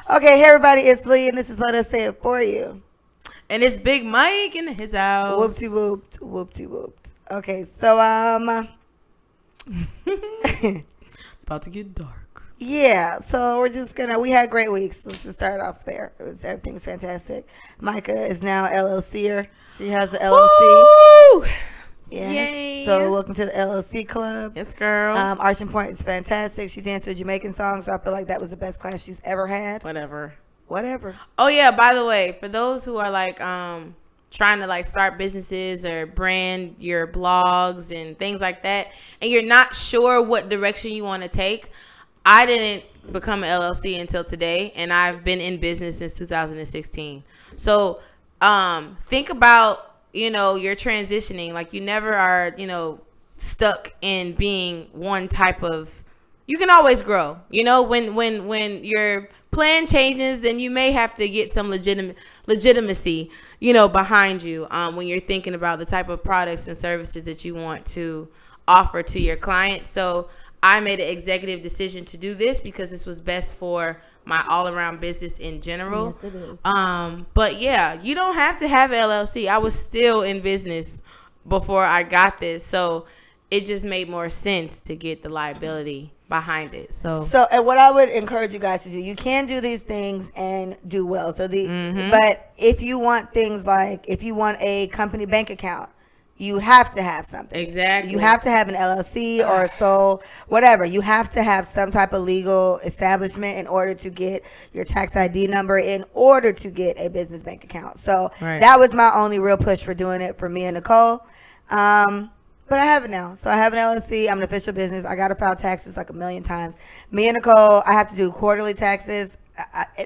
Okay, hey everybody, it's Lee, and this is Let Us Say It For You. And it's Big Mike in his house. Whoopty whooped, whoopty whooped. Okay, so It's about to get dark. yeah, so we had great weeks. Let's just start off there. Everything's fantastic. Micah is now LLCer. She has an LLC. Woo! Yes. Yay. So welcome to the LLC club. Yes, girl. Arching Point is fantastic. She danced to Jamaican songs, so I feel like that was the best class she's ever had. Whatever. Oh yeah, by the way, for those who are like trying to like start businesses or brand your blogs and things like that, and you're not sure what direction you want to take, I didn't become an LLC until today, and I've been in business since 2016. So think about, you're transitioning. Like, you never are, stuck in being one type of. You can always grow. When your plan changes, then you may have to get some legitimacy, behind you when you're thinking about the type of products and services that you want to offer to your clients. So I made an executive decision to do this because this was best for my all-around business in general. Yes, it is. But yeah, you don't have to have an LLC. I was still in business before I got this, so it just made more sense to get the liability behind it. So and what I would encourage you guys to do, you can do these things and do well. But if you want things like, if you want a company bank account, you have to have something. Exactly. You have to have an LLC or whatever. You have to have some type of legal establishment in order to get your tax ID number, in order to get a business bank account. So That was my only real push for doing it for me and Nicole. But I have it now. So I have an LLC. I'm an official business. I got to file taxes like a million times. Me and Nicole, I have to do quarterly taxes.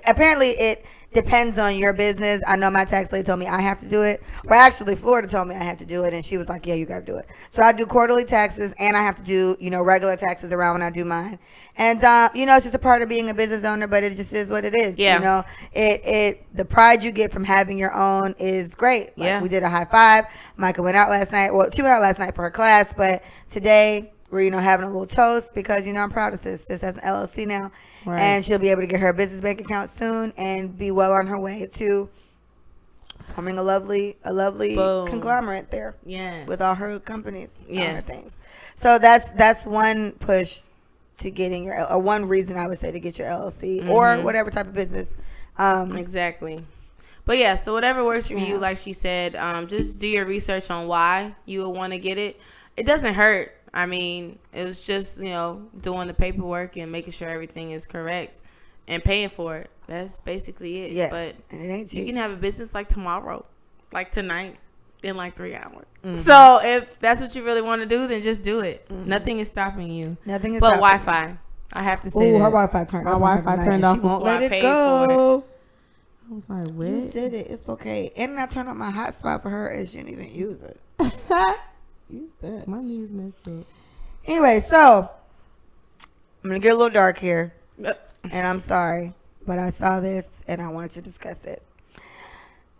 Apparently, it depends on your business. I know my tax lady told me I have to do it. Or actually, Florida told me I had to do it. And she was like, yeah, you got to do it. So I do quarterly taxes. And I have to do, regular taxes around when I do mine. And, it's just a part of being a business owner. But it just is what it is. Yeah. The pride you get from having your own is great. Like, yeah. We did a high five. Micah went out last night. Well, she went out last night for her class. But today, we're, having a little toast because, I'm proud of sis. Sis has an LLC now. Right. And she'll be able to get her business bank account soon and be well on her way to forming a lovely Boom. Conglomerate there. Yes. With all her companies. Yes. All her things. So that's one push to getting or one reason I would say to get your LLC or whatever type of business. Exactly. But yeah, so whatever works for you, like she said, just do your research on why you would want to get it. It doesn't hurt. I mean, it was just, doing the paperwork and making sure everything is correct and paying for it. That's basically it. Yes, but and it ain't cheap. You can have a business like tomorrow, like tonight, in like 3 hours. Mm-hmm. So if that's what you really want to do, then just do it. Mm-hmm. Nothing is stopping you. Nothing is but stopping Wi-Fi. I have to say her Wi-Fi turned off. My Wi-Fi turned off. She won't let it go. I was like, what? You did it. It's okay. And I turned on my hotspot for her and she didn't even use it. You bet. My knees messed up. Anyway, so I'm going to get a little dark here. And I'm sorry, but I saw this and I wanted to discuss it.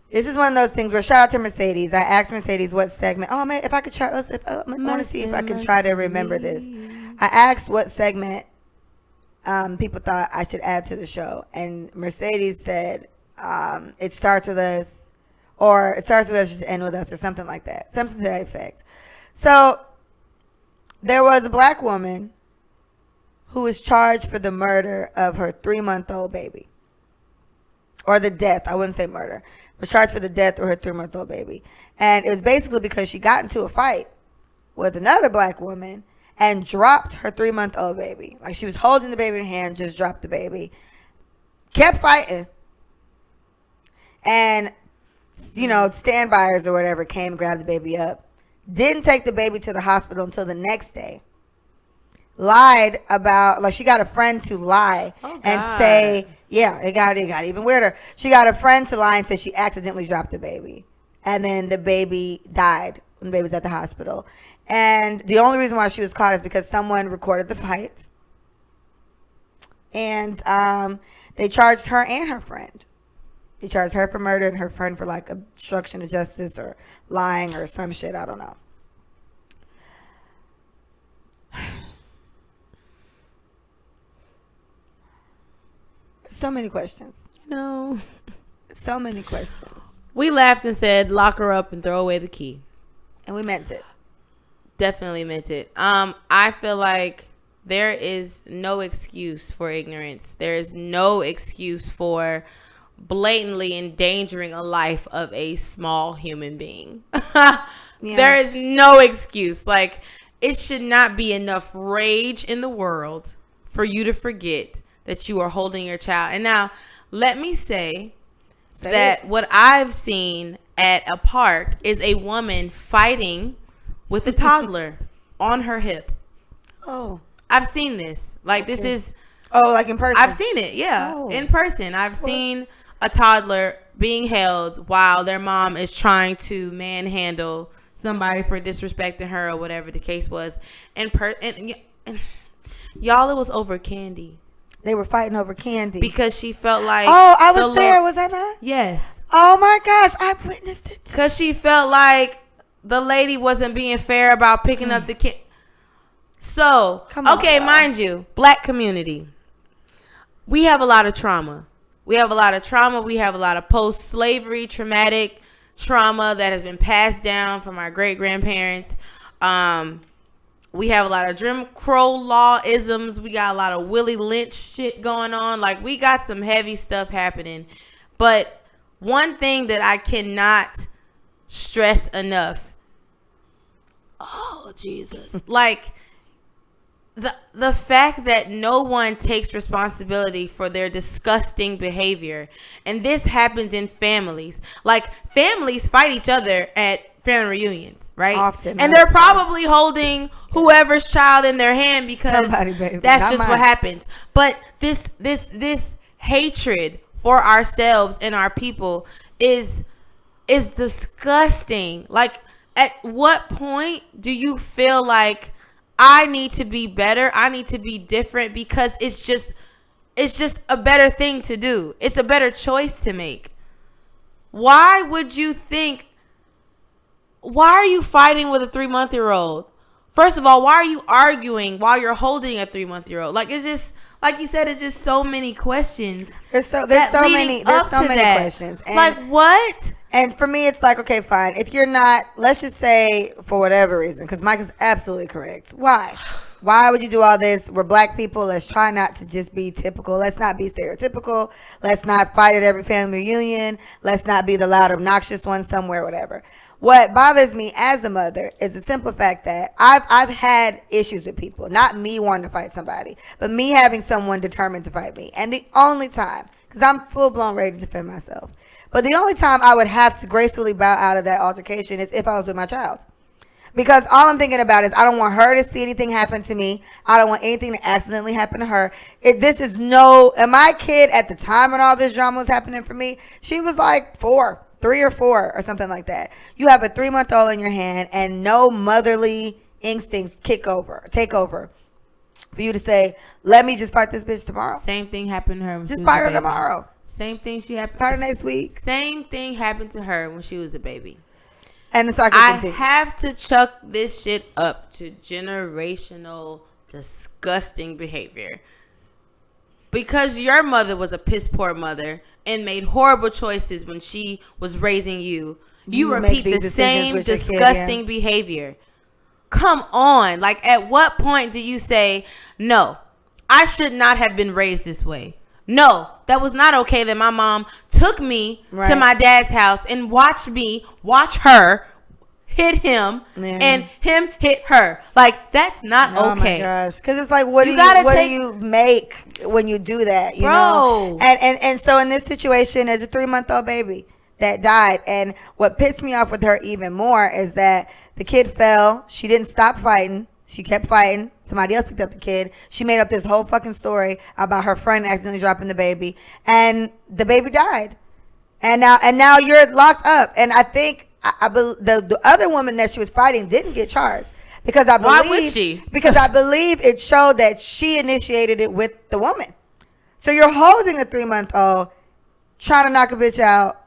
This is one of those things where, shout out to Mercedes. I asked Mercedes what segment. Oh, man, if I could try. I want to see if I can try to remember this. I asked what segment people thought I should add to the show. And Mercedes said, it starts with us, or it starts with us, just end with us, or something like that. Something to that effect. So there was a black woman who was charged for the murder of her 3-month-old baby. Or the death. I wouldn't say murder. Was charged for the death of her 3-month-old baby. And it was basically because she got into a fight with another black woman and dropped her 3-month-old baby. Like, she was holding the baby in her hand, just dropped the baby. Kept fighting. And, standbyers or whatever came and grabbed the baby up. Didn't take the baby to the hospital until the next day. Lied about, like, she got a friend to lie and say, yeah, it got even weirder. She got a friend to lie and say she accidentally dropped the baby. And then the baby died when the baby was at the hospital. And the only reason why she was caught is because someone recorded the fight. And they charged her and her friend. They charged her for murder and her friend for, like, obstruction of justice or lying or some shit. I don't know. So many questions. No. So many questions. We laughed and said, lock her up and throw away the key. And we meant it. Definitely meant it. I feel like there is no excuse for ignorance. There is no excuse for blatantly endangering a life of a small human being. There is no excuse. Like, it should not be enough rage in the world for you to forget that you are holding your child. And now, let me say that what I've seen at a park is a woman fighting with a toddler on her hip. Oh. I've seen this. Like, okay. This is... Oh, like in person? I've seen it, yeah. Oh. In person. I've seen a toddler being held while their mom is trying to manhandle somebody for disrespecting her or whatever the case was. And y'all, it was over candy. They were fighting over candy. Because she felt like... Oh, I was there. Was I not? Yes. Oh, my gosh. I've witnessed it. Because she felt like the lady wasn't being fair about picking up the kid. So, okay, mind you, black community. We have a lot of trauma. We have a lot of post-slavery traumatic trauma that has been passed down from our great-grandparents. We have a lot of Jim Crow law isms. We got a lot of Willie Lynch shit going on. Like, we got some heavy stuff happening. But one thing that I cannot stress enough. Oh, Jesus. Like, the fact that no one takes responsibility for their disgusting behavior. And this happens in families. Like, families fight each other at family reunions, right? Often. And they're probably holding whoever's child in their hand because that's just what happens. But this hatred for ourselves and our people is disgusting. Like, at what point do you feel like I need to be better? I need to be different because it's just a better thing to do. It's a better choice to make. Why would you think? Why are you fighting with a 3-month-old? First of all, why are you arguing while you're holding a 3-month-old? Like, it's just, like you said, it's just so many questions. There's so many questions. And like, what? And for me, it's like, okay, fine. If you're not, let's just say for whatever reason, because Mike is absolutely correct. Why? Why would you do all this? We're black people. Let's try not to just be typical. Let's not be stereotypical. Let's not fight at every family reunion. Let's not be the loud, obnoxious one somewhere, whatever. What bothers me as a mother is the simple fact that I've had issues with people. Not me wanting to fight somebody, but me having someone determined to fight me. And the only time, because I'm full-blown ready to defend myself, but the only time I would have to gracefully bow out of that altercation is if I was with my child. Because all I'm thinking about is I don't want her to see anything happen to me. I don't want anything to accidentally happen to her. And my kid at the time when all this drama was happening for me, she was like 3 or 4 or something like that. You have a 3-month-old in your hand and no motherly instincts take over for you to say, let me just fight this bitch tomorrow. Same thing happened to her. Just fight her tomorrow. Same thing fight her next week. Same thing happened to her when she was a baby. And it's like I have to chuck this shit up to generational disgusting behavior. Because your mother was a piss poor mother and made horrible choices when she was raising you. You repeat the same disgusting behavior. Come on. Like, at what point do you say, no, I should not have been raised this way? No, that was not okay that my mom took me to my dad's house and watch her hit him and him hit her. Like, that's not okay. Oh my gosh. Because it's like, what do you make when you do that? You know? And so in this situation, there's a 3-month-old baby that died. And what pissed me off with her even more is that the kid fell. She didn't stop fighting. She kept fighting. Somebody else picked up the kid. She made up this whole fucking story about her friend accidentally dropping the baby. And the baby died. And now you're locked up. And I think the other woman that she was fighting didn't get charged. Because I believe, why would she? Because I believe it showed that she initiated it with the woman. So you're holding a 3-month-old, trying to knock a bitch out,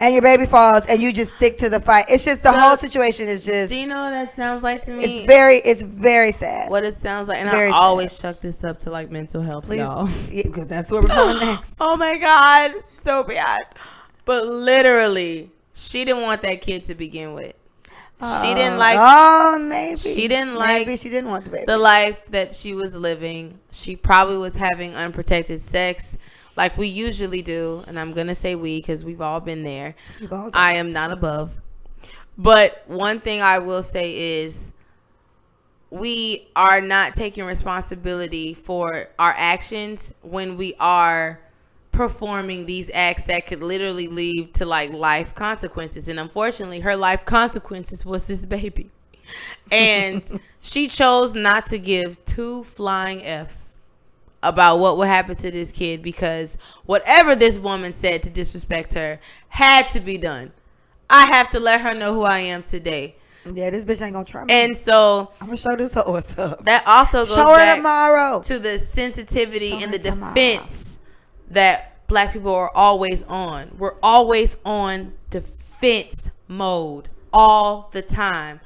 and your baby falls, and you just stick to the fight. It's just the whole situation is just. Do you know what that sounds like to me? It's very sad. What it sounds like, and Very I always sad. chuck this up to like mental health, Please, y'all. because that's where we're going next. Oh my God, so bad. But literally, she didn't want that kid to begin with. She didn't like. Oh, maybe she didn't like. Maybe she didn't want the baby. The life that she was living. She probably was having unprotected sex, like we usually do. And I'm gonna say we because we've all been there. I am not above. But one thing I will say is, we are not taking responsibility for our actions when we are performing these acts that could literally lead to like life consequences. And unfortunately, her life consequences was this baby. And she chose not to give 2 flying F's about what would happen to this kid, because whatever this woman said to disrespect her had to be done. I have to let her know who I am today. Yeah, this bitch ain't gonna try me. And so I'm gonna show this hoe what's up. that also goes show her back tomorrow to the sensitivity Show and her the tomorrow. defense that black people are always on. We're always on defense mode all the time.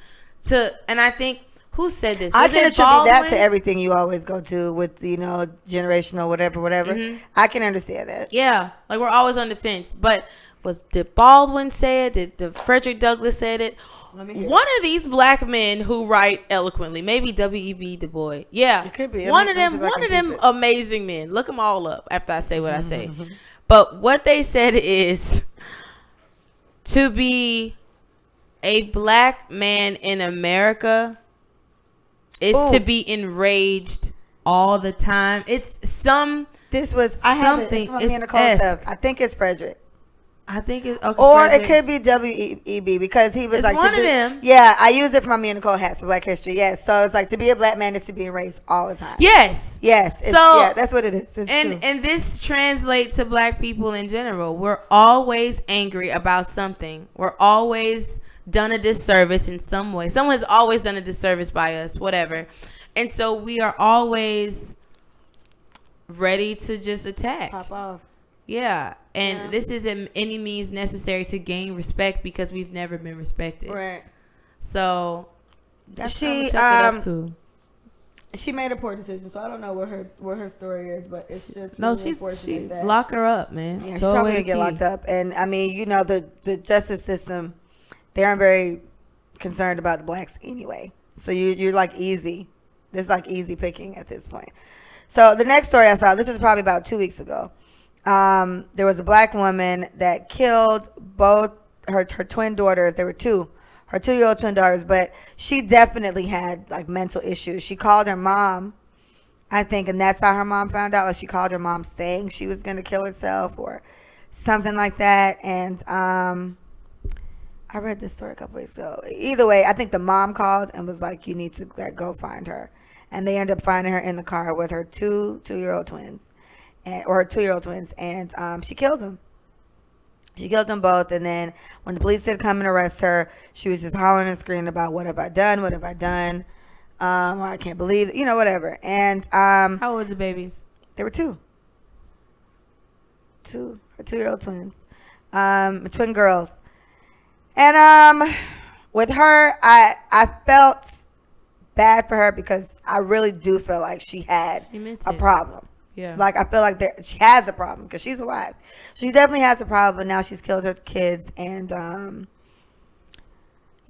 And I think, who said this? I Was can it attribute that Baldwin? to everything you always go to with, generational whatever. Mm-hmm. I can understand that. Yeah, like we're always on defense. But did Baldwin say it? Did Frederick Douglass said it? One of these black men who write eloquently, maybe W.E.B. Du Bois. Yeah, It could be. One of them amazing men. Look them all up after I say what I say. But what they said is, to be a black man in America is to be enraged all the time. It's This was something. I think it's Frederick. I think it's okay, or Frederick. it could be W.E.B. because he was It's like one of them. Yeah, I use it for my Me and Nicole hats for Black History. Yes, so it's like to be a black man is to be erased all the time. Yes. Yeah, that's what it is. It's true. And this translates to black people in general. We're always angry about something. We're always done a disservice in some way. Someone has always done a disservice by us, whatever. And so we are always ready to just attack. Pop off. Yeah. And this isn't any means necessary to gain respect because we've never been respected. Right. So that's she chuck it up to. She made a poor decision, so I don't know what her story is, but it's just no. really She that lock her up, man. Yeah, she's probably gonna get locked up. And I mean, the justice system, they aren't very concerned about the blacks anyway. So you're like easy. There's like easy picking at this point. So the next story I saw, this was probably about 2 weeks ago. There was a black woman that killed both her twin daughters. There were two, her 2-year-old twin daughters, but she definitely had like mental issues. She called her mom, I think, and that's how her mom found out. Like she called her mom saying she was going to kill herself or something like that. And I read this story a couple weeks ago. Either way, I think the mom called and was like, you need to go find her. And they ended up finding her in the car with her two-year-old twins. Or her 2-year-old twins, and she killed them. She killed them both, and then when the police did come and arrest her, she was just hollering and screaming about what have I done, or I can't believe it, whatever. And how old were the babies? They were two, her 2-year-old twins, twin girls. And with her, I felt bad for her because I really do feel like she had a problem. Yeah. Like, I feel like she has a problem because she's alive. She definitely has a problem, and now she's killed her kids. And,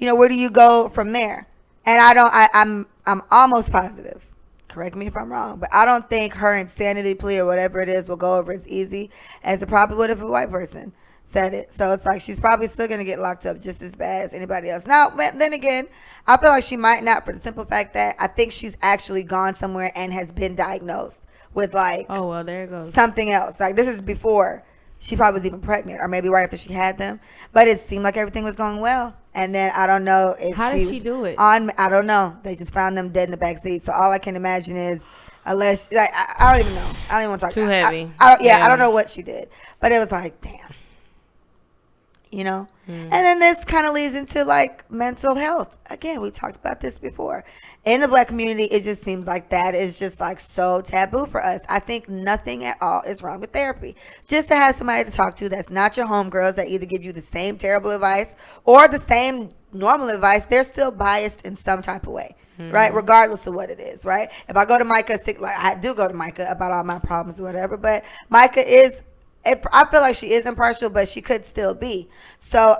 where do you go from there? And I'm almost positive. Correct me if I'm wrong, but I don't think her insanity plea or whatever it is will go over as easy as it probably would if a white person said it. So it's like she's probably still going to get locked up just as bad as anybody else. Now, then again, I feel like she might not, for the simple fact that I think she's actually gone somewhere and has been diagnosed with like, oh well, there it goes, something else. Like, this is before she probably was even pregnant, or maybe right after she had them. But it seemed like everything was going well, and then I don't know if how did she do it. I don't know. They just found them dead in the back seat. So all I can imagine is, unless like I don't even know. I don't even want to talk. Too heavy. I don't know what she did, but it was like, damn. you know? And then this kind of leads into like mental health. Again, we talked about this before. In the Black community, it just seems like that is just like so taboo for us. I think nothing at all is wrong with therapy. Just to have somebody to talk to that's not your homegirls that either give you the same terrible advice or the same normal advice, they're still biased in some type of way. Right, regardless of what it is, right? If I go to Micah, like I do go to Micah about all my problems or whatever, but Micah is, I feel like she is impartial, but she could still be. So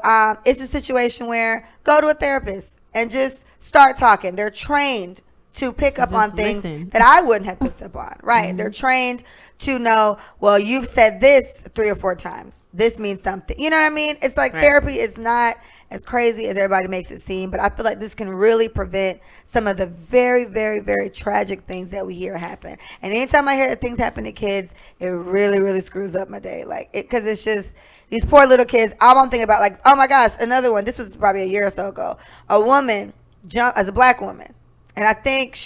it's a situation where go to a therapist and just start talking. They're trained to pick up on things that I wouldn't have picked up on, right? They're trained to know, well, you've said this 3 or 4 times. This means something. You know what I mean? It's like therapy is not as crazy as everybody makes it seem, but I feel like this can really prevent some of the very, very, very tragic things that we hear happen. And anytime I hear that things happen to kids, it really, really screws up my day. Like, because it's just these poor little kids. All I'm thinking about, like, oh my gosh, another one. This was probably a year or so ago. A woman jumped, as a Black woman, and I think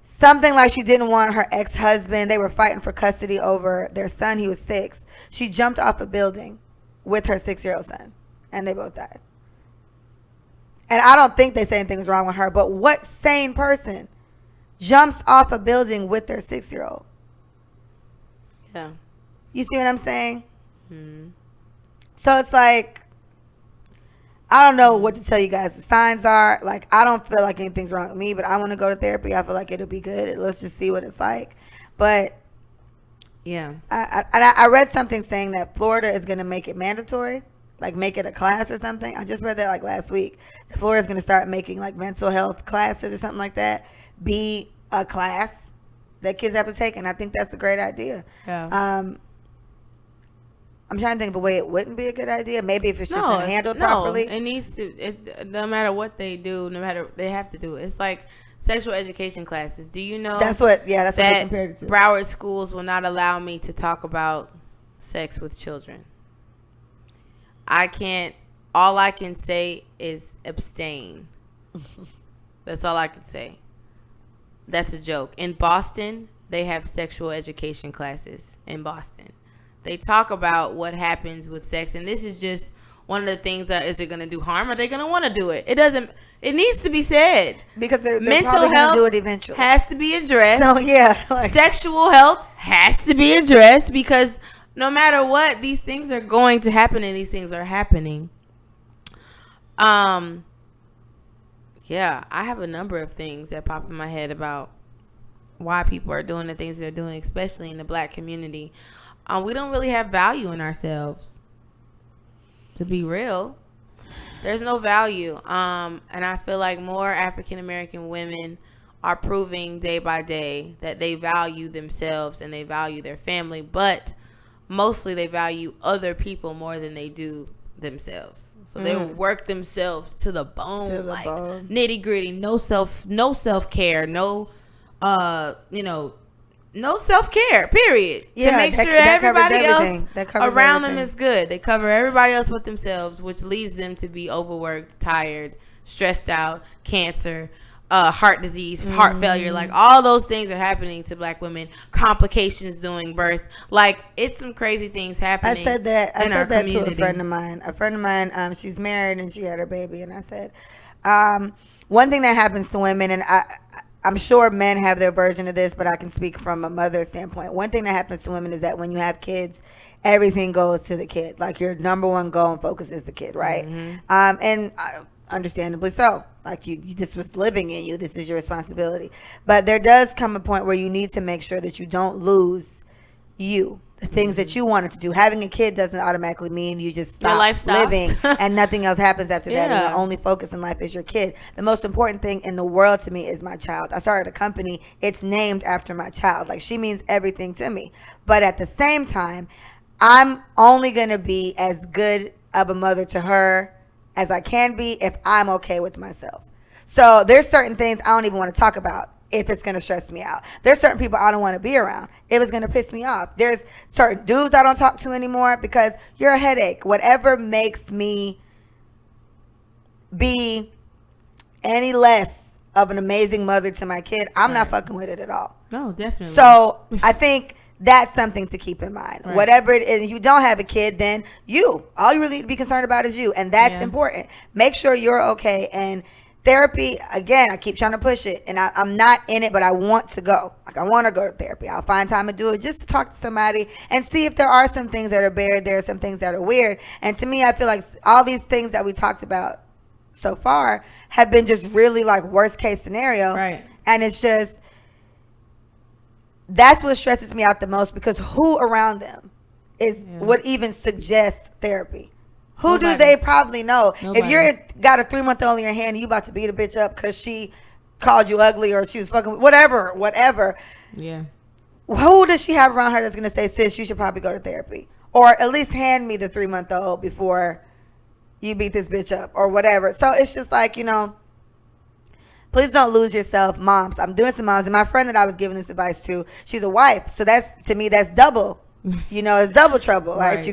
something like she didn't want her ex-husband. They were fighting for custody over their son. He was 6. She jumped off a building with her 6-year-old son. And they both died. And I don't think they say anything was wrong with her, but what sane person jumps off a building with their 6-year-old? Yeah. You see what I'm saying? So it's like, I don't know what to tell you guys. The signs are, like, I don't feel like anything's wrong with me, but I want to go to therapy. I feel like it'll be good. Let's just see what it's like. But yeah, I read something saying that Florida is going to make it mandatory. Like make it a class or something. I just read that like last week. Florida's going to start making like mental health classes or something like that be a class that kids have to take, and I think that's a great idea. Yeah. I'm trying to think of a way it wouldn't be a good idea. Maybe if it's just handled properly. It needs to. No matter what they do, they have to do it. It's like sexual education classes. Do you know? That's what they compared it to. Broward schools will not allow me to talk about sex with children. I can't. All I can say is abstain. That's all I can say. That's a joke. In Boston, they have sexual education classes in Boston. They talk about what happens with sex, and this is just one of the things that is it going to do harm? Are they going to want to do it? It doesn't. It needs to be said because they're mental probably health do it eventually. Has to be addressed. So yeah, sexual health has to be addressed because no matter what, these things are going to happen, and these things are happening. Yeah, I have a number of things that pop in my head about why people are doing the things they're doing, especially in the Black community. We don't really have value in ourselves, to be real. There's no value. And I feel like more African American women are proving day by day that they value themselves and they value their family, but mostly they value other people more than they do themselves. So they work themselves to the bone, nitty gritty, no self-care, no self-care, period. Yeah, to make sure everybody else around them is good. They cover everybody else but themselves, which leads them to be overworked, tired, stressed out, cancer, heart disease, heart failure. Like all those things are happening to Black women. Complications during birth. Like it's some crazy things happening. I said that to a friend of mine. She's married and she had her baby, and I said, one thing that happens to women, and I'm sure men have their version of this, but I can speak from a mother's standpoint. One thing that happens to women is that when you have kids, everything goes to the kid. Like your number one goal and focus is the kid, right? And understandably so. Like you this was living in you. This is your responsibility. But there does come a point where you need to make sure that you don't lose you. The things that you wanted to do. Having a kid doesn't automatically mean you just stop living and nothing else happens after that. And your only focus in life is your kid. The most important thing in the world to me is my child. I started a company. It's named after my child. Like she means everything to me. But at the same time, I'm only going to be as good of a mother to her as I can be if I'm okay with myself. So there's certain things I don't even want to talk about if it's going to stress me out. There's certain people I don't want to be around if it's going to piss me off. There's certain dudes I don't talk to anymore because you're a headache. Whatever makes me be any less of an amazing mother to my kid, I'm not fucking with it at all. No, definitely. So I think that's something to keep in mind. Right. Whatever it is, you don't have a kid, then all you really need to be concerned about is you. And that's important. Make sure you're okay. And therapy, again, I keep trying to push it. And I'm not in it, but I want to go. Like, I want to go to therapy. I'll find time to do it just to talk to somebody and see if there are some things that are buried there, some things that are weird. And to me, I feel like all these things that we talked about so far have been just really like worst case scenario. Right. And it's just, that's what stresses me out the most, because who around them would even suggest therapy? Who do they probably know? Nobody. If you're got a 3-month-old in your hand and you about to beat a bitch up because she called you ugly or she was fucking whatever. Yeah. Who does she have around her that's gonna say, sis, you should probably go to therapy, or at least hand me the 3-month-old before you beat this bitch up or whatever? So it's just like, please don't lose yourself, moms. I'm doing some moms, and my friend that I was giving this advice to, she's a wife, so that's, to me, that's double. It's double trouble. Right?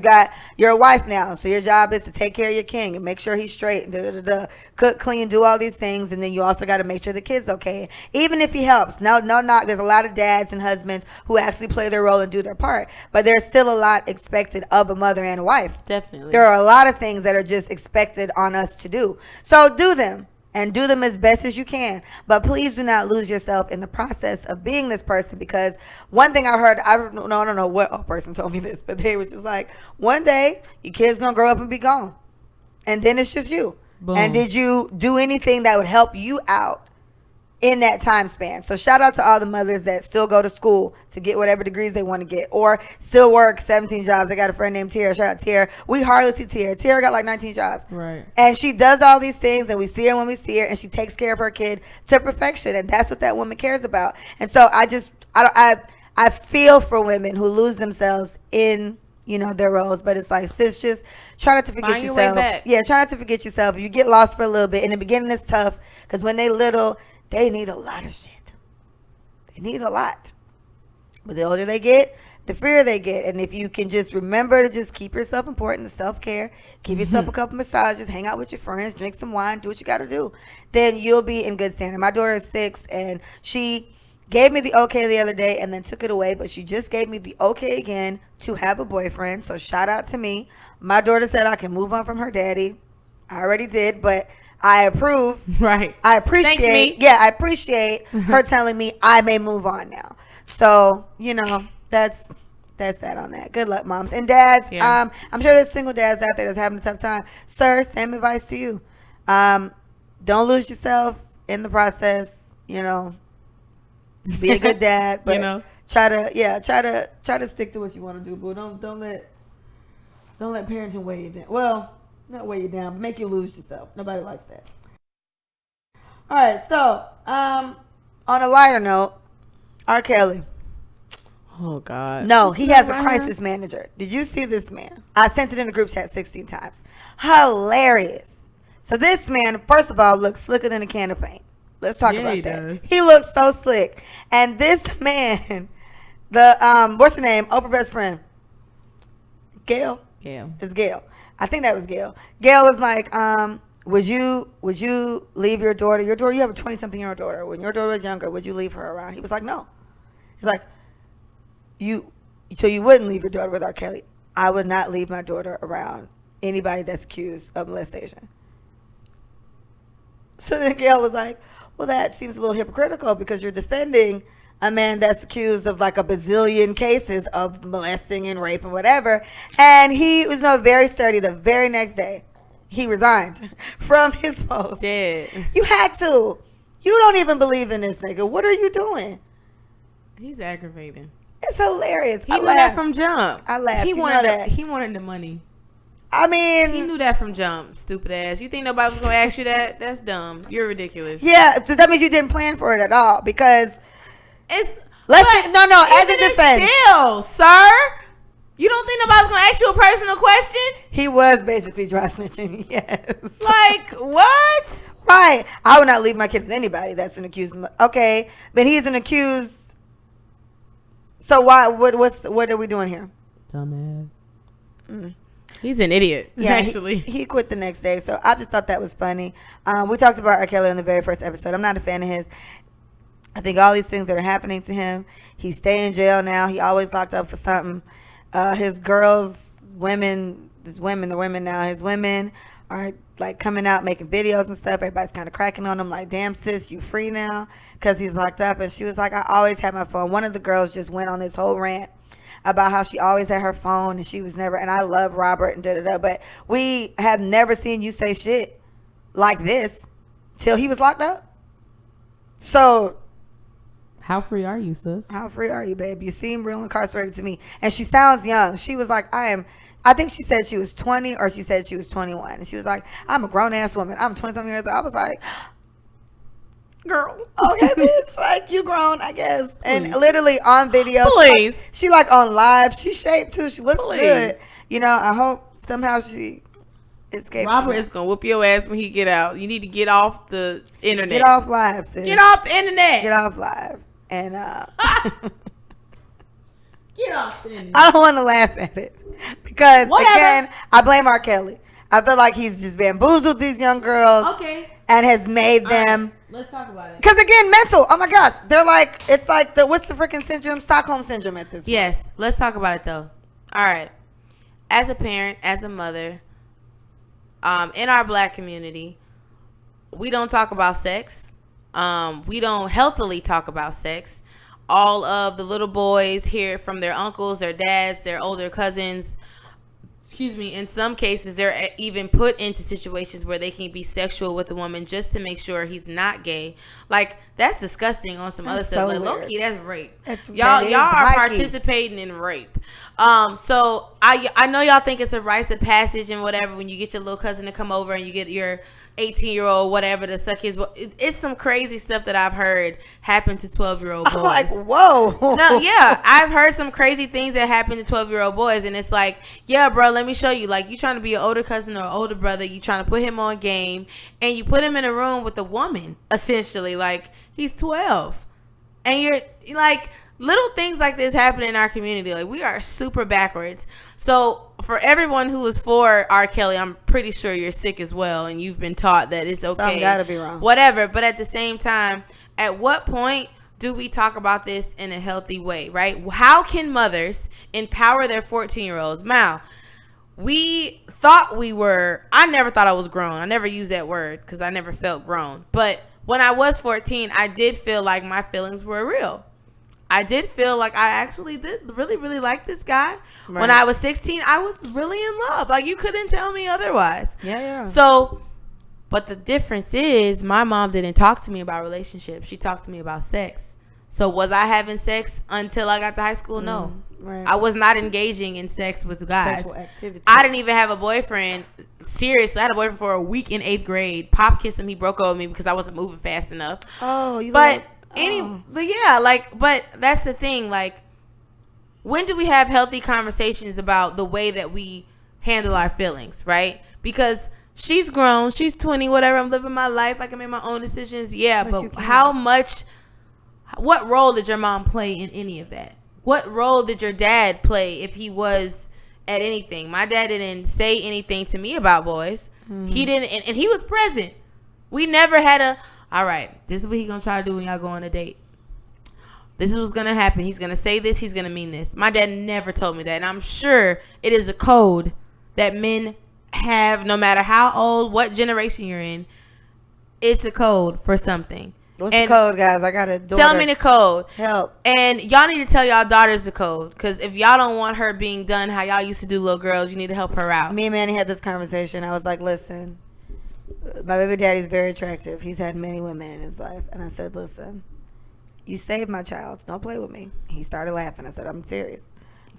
You're a wife now, so your job is to take care of your king and make sure he's straight, and cook, clean, do all these things, and then you also got to make sure the kid's okay, even if he helps. No, there's a lot of dads and husbands who actually play their role and do their part, but there's still a lot expected of a mother and a wife. Definitely, there are a lot of things that are just expected on us to do. So do them. And do them as best as you can. But please do not lose yourself in the process of being this person. Because one thing I heard, I don't know what person told me this, but they were just like, one day your kid's going to grow up and be gone. And then it's just you. Boom. And did you do anything that would help you out in that time span? So shout out to all the mothers that still go to school to get whatever degrees they want to get, or still work 17 jobs. I got a friend named Tara. Shout out to Tara. We hardly see Tara. Tara got like 19 jobs. Right. And she does all these things, and we see her when we see her, and she takes care of her kid to perfection. And that's what that woman cares about. And so I feel for women who lose themselves in their roles, but it's like, sis, just try not to forget yourself. Find your way back. Yeah, try not to forget yourself. You get lost for a little bit. In the beginning, it's tough, because when they little, they need a lot of shit. They need a lot. But the older they get, the freer they get. And if you can just remember to just keep yourself important, the self-care, give yourself a couple massages, hang out with your friends, drink some wine, do what you got to do, then you'll be in good standing. My daughter is 6, and she gave me the okay the other day and then took it away. But she just gave me the okay again to have a boyfriend. So shout out to me. My daughter said I can move on from her daddy. I already did, but I approve. Right. I appreciate. Thanks, me. Yeah, I appreciate her telling me I may move on now. So, that's that on that. Good luck, moms and dads. Yeah. I'm sure there's single dads out there that's having a tough time. Sir, same advice to you. Don't lose yourself in the process. Be a good dad, but try to stick to what you want to do. But don't let parenting weigh you down. Well, not weigh you down, but make you lose yourself. Nobody likes that. All right, so on a lighter note, R. Kelly. Oh, God. No, he has a crisis manager. Did you see this man? I sent it in the group chat 16 times. Hilarious. So this man, first of all, looks slicker than a can of paint. Let's talk about that. Does. He looks so slick. And this man, what's her name? Oprah's best friend. Gail. It's Gail. I think that was Gail. Gail was like, would you leave your daughter? You have a 20-something-year-old daughter. When your daughter was younger, would you leave her around? He was like, no. He's like, so you wouldn't leave your daughter with R. Kelly? I would not leave my daughter around anybody that's accused of molestation. So then Gail was like, well, that seems a little hypocritical, because you're defending a man that's accused of like a bazillion cases of molesting and rape and whatever. And he was very sturdy. The very next day, he resigned from his post. Dead. You had to. You don't even believe in this nigga. What are you doing? He's aggravating. It's hilarious. He knew that from jump. I laughed. He wanted the money. I mean, he knew that from jump. Stupid ass. You think nobody was gonna ask you that? That's dumb. You're ridiculous. Yeah, so that means you didn't plan for it at all, because as a defense. Still, sir, you don't think nobody's gonna ask you a personal question? He was basically dry snitching. Yes. Like what? Right. I would not leave my kid with anybody that's an accused. Okay, but he's an accused. So why? What are we doing here? Dumbass. He's an idiot. Yeah, actually, he quit the next day. So I just thought that was funny. We talked about R. Kelly in the very first episode. I'm not a fan of his. I think all these things that are happening to him, he stay in jail now. He always locked up for something. His girls, the women now, his women are like coming out making videos and stuff. Everybody's kind of cracking on him like, damn sis, you free now because he's locked up. And she was like, I always had my phone. One of the girls just went on this whole rant about how she always had her phone and she was never, and I love Robert and da-da-da, but we have never seen you say shit like this till he was locked up. So how free are you, sis? how free are you, babe? You seem real incarcerated to me. And she sounds young. She was like, I think she said she was 20 or she said she was 21. And she was like, I'm a grown-ass woman. I'm 20-something years old. I was like, girl, okay, bitch. Like, you grown, I guess. And literally on video. Please. She like on live. She's shaped, too. She looks good. You know, I hope somehow she escapes. Robert is going to whoop your ass when he get out. You need to get off the internet. Get off live, sis. Get off the internet. Get off live. And, Get off the internet. I don't want to laugh at it. Because, again, I blame R. Kelly. I feel like he's just bamboozled these young girls. Okay. And has made them. Right. Let's talk about it. Because, again, mental. Oh, my gosh. They're like, it's like, what's the freaking syndrome? Stockholm syndrome at this point. Yes. Let's talk about it, though. All right. As a parent, as a mother, in our black community, we don't talk about sex. We don't healthily talk about sex. All of the little boys hear it from their uncles, their dads, their older cousins. Excuse me. In some cases, they're even put into situations where they can be sexual with a woman just to make sure he's not gay. Like, that's disgusting on some other stuff. Like, low-key, that's rape. Y'all are participating in rape. So I know y'all think it's a rite of passage and whatever when you get your little cousin to come over and you get your 18-year-old whatever to suck his. It's some crazy stuff that I've heard happen to 12-year-old boys. I'm like, whoa. No, yeah, I've heard some crazy things that happen to 12-year-old boys, and it's like, yeah, bro, let me show you. Like, you trying to be an older cousin or older brother, you trying to put him on game, and you put him in a room with a woman, essentially. Like, he's 12, and you're like, little things like this happen in our community. Like, we are super backwards. So for everyone who is for R. Kelly, I'm pretty sure you're sick as well, and you've been taught that it's okay. Something gotta be wrong. Whatever. But at the same time, at what point do we talk about this in a healthy way, right? How can mothers empower their 14-year-olds? Mal, we thought we were, I never thought I was grown. I never used that word because I never felt grown. But when I was 14, I did feel like my feelings were real. I did feel like I actually did really, really like this guy. Right. When I was 16, I was really in love. Like, you couldn't tell me otherwise. Yeah. So, but the difference is my mom didn't talk to me about relationships. She talked to me about sex. So was I having sex until I got to high school? No. Right. I was not engaging in sex with guys. Sexual activity. I didn't even have a boyfriend. Seriously, I had a boyfriend for a week in 8th grade. Pop kissed him. He broke up with me because I wasn't moving fast enough. Oh, you but but yeah, like, but that's the thing. Like, when do we have healthy conversations about the way that we handle our feelings, right? Because she's grown, she's 20, whatever. I'm living my life. I can make my own decisions. Yeah, but how much? What role did your mom play in any of that? What role did your dad play if he was at anything? My dad didn't say anything to me about boys. He didn't, and he was present. We never had all right, this is what he's going to try to do when y'all go on a date. This is what's going to happen. He's going to say this. He's going to mean this. My dad never told me that. And I'm sure it is a code that men have, no matter how old, what generation you're in. It's a code for something. What's the code, guys? I got a daughter. Tell me the code. Help. And y'all need to tell y'all daughters the code. Because if y'all don't want her being done how y'all used to do little girls, you need to help her out. Me and Manny had this conversation. I was like, listen, my baby daddy's very attractive. He's had many women in his life. And I said, listen, you saved my child. Don't play with me. He started laughing. I said, I'm serious.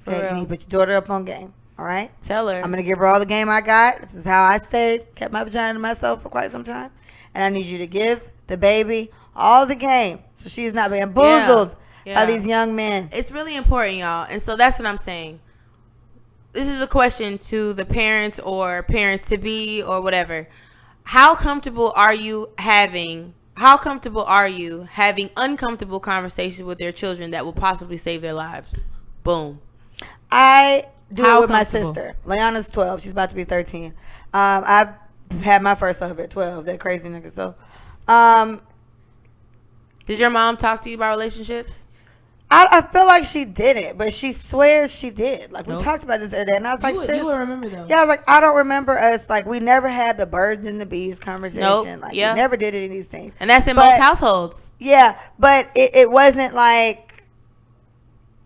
Okay, you need to put your daughter up on game. All right? Tell her. I'm going to give her all the game I got. This is how I stayed, kept my vagina to myself for quite some time. And I need you to give the baby all the game so she's not bamboozled by these young men. It's really important, y'all. And so that's what I'm saying. This is a question to the parents or parents to be or whatever. How comfortable are you having uncomfortable conversations with their children that will possibly save their lives? Boom. I do it with my sister. Leanna's 12. She's about to be 13. I've had my first love at 12. That crazy nigga. So, Did your mom talk to you about relationships? I feel like she didn't, but she swears she did. Like, we talked about this the other day, and I was like, you would remember though. Yeah, I was like, I don't remember us. Like, we never had the birds and the bees conversation. Nope. Like, Yeah. we never did any of these things. And that's in most households. Yeah, but it wasn't like,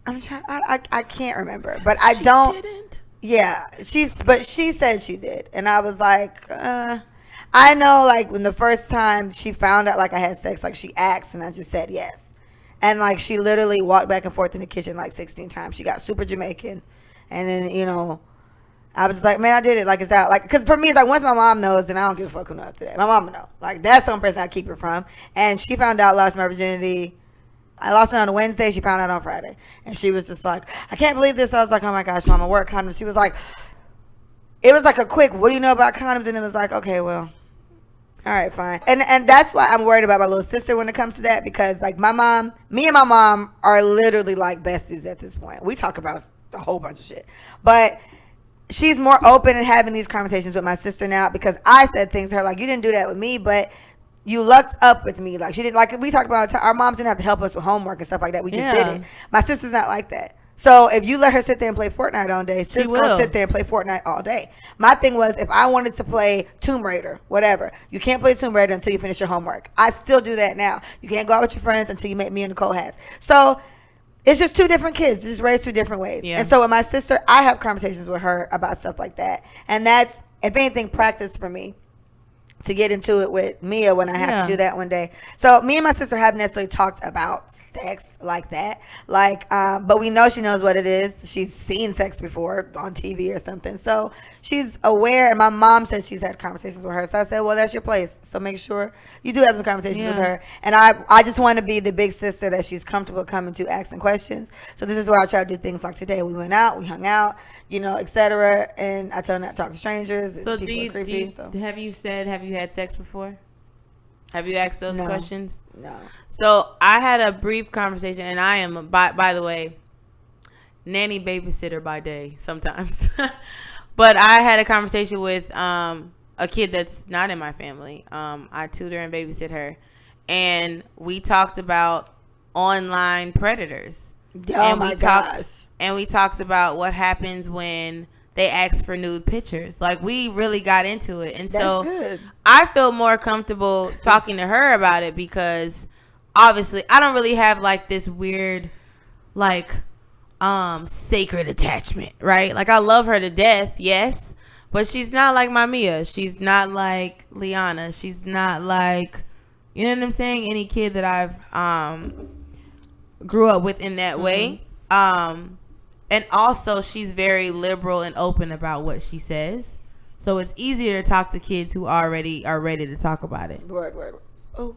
I'm trying, I can't remember. But I don't. She didn't. Yeah, but she said she did. And I was like, I know, like, when the first time she found out, like, I had sex, like, she asked, and I just said yes. And, like, she literally walked back and forth in the kitchen, like, 16 times. She got super Jamaican. And then, you know, I was like, man, I did it. Like, it's out. Like, because for me, it's like, once my mom knows, then I don't give a fuck who knows after that. My mom know. Like, that's the only person I keep her from. And she found out, lost my virginity. I lost it on a Wednesday. She found out on Friday. And she was just like, I can't believe this. I was like, oh, my gosh, Mama, wear condoms. She was like, it was like a quick, what do you know about condoms? And it was like, okay, well. All right, fine. And that's why I'm worried about my little sister when it comes to that, because, like, me and my mom are literally like besties at this point. We talk about a whole bunch of shit. But she's more open and having these conversations with my sister now, because I said things to her like, you didn't do that with me, but you lucked up with me. Like, she didn't, like, we talked about our moms didn't have to help us with homework and stuff like that. We just did it. My sister's not like that. So if you let her sit there and play Fortnite all day, she's going to sit there and play Fortnite all day. My thing was, if I wanted to play Tomb Raider, whatever, you can't play Tomb Raider until you finish your homework. I still do that now. You can't go out with your friends until you make me and Nicole has. So it's just two different kids, just raised two different ways. Yeah. And so with my sister, I have conversations with her about stuff like that. And that's, if anything, practice for me to get into it with Mia when I have to do that one day. So me and my sister haven't necessarily talked about sex like that, like, but we know she knows what it is. She's seen sex before on TV or something, so she's aware. And my mom says she's had conversations with her, so I said, well, that's your place, so make sure you do have some conversations with her. And I just want to be the big sister that she's comfortable coming to, asking questions. So this is where I try to do things like today. We went out, we hung out, you know, etc. And I tell her not to talk to strangers. So have you had sex before? Have you asked those questions? No. So I had a brief conversation, and I am, by the way, nanny babysitter by day sometimes. But I had a conversation with a kid that's not in my family. I tutor and babysit her. And we talked about online predators. Oh, my gosh. And we talked about what happens when they asked for nude pictures. Like, we really got into it. And so good. I feel more comfortable talking to her about it, because obviously I don't really have like this weird, like, sacred attachment, right? Like, I love her to death, yes, but she's not like my Mia. She's not like Liana. She's not like, you know what I'm saying, any kid that I've grew up with in that way. And also, she's very liberal and open about what she says. So it's easier to talk to kids who already are ready to talk about it. Word. Oh.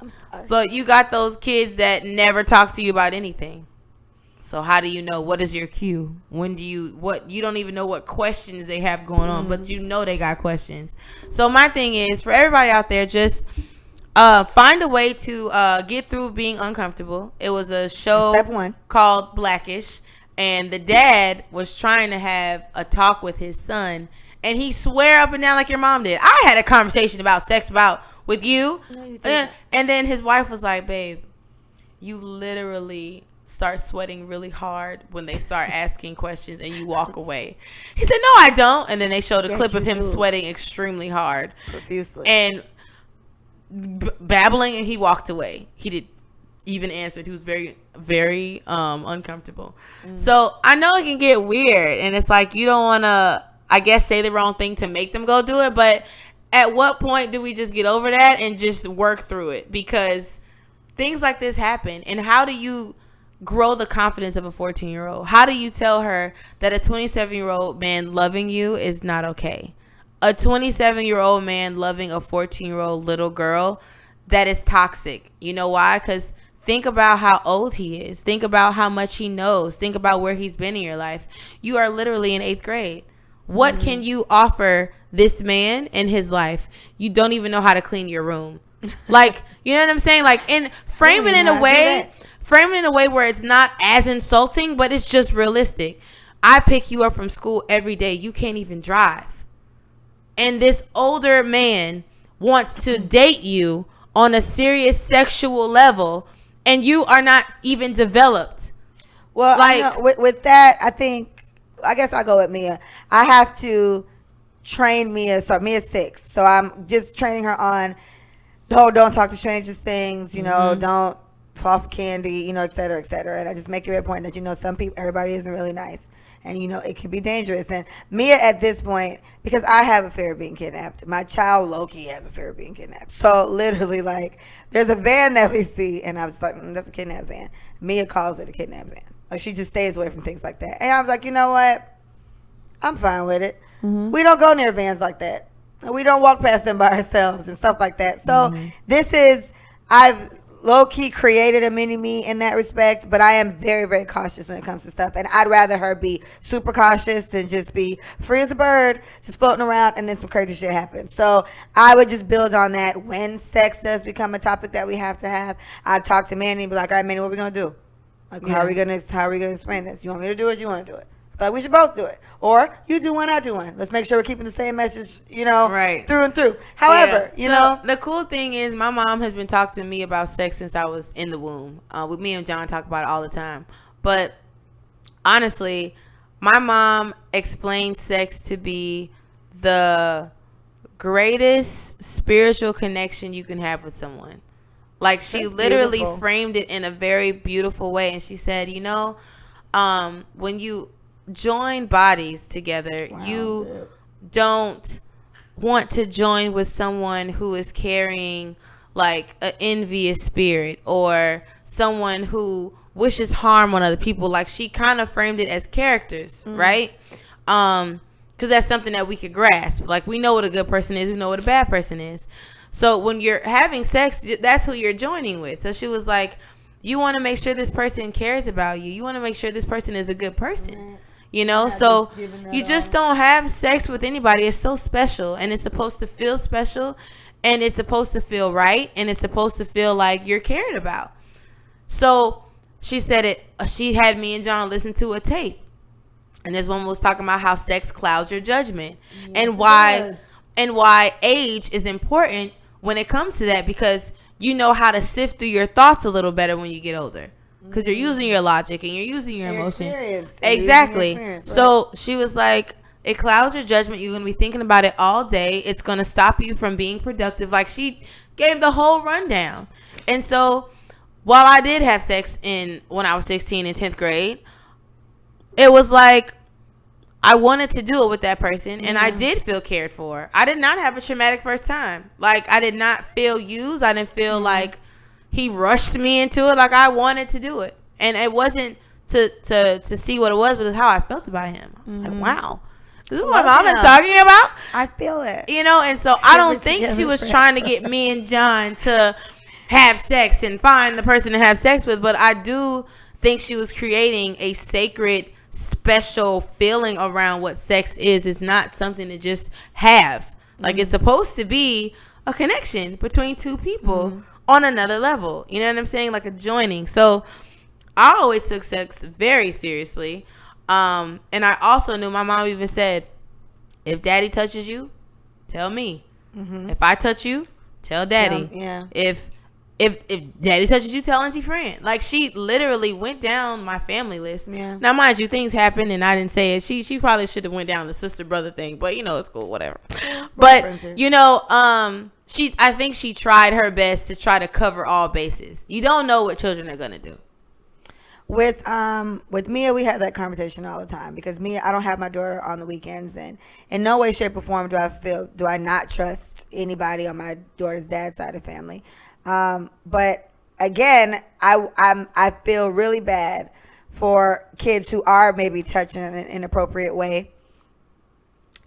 I'm sorry. So you got those kids that never talk to you about anything. So how do you know? What is your cue? You don't even know what questions they have going on, but you know they got questions. So my thing is, for everybody out there, just find a way to get through being uncomfortable. It was a show called Blackish. And the dad was trying to have a talk with his son, and he swear up and down like your mom did. I had a conversation about sex with you. And then his wife was like, babe, you literally start sweating really hard when they start asking questions and you walk away. He said, no, I don't. And then they showed a clip of him sweating extremely hard. Profusely. And babbling, and he walked away. He did even answered. He was very, very uncomfortable. So I know it can get weird, and it's like, you don't want to, I guess, say the wrong thing to make them go do it. But at what point do we just get over that and just work through it? Because things like this happen. And how do you grow the confidence of a 14-year-old? How do you tell her that a 27-year-old man loving you is not okay? A 27-year-old man loving a 14-year-old little girl, that is toxic. You know why? Because think about how old he is. Think about how much he knows. Think about where he's been in your life. You are literally in 8th grade. What can you offer this man in his life? You don't even know how to clean your room. Like, you know what I'm saying? Like, and frame it in a way where it's not as insulting, but it's just realistic. I pick you up from school every day. You can't even drive. And this older man wants to date you on a serious sexual level and you are not even developed. Well, like, I know, with that, I guess I'll go with Mia. I have to train Mia. So Mia's 6. So I'm just training her on, don't talk to strangers things, don't fall for candy, et cetera, et cetera. And I just make it a point that, some people, everybody isn't really nice. And, it can be dangerous. And Mia at this point, because I have a fear of being kidnapped, my child Loki has a fear of being kidnapped. So literally, like, there's a van that we see, and I was like, that's a kidnap van. Mia calls it a kidnap van. Like, she just stays away from things like that. And I was like, you know what? I'm fine with it. Mm-hmm. We don't go near vans like that. We don't walk past them by ourselves and stuff like that. So I've low-key created a mini-me in that respect, but I am very, very cautious when it comes to stuff. And I'd rather her be super cautious than just be free as a bird, just floating around, and then some crazy shit happens. So I would just build on that. When sex does become a topic that we have to have, I'd talk to Manny and be like, all right, Manny, what are we going to do? Like, how are we gonna explain this? You want me to do it? You want to do it? But we should both do it. Or you do one, I do one. Let's make sure we're keeping the same message, right, through and through. However, the cool thing is my mom has been talking to me about sex since I was in the womb. With me and John talk about it all the time. But honestly, my mom explained sex to be the greatest spiritual connection you can have with someone. Like, she That's literally beautiful. Framed it in a very beautiful way. And she said, when you join bodies together, you don't want to join with someone who is carrying like an envious spirit or someone who wishes harm on other people. Like, she kind of framed it as characters, right? Because that's something that we could grasp. Like, we know what a good person is. We know what a bad person is. So when you're having sex, that's who you're joining with. So she was like, you want to make sure this person cares about you. You want to make sure this person is a good person. So you just don't have sex with anybody. It's so special, and it's supposed to feel special, and it's supposed to feel right, and it's supposed to feel like you're cared about. So she said she had me and John listen to a tape, and this one was talking about how sex clouds your judgment, and why age is important when it comes to that, because you know how to sift through your thoughts a little better when you get older, because you're using your logic and you're using your emotion. Exactly. Right? So she was like, it clouds your judgment. You're going to be thinking about it all day. It's going to stop you from being productive. Like, she gave the whole rundown. And so while I did have sex when I was 16 in 10th grade, it was like, I wanted to do it with that person, and I did feel cared for. I did not have a traumatic first time. Like, I did not feel used. I didn't feel like he rushed me into it. Like, I wanted to do it. And it wasn't to see what it was, but it's how I felt about him. I was like, wow. This is what mom is talking about. I feel it. And so I don't think she was trying to get me and John to have sex and find the person to have sex with, but I do think she was creating a sacred, special feeling around what sex is. It's not something to just have. Like, it's supposed to be a connection between two people on another level. You know what I'm saying? Like a joining. So I always took sex very seriously. And I also knew, my mom even said, if daddy touches you, tell me. If I touch you, tell daddy. If daddy touches you, tell Auntie Fran. Like, she literally went down my family list. Now, mind you, things happened and I didn't say it. She probably should have went down the sister brother thing, but it's cool, whatever. But I think she tried her best to try to cover all bases. You don't know what children are gonna do. With Mia, we have that conversation all the time, because Mia, I don't have my daughter on the weekends, and in no way, shape, or form do I not trust anybody on my daughter's dad's side of the family. But again, I feel really bad for kids who are maybe touching in an inappropriate way,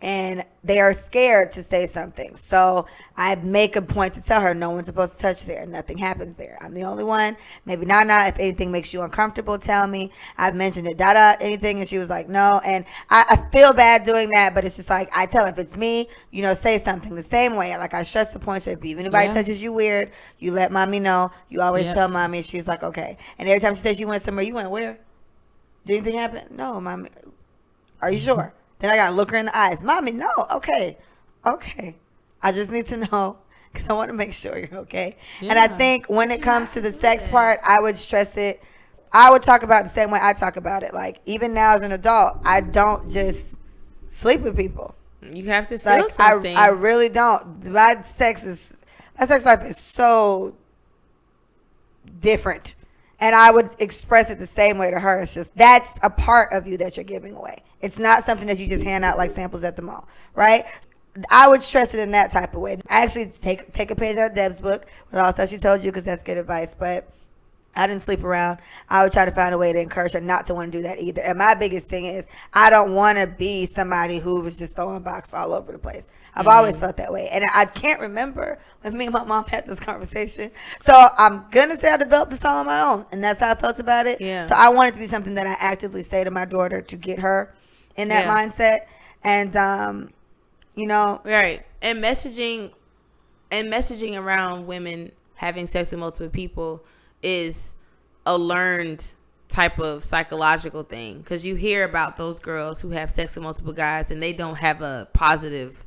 and they are scared to say something. So I make a point to tell her, no one's supposed to touch there. Nothing happens there. I'm the only one. Maybe not. If anything makes you uncomfortable, tell me. I've mentioned it, anything. And she was like, no. And I feel bad doing that, but it's just like, I tell her, if it's me, say something the same way. Like, I stress the point. So if anybody touches you weird, you let mommy know. You always tell mommy. She's like, okay. And every time she says you went somewhere, you went where? Did anything happen? No, mommy. Are you sure? Then I got to look her in the eyes. Mommy, no. Okay. I just need to know because I want to make sure you're okay. Yeah. And I think when it comes to the sex part, I would stress it. I would talk about it the same way I talk about it. Like, even now as an adult, I don't just sleep with people. You have to feel something. I really don't. My sex life is so different. And I would express it the same way to her. It's just, that's a part of you that you're giving away. It's not something that you just hand out like samples at the mall, right? I would stress it in that type of way. I actually take a page out of Deb's book with all the stuff she told you, because that's good advice. But I didn't sleep around. I would try to find a way to encourage her not to want to do that either. And my biggest thing is, I don't want to be somebody who was just throwing box all over the place. I've always felt that way. And I can't remember when me and my mom had this conversation. So I'm going to say I developed this all on my own. And that's how I felt about it. Yeah. So I want it to be something that I actively say to my daughter to get her in that mindset. And, you know. Right. And messaging around women having sex with multiple people is a learned type of psychological thing, because you hear about those girls who have sex with multiple guys and they don't have a positive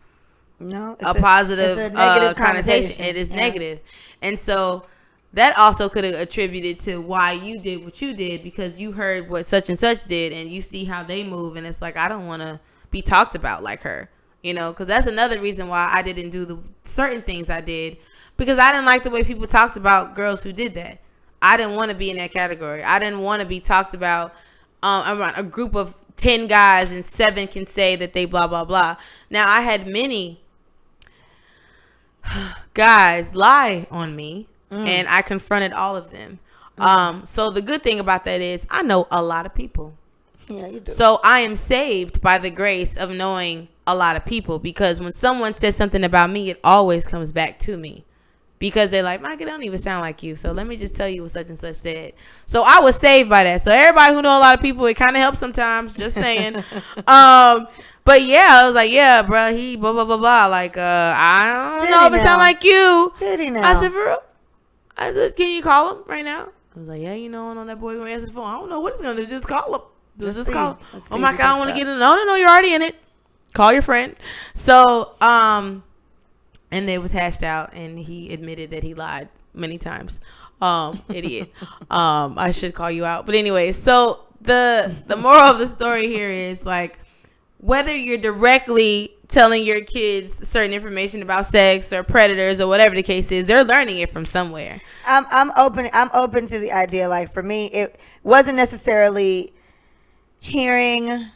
negative connotation. It is negative. And so that also could have attributed to why you did what you did, because you heard what such and such did and you see how they move, and it's like, I don't want to be talked about like her, you know, because that's another reason why I didn't do the certain things I did, because I didn't like the way people talked about girls who did that. I didn't want to be in that category. I didn't want to be talked about around a group of 10 guys and 7 can say that they blah, blah, blah. Now, I had many guys lie on me, and I confronted all of them. So the good thing about that is I know a lot of people. Yeah, you do. So I am saved by the grace of knowing a lot of people, because when someone says something about me, it always comes back to me. Because they're like, Mike, it don't even sound like you. So let me just tell you what such and such said. So I was saved by that. So everybody who know a lot of people, it kind of helps sometimes. Just saying. But yeah, I was like, yeah, bro, he blah, blah, blah, blah. Like, I don't know if it sound like you. Did he now? I said, for real? I said, can you call him right now? I was like, yeah, you know, and that boy going to answer his phone. I don't know what he's going to do. Just call him. Just call him. Oh my God, I don't want to get in it. No, you're already in it. Call your friend. So, and it was hashed out, and he admitted that he lied many times. Idiot. I should call you out. But anyway, so the moral of the story here is, like, whether you're directly telling your kids certain information about sex or predators or whatever the case is, they're learning it from somewhere. I'm open to the idea. Like, for me, it wasn't necessarily hearing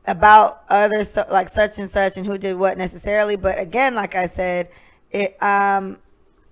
about others, like such and such and who did what necessarily, but again, like I said, it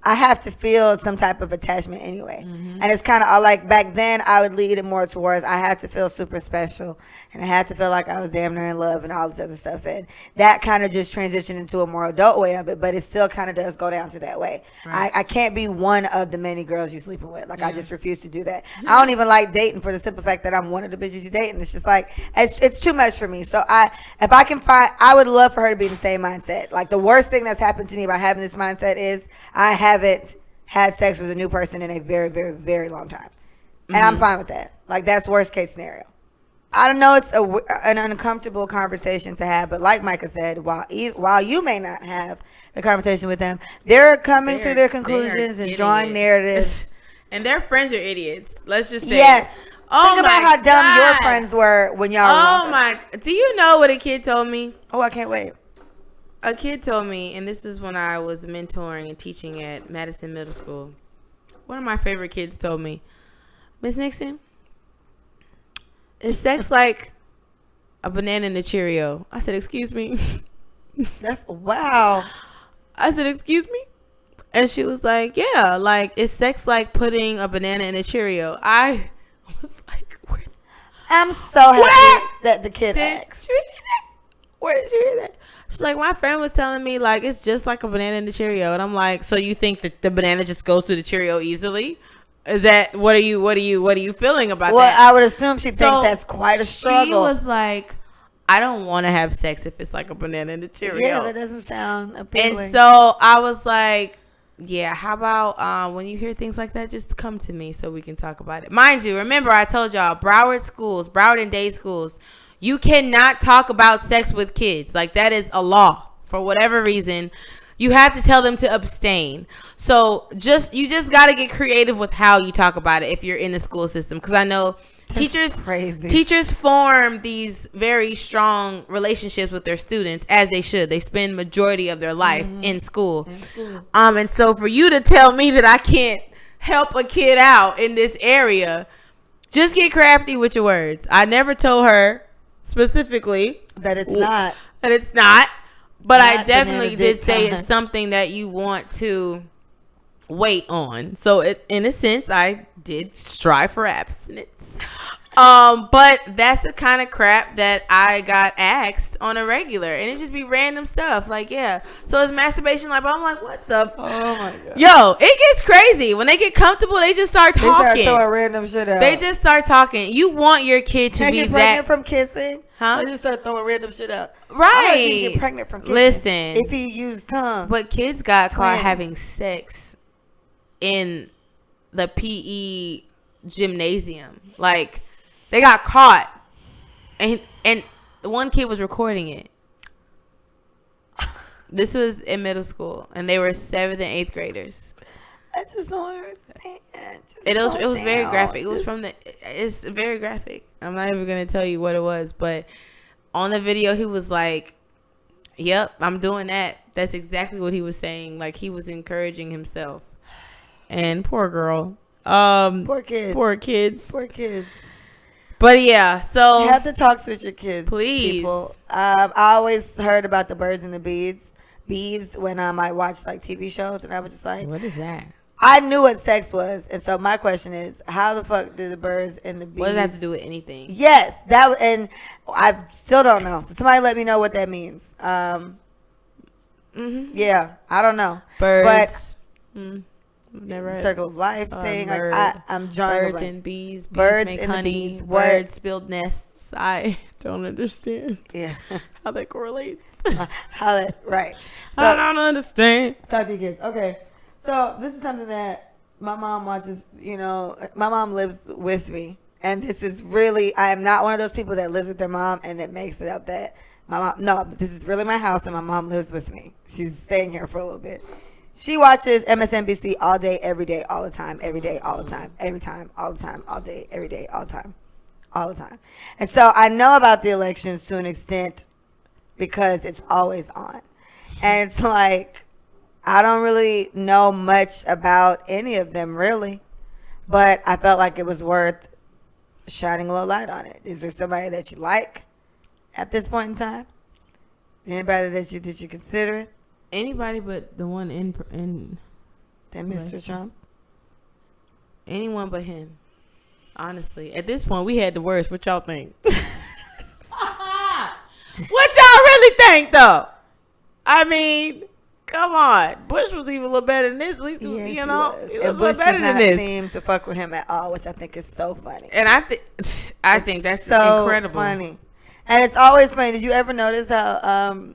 I have to feel some type of attachment anyway. And it's kind of like, back then I would lead it more towards, I had to feel super special, and I had to feel like I was damn near in love and all this other stuff. And that kind of just transitioned into a more adult way of it, but it still kind of does go down to that way. Right. I can't be one of the many girls you're sleeping with. Like, I just refuse to do that. I don't even like dating for the simple fact that I'm one of the bitches you dating. It's just like, it's too much for me. So if I can find, I would love for her to be in the same mindset. Like, the worst thing that's happened to me by having this mindset is I haven't had sex with a new person in a very, very, very long time. And I'm fine with that. Like, that's worst case scenario. I don't know, it's an uncomfortable conversation to have, but like Micah said, while you may not have the conversation with them, they're coming to their conclusions and drawing narratives. And their friends are idiots. Let's just say. Yes. Think about how dumb your friends were when y'all were. Oh my. Do you know what a kid told me? Oh, I can't wait. A kid told me, and this is when I was mentoring and teaching at Madison Middle School. One of my favorite kids told me, Miss Nixon, is sex like a banana and a Cheerio? I said, excuse me? That's, wow. I said, excuse me? And she was like, yeah, like, is sex like putting a banana in a Cheerio? I was like, I'm so happy that the kid asked. Where did you hear that? She's like, my friend was telling me, like, it's just like a banana and a Cheerio. And I'm like, so you think that the banana just goes through the Cheerio easily? Is that, what are you feeling about that? Well, I would assume she thinks that's quite a struggle. She was like, I don't want to have sex if it's like a banana and a Cheerio. Yeah, that doesn't sound appealing. And so I was like, yeah, how about when you hear things like that, just come to me so we can talk about it. Mind you, remember I told y'all, Broward and day schools, you cannot talk about sex with kids. Like, that is a law. For whatever reason, You have to tell them to abstain. So you just got to get creative with how you talk about it if you're in the school system. Because I know teachers form these very strong relationships with their students, as they should. They spend majority of their life in school. And so for you to tell me that I can't help a kid out in this area, just get crafty with your words. I never told her specifically that it's not. But I definitely did say it's something that you want to wait on. So in a sense, I did strive for abstinence. But that's the kind of crap that I got asked on a regular, and it just be random stuff. Like, yeah. So it's masturbation. Like, I'm like, what the? Oh my god. Yo, it gets crazy when they get comfortable. They just start talking. They start throwing random shit out. They just start talking. You want your kid to be that from kissing? Huh? They just start throwing random shit out. Right. He get pregnant from kissing. Listen. If he used tongue. But kids got caught having sex in the PE gymnasium. Like, they got caught, and the one kid was recording it. This was in middle school, and they were 7th and 8th graders. I just don't understand. It was very graphic. It's very graphic. I'm not even gonna tell you what it was, but on the video he was like, "Yep, I'm doing that." That's exactly what he was saying. Like, he was encouraging himself. And poor girl. Poor kids. But yeah, so you have to talk with your kids, please. People. I always heard about the birds and the bees when I watched like TV shows, and I was just like, what is that? I knew what sex was, and so my question is, how the fuck do the birds and the bees? What does that have to do with anything? Yes, and I still don't know. So somebody let me know what that means. Yeah, I don't know. Birds. But never circle of life thing. Bird, like I'm drawing birds and bees. Birds make and honey. Bees. Birds build nests. I don't understand. Yeah, how that correlates. Right. So, I don't understand. Talk to your kids. Okay, so this is something that my mom watches. You know, my mom lives with me, and this is really. I am not one of those people that lives with their mom and that makes it up that my mom. No, this is really my house, and my mom lives with me. She's staying here for a little bit. She watches MSNBC all day, every day, all the time, every day, all the time, every time, all the time, all day, every day, all the time, all the time. And so I know about the elections to an extent because it's always on. And it's like, I don't really know much about any of them really, but I felt like it was worth shining a little light on it. Is there somebody that you like at this point in time? Anybody that you consider? Anybody but the one in then Mr. Trump. Anyone but him. Honestly, at this point, we had the worst. What y'all think? What y'all really think, though? I mean, come on. Bush was even a little better than this. At least, Yes, he was and a little Bush better does not than this. seem to fuck with him at all, which I think is so funny. And I think that's so incredible. Funny. And it's always funny. Did you ever notice how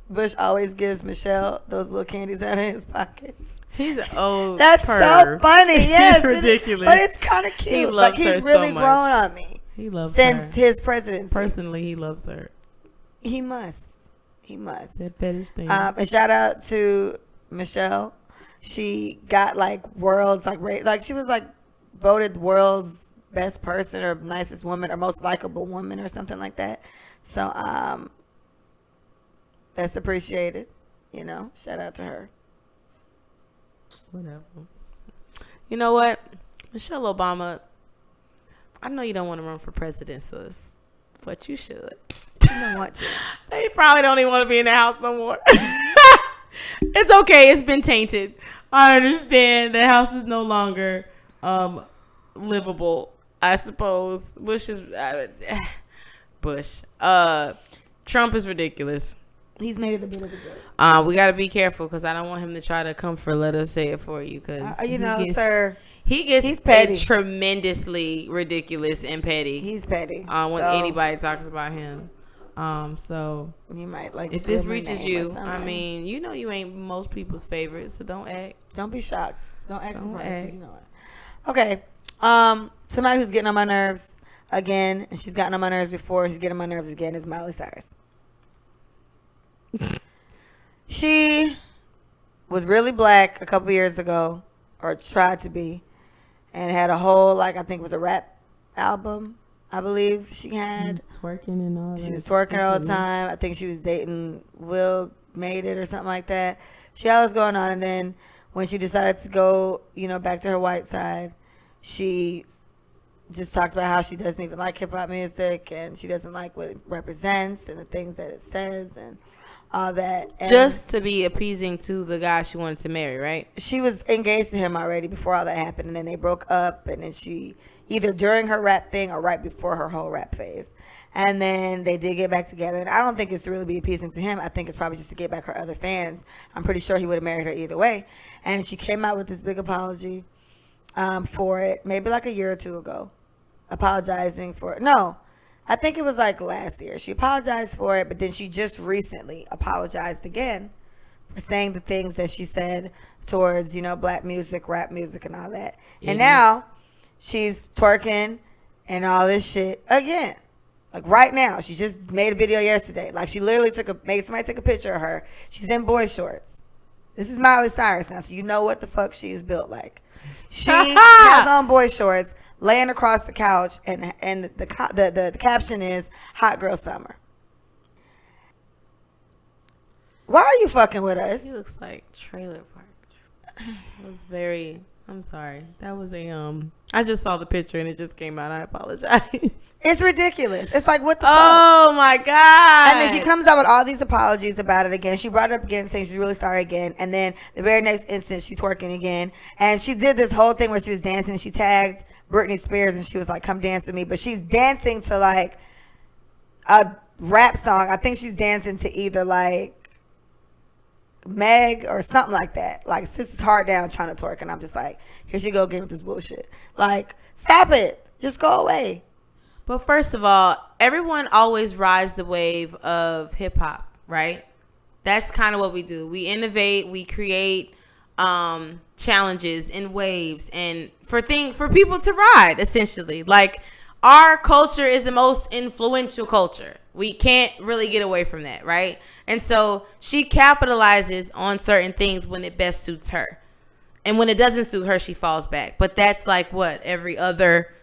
Bush always gives Michelle those little candies out of his pockets? He's an old That's perv. So funny. Yes, He's ridiculous. But it's kind of cute. He loves he's her really so much. grown on me. He loves since her. his presidency. Personally, he loves her. He must. That fetish thing. And shout out to Michelle. She got like world's like she was like voted world's best person or nicest woman or most likable woman or something like that. So that's appreciated. You know, shout out to her. Whatever. You know what? Michelle Obama, I know you don't want to run for president, sis, but you should. You don't want to. They probably don't even want to be in the house no more. It's okay. It's been tainted. I understand. The house is no longer livable, I suppose. Bush. Trump is ridiculous. He's made it a bit of a joke. We got to be careful because I don't want him to try to come for let us say it for you because sir. He's petty. Tremendously ridiculous and petty. He's petty. When anybody talks about him. So you might like if this reaches you, I mean, you know you ain't most people's favorite, so don't act. Don't be shocked. Don't act Don't surprised. act. You know it. Okay. Somebody who's getting on my nerves again, and she's gotten on my nerves before, she's getting on my nerves again, is Miley Cyrus. She was really black a couple years ago, or tried to be, and had a whole, like, I think it was a rap album, I believe she had. Twerking and all that. She was twerking all the time. I think she was dating Will Made It or something like that. She had all this going on, and then when she decided to go, back to her white side, she just talked about how she doesn't even like hip-hop music, and she doesn't like what it represents and the things that it says and all that. And just to be appeasing to the guy she wanted to marry, right? she was engaged to him already before all that happened, and then they broke up, and then she, either during her rap thing or right before her whole rap phase. And then they did get back together, and I don't think it's to really be appeasing to him. I think it's probably just to get back her other fans. I'm pretty sure he would have married her either way. And she came out with this big apology for it, maybe like a year or two ago, apologizing for it. No, I think it was like last year. She apologized for it, but then she just recently apologized again for saying the things that she said towards, black music, rap music, and all that. Mm-hmm. And now she's twerking and all this shit again. Like right now, she just made a video yesterday. Like she literally made somebody take a picture of her. She's in boy shorts. This is Miley Cyrus now, so you know what the fuck she is built like. She has on boy shorts, laying across the couch, and the caption is "Hot Girl Summer." Why are you fucking with us? He looks like Trailer Park. It was very. I'm sorry. That was I just saw the picture and it just came out. I apologize. It's ridiculous. It's like, what the fuck? Oh, my God. And then she comes out with all these apologies about it again. She brought it up again, saying she's really sorry again. And then the very next instant, she's twerking again. And she did this whole thing where she was dancing. She tagged Britney Spears and she was like, come dance with me. But she's dancing to like a rap song. I think she's dancing to either like Meg or something like that. Like, sis is hard down trying to twerk, and I'm just like, here she go again with this bullshit. Like, stop it. Just go away. But first of all, everyone always rides the wave of hip hop, right? That's kind of what we do. We innovate, we create challenges and waves and for people to ride, essentially. Like, our culture is the most influential culture. We can't really get away from that, right? And so she capitalizes on certain things when it best suits her. And when it doesn't suit her, she falls back. But that's like what every other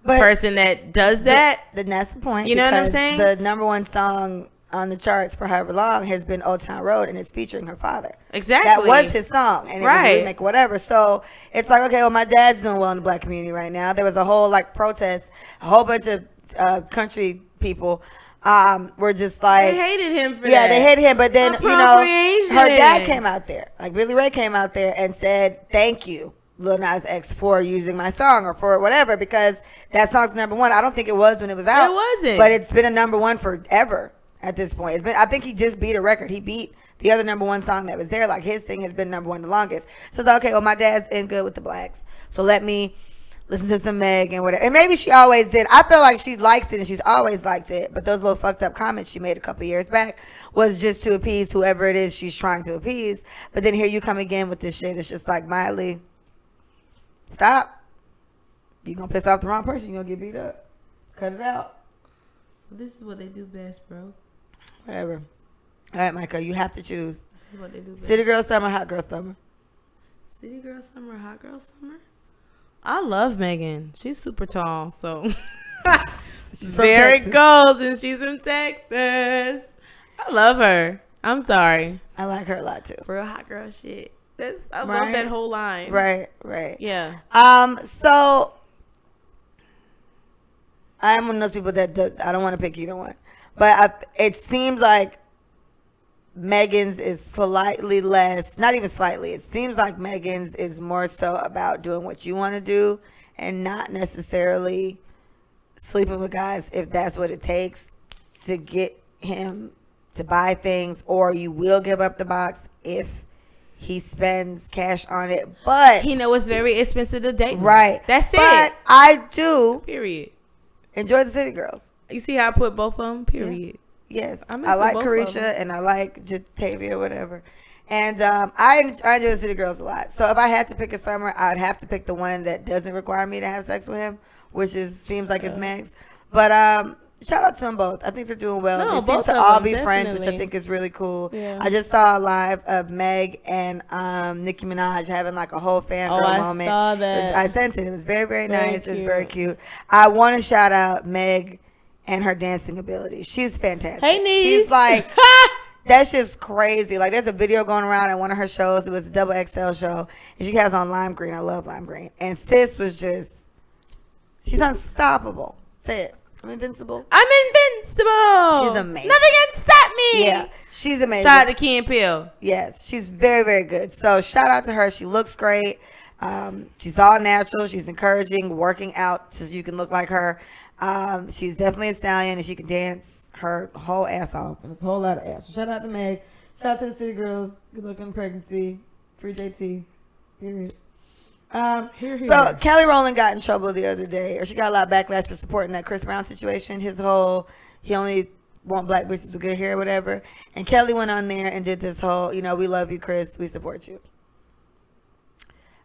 person that does that. Then that's the point. You know what I'm saying? The number one song on the charts for however long has been Old Town Road, and it's featuring her father. Exactly. That was his song, and it was a remake, whatever. So it's like, okay, well, my dad's doing well in the black community right now. There was a whole like protest, a whole bunch of country people were just like, they hated him for that. Yeah, they hated him, but then her dad came out there, like Billy Ray came out there and said, "Thank you, Lil Nas X, for using my song or for whatever," because that song's number one. I don't think it was when it was out. It wasn't, but it's been a number one forever. At this point, it's been. I think he just beat a record. He beat the other number one song that was there. Like, his thing has been number one the longest. So it's like, okay, well, my dad's in good with the blacks, so let me listen to some Meg and whatever. And maybe she always did. I feel like she likes it and she's always liked it. But those little fucked up comments she made a couple years back was just to appease whoever it is she's trying to appease. But then here you come again with this shit. It's just like, Miley, stop. You gonna piss off the wrong person, you gonna get beat up. Cut it out. This is what they do best, bro. Whatever. All right, Micah, you have to choose. This is what they do best. City Girl Summer, Hot Girl Summer. City Girl Summer, Hot Girl Summer? I love Megan. She's super tall, so there it goes, and she's from Texas. I love her. I'm sorry. I like her a lot too. Real hot girl shit. I love that whole line. Right. Yeah. So I'm one of those people that I don't want to pick either one, but it seems like Megan's is slightly less, not even slightly. It seems like Megan's is more so about doing what you want to do and not necessarily sleeping with guys if that's what it takes to get him to buy things, or you will give up the box if he spends cash on it. But he know it's very expensive to date. Right. That's it. But I do. Period. Enjoy the City Girls. You see how I put both of them? Period. Yeah. Yes, I like Carisha and I like Jatavia or whatever, and I enjoy the City Girls a lot. So if I had to pick a summer, I'd have to pick the one that doesn't require me to have sex with him, which seems like it's Meg's. But shout out to them both. I think they're doing well. No, They seem both to of all them, be friends, which I definitely. think is really cool. Yeah. I just saw a live of Meg and Nicki Minaj having like a whole fangirl I moment. saw that. I sent it. It was very, very Very nice. It was cute. very cute. I want to shout out Meg and her dancing ability. She's fantastic. Hey, niece. She's like... That's just crazy. Like, there's a video going around at one of her shows. It was a double XL show. And she has on lime green. I love lime green. And sis was just, she's unstoppable. Say it. I'm invincible. I'm invincible. She's amazing. Nothing can stop me. Yeah, she's amazing. Shout out to Key and Peele. Yes, she's very, very good. So shout out to her. She looks great. She's all natural. She's encouraging, working out so you can look like her. She's definitely a stallion and she can dance her whole ass off. And it's a whole lot of ass. So shout out to Meg. Shout out to the City Girls. Good luck in pregnancy. Free JT. Period. So Kelly Rowland got in trouble the other day, or she got a lot of backlash for supporting that Chris Brown situation. His whole, he only want black bitches with good hair or whatever. And Kelly went on there and did this whole, you know, we love you, Chris. We support you.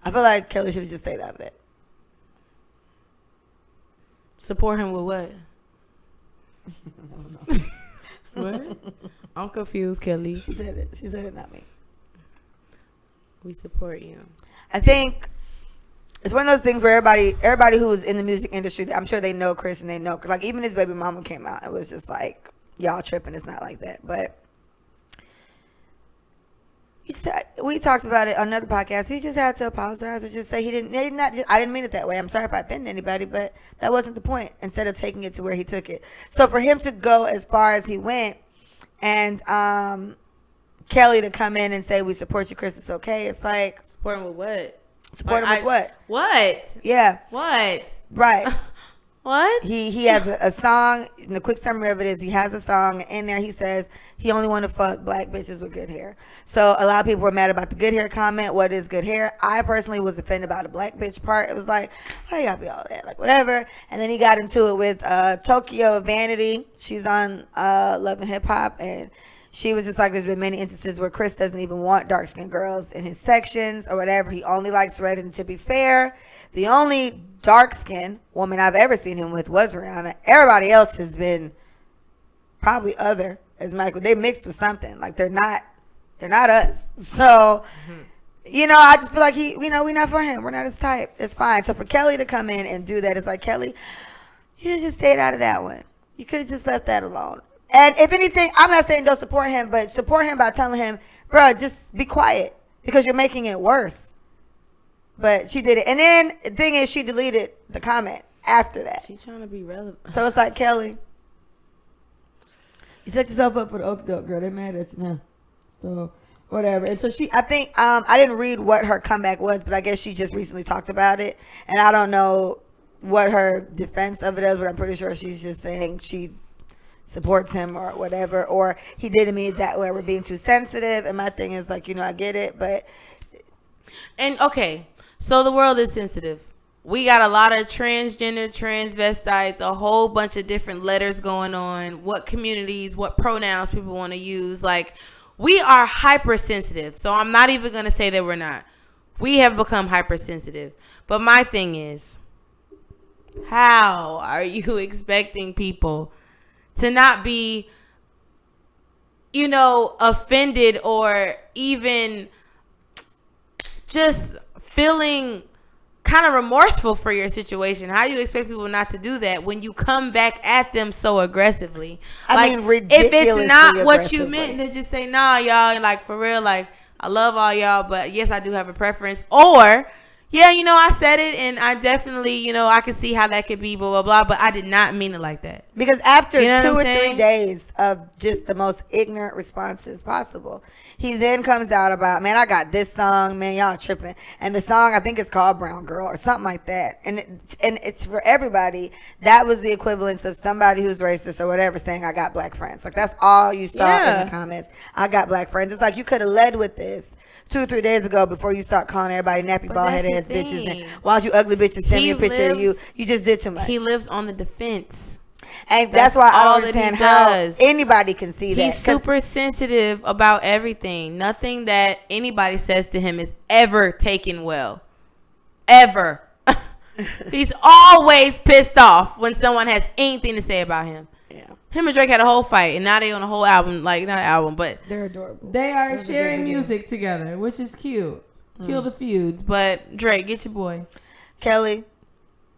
I feel like Kelly should have just stayed out of that. Support him with what? What? I'm confused, Kelly. She said it. She said it, not me. We support you. I think it's one of those things where everybody who is in the music industry, I'm sure they know Chris and they know, like even his baby mama came out. It was just like, y'all tripping. It's not like that. But we talked about it on another podcast. He just had to apologize and just say I didn't mean it that way. I'm sorry if I offended anybody, but that wasn't the point. Instead of taking it to where he took it. So for him to go as far as he went and Kelly to come in and say, we support you, Chris, it's okay. It's like, Support him with what? support him with what? What? Yeah. What? Right. What? He has a song, and the quick summary of it is he has a song, and in there he says he only want to fuck black bitches with good hair. So a lot of people were mad about the good hair comment. What is good hair? I personally was offended by the black bitch part. It was like, oh, you gotta be all that, like whatever. And then he got into it with Tokyo Vanity. She's on Love and Hip Hop, and she was just like, there's been many instances where Chris doesn't even want dark-skinned girls in his sections or whatever. He only likes red, and to be fair, the only dark-skinned woman I've ever seen him with was Rihanna. Everybody else has been probably other, as Michael. They mixed with something. Like, they're not us. So, you know, I just feel like we're not for him. We're not his type. It's fine. So for Kelly to come in and do that, it's like, Kelly, you just stayed out of that one. You could have just left that alone. And if anything, I'm not saying don't support him, but support him by telling him, bro, just be quiet because you're making it worse. But she did it. And then the thing is, she deleted the comment after that. She's trying to be relevant. So it's like, Kelly, you set yourself up for the okie doke, girl. They mad at you now. So whatever. And so I think, I didn't read what her comeback was, but I guess she just recently talked about it. And I don't know what her defense of it is, but I'm pretty sure she's just saying she supports him or whatever, or he didn't mean that way, we're being too sensitive. And my thing is like, you know, I get it, but And okay, so the world is sensitive. We got a lot of transgender, transvestites, a whole bunch of different letters going on, what communities, what pronouns people want to use. Like, we are hypersensitive. So I'm not even going to say that we're not. We have become hypersensitive. But my thing is, how are you expecting people to not be, you know, offended or even just feeling kind of remorseful for your situation? How do you expect people not to do that when you come back at them so aggressively? I mean, if it's not what you aggressively. meant, then just say, nah, y'all, like, for real, like, I love all y'all, but yes, I do have a preference. Or, yeah, you know, I said it, and I definitely, you know, I can see how that could be, blah, blah, blah, but I did not mean it like that. Because after You know 2 what or I'm 3 saying? days of just the most ignorant responses possible, he then comes out about, man, I got this song, man, y'all tripping. And the song, I think it's called Brown Girl or something like that. And it's for everybody. That was the equivalence of somebody who's racist or whatever saying, I got black friends. Like, that's all you saw in Yeah. the comments. I got black friends. It's like you could have led with this 2 or 3 days ago before you start calling everybody nappy But bald that's headed ass the bitches. thing. And why don't you ugly bitches send me a He picture of you? lives- You just did too much. He lives on the defense. And that's why I all don't that he understand how does. anybody can see that. He's 'Cause super sensitive about everything. Nothing that anybody says to him is ever taken well. Ever. He's always pissed off when someone has anything to say about him. Yeah. Him and Drake had a whole fight, and now they on a whole album. Like, not an album, but They're adorable. They are sharing music together, which is cute. Kill the feuds. but Drake, get your boy. Kelly,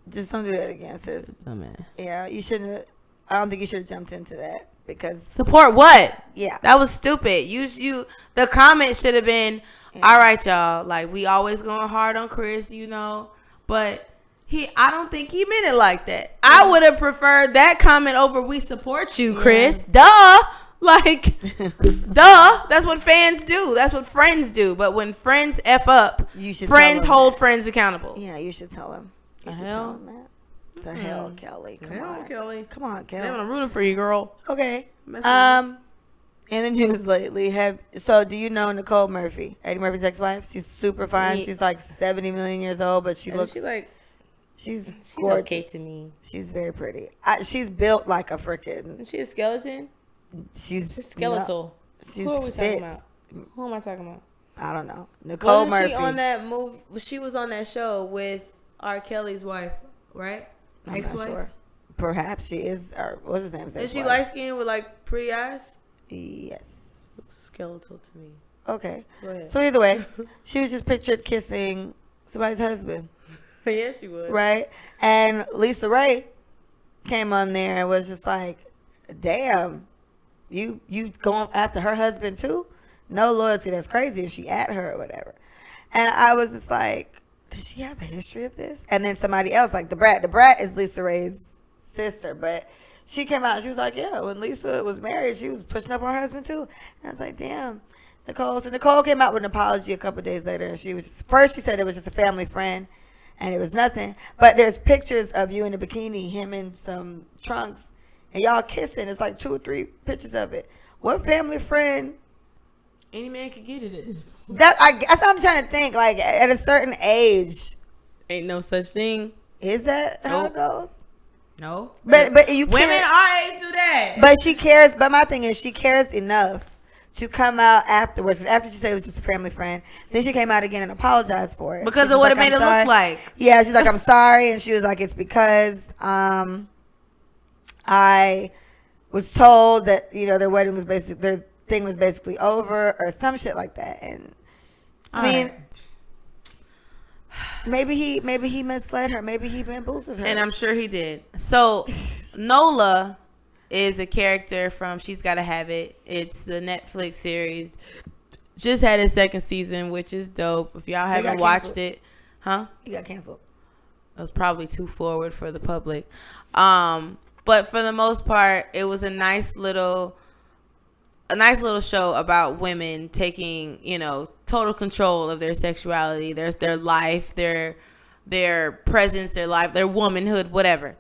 just don't do that again, sis. Oh, man. Yeah, you shouldn't. I don't think you should have jumped into that because Support what? yeah, That was stupid. You the comment should have been, all right, y'all. Like, we always going hard on Chris, but I don't think he meant it like that. I would have preferred that comment over "we support you, Chris." Duh. Like, duh. That's what fans do. That's what friends do. But when friends F up, you should friends hold friends accountable. Yeah, you should tell him. You should hell? tell him that. The hell, Kelly. Come on, Kelly. Come on, Kelly. I'm rooting for you, girl. Okay. In the news lately, do you know Nicole Murphy, Eddie Murphy's ex-wife? She's super fine. She's like 70 million years old, but she's she's gorgeous. okay to me. She's very pretty. She's built like a freaking. Is she a skeleton? She's skeletal. She's Who are we fit. talking about? Who am I talking about? I don't know. Nicole Murphy. She on that movie? She was on that show with R. Kelly's wife, right? I'm Ex-wife. not sure. Perhaps she is. Or what's his name? Is she light skinned with like pretty eyes? Yes. Skeletal to me. Okay. Go ahead. So either way, she was just pictured kissing somebody's husband. Yes, she would. Right? And Lisa Ray came on there and was just like, damn, you going after her husband too? No loyalty. That's crazy. And she at her or whatever. And I was just like, does she have a history of this? And then somebody else, like the Brat. The Brat is Lisa Ray's sister, but she came out and she was like, yeah, when Lisa was married, she was pushing up on her husband too. And I was like, damn, Nicole. So Nicole came out with an apology a couple of days later, and she said it was just a family friend, and it was nothing. But there's pictures of you in a bikini, him in some trunks, and y'all kissing. It's like 2 or 3 pictures of it. What family friend? Any man could get it at this point. That's what I'm trying to think. Like at a certain age, Ain't no such thing. is that how it goes? No. But you Women can't. our age do that. But she cares. But my thing is, she cares enough to come out afterwards. 'Cause after she said it was just a family friend, then she came out again and apologized for it. Because She of was what like, it made "I'm it sorry." look like. Yeah, she's like, I'm sorry, and she was like, it's because I was told that their wedding was their thing was basically over or some shit like that. And I mean, maybe he misled her. Maybe he bamboozled her. And I'm sure he did. So Nola is a character from She's Gotta Have It. It's the Netflix series. Just had its 2nd season, which is dope. If y'all haven't watched it, He got canceled. It was probably too forward for the public. But for the most part, it was a nice little show about women taking, total control of their sexuality, their life, their presence, their life, their womanhood, whatever.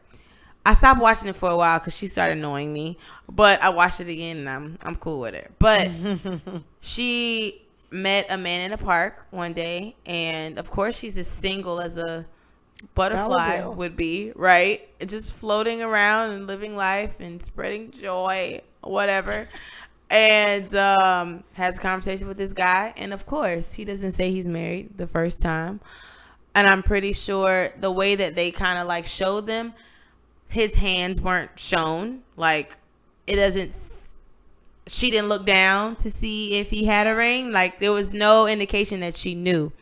I stopped watching it for a while because she started annoying me, but I watched it again and I'm cool with it. But she met a man in a park one day, and of course she's as single as a butterfly would be, right? Just floating around and living life and spreading joy, whatever. And has a conversation with this guy, and of course he doesn't say he's married the first time. And I'm pretty sure the way that they kind of like showed them, his hands weren't shown. Like, she didn't look down to see if he had a ring. Like, there was no indication that she knew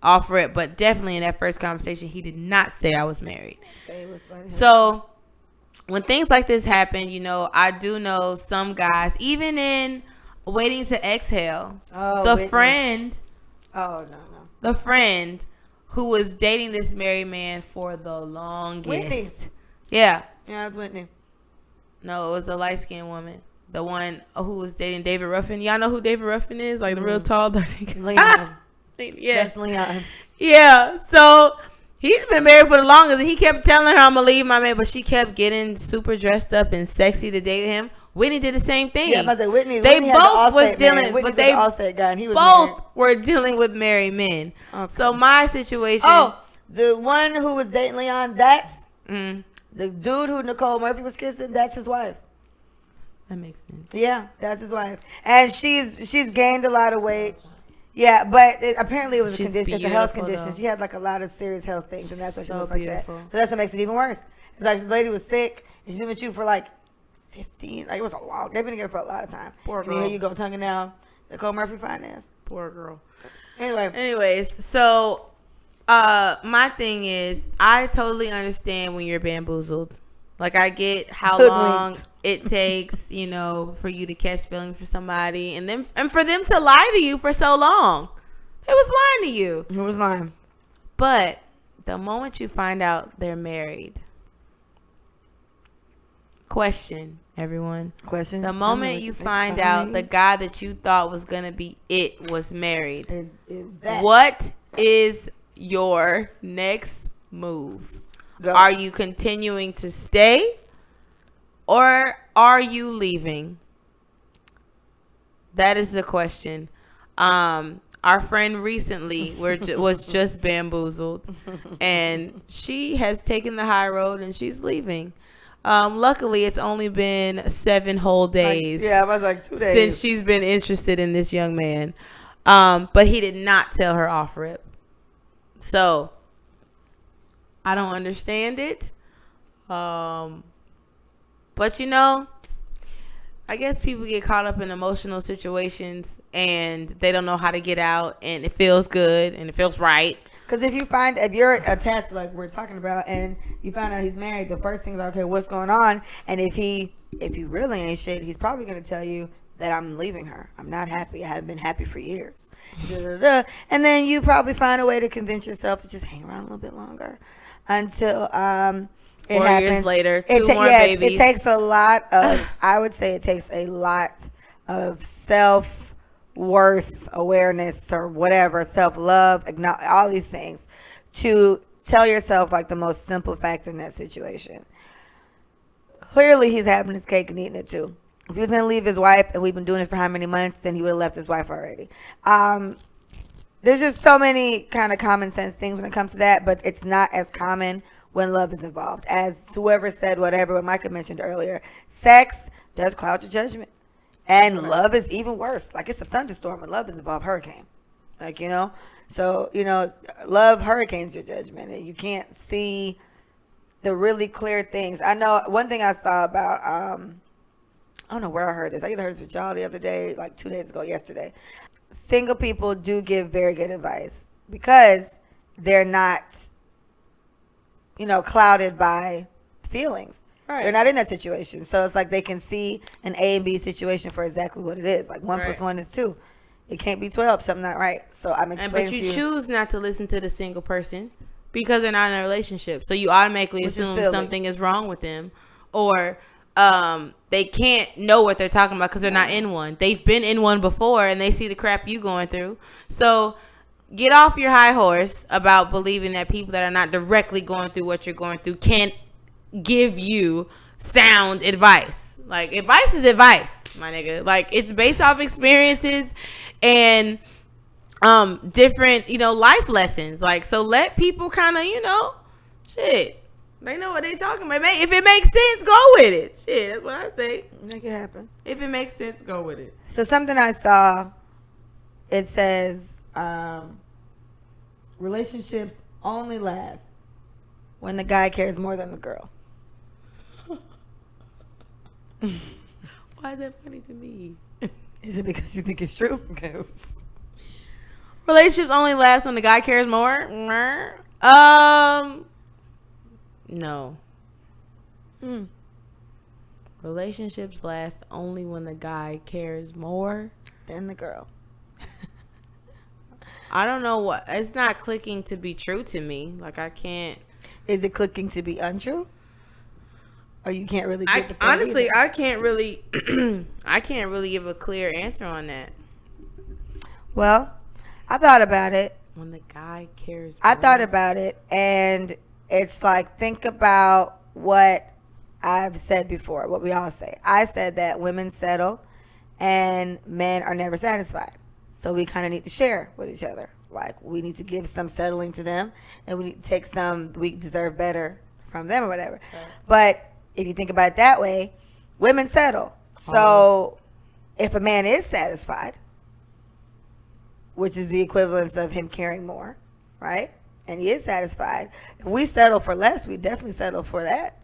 off rip. But definitely in that first conversation, he did not say I was married. So when things like this happen, I do know some guys, even in Waiting to Exhale, the friend who was dating this married man for the longest. Whitney. Yeah. Yeah, Whitney. No, it was a light-skinned woman. The one who was dating David Ruffin. Y'all know who David Ruffin is? Like the real tall, dark skin. Leon. Yeah. That's Leon. Yeah. So he's been married for the longest. He kept telling her, I'm going to leave my man. But she kept getting super dressed up and sexy to date him. Whitney did the same thing. Yeah, I was Whitney. They Whitney both was man. dealing, Whitney's but they the Allstate guy, and he was both married. were dealing with married men. Okay. So my situation. Oh, the one who was dating Leon, that's Mm, the dude who Nicole Murphy was kissing. That's his wife. that makes sense. Yeah, that's his wife, and she's gained a lot of weight. Yeah, but apparently it was a condition. It's a health condition. Though. She had like a lot of serious health things, and that's why she So was like beautiful. that. So that's what makes it even worse. It's like the lady was sick, and she's been with you for like 15. Like, it was a long. They've been together for a lot of time. Poor And girl. here you go, tonguing down Nicole Murphy finance. Poor girl. Anyways, so my thing is, I totally understand when you're bamboozled. Like, I get how long it takes, you know, for you to catch feelings for somebody, and for them to lie to you for so long. It was lying to you. it was lying. But the moment you find out they're married, question, everyone. Question. The moment you find out the guy that you thought was gonna be it was married, is that what is your next move? Go. Are you continuing to stay, or are you leaving? That is the question. Our friend recently was just bamboozled, and she has taken the high road and she's leaving. Luckily, it's only been 7 whole days. Like, yeah, it was like 2 days since she's been interested in this young man. But he did not tell her off rip. So I don't understand it. But you know, I guess people get caught up in emotional situations and they don't know how to get out, and it feels good and it feels right. Because if you're attached, like we're talking about, and you find out he's married, the first thing is, okay, what's going on? And if he really ain't shit, he's probably going to tell you that I'm leaving her. I'm not happy. I haven't been happy for years. And then you probably find a way to convince yourself to just hang around a little bit longer until it 4 happens. years later, 2 more babies. It takes a lot of, I would say it takes a lot of self-worth awareness or whatever, self-love, all these things to tell yourself like the most simple fact in that situation. Clearly, he's having his cake and eating it too. If he was going to leave his wife, and we've been doing this for how many months, then he would have left his wife already. There's just so many kind of common sense things when it comes to that, but it's not as common when love is involved. As whoever said whatever, what Micah mentioned earlier, sex does cloud your judgment. And love is even worse. Like, it's a thunderstorm when love is involved, hurricane. Like, you know? So, you know, love hurricanes your judgment. And you can't see the really clear things. I know one thing I saw about, I don't know where I heard this. I either heard this with y'all the other day, like 2 days ago, yesterday. Single people do give very good advice because they're not, you know, clouded by feelings. Right. They're not in that situation. So it's like they can see an A and B situation for exactly what it is. Like 1 + 1 is 2. It can't be 12. Something not right. So I'm explaining But you choose not to listen to the single person because they're not in a relationship. So you automatically assume something is wrong with them, or they can't know what they're talking about because they're not in one. They've been in one before and they see the crap you going through. So get off your high horse about believing that people that are not directly going through what you're going through can't give you sound advice. Like, advice is advice, my nigga. Like, it's based off experiences and different, you know, life lessons. Like, so let people kind of, you know, shit, they know what they talking about. If it makes sense, go with it. Shit, that's what I say. Make it happen. If it makes sense, go with it. So something I saw, it says relationships only last when the guy cares more than the girl. Why is that funny to me? Is it because you think it's true? Because relationships only last when the guy cares more? No. Relationships last only when the guy cares more than the girl. I don't know what. It's not clicking to be true to me. Like, I can't. Is it clicking to be untrue? Or you can't really get the honestly, either? I can't really give a clear answer on that. Well, I thought about it. When the guy cares more. I thought about it, and it's like, think about what I've said before, what we all say. I said that women settle and men are never satisfied. So we kind of need to share with each other. Like, we need to give some settling to them, and we need to take some we deserve better from them or whatever. Right. But if you think about it that way, women settle. So if a man is satisfied, which is the equivalence of him caring more, right? And he is satisfied. If we settle for less, we definitely settle for that.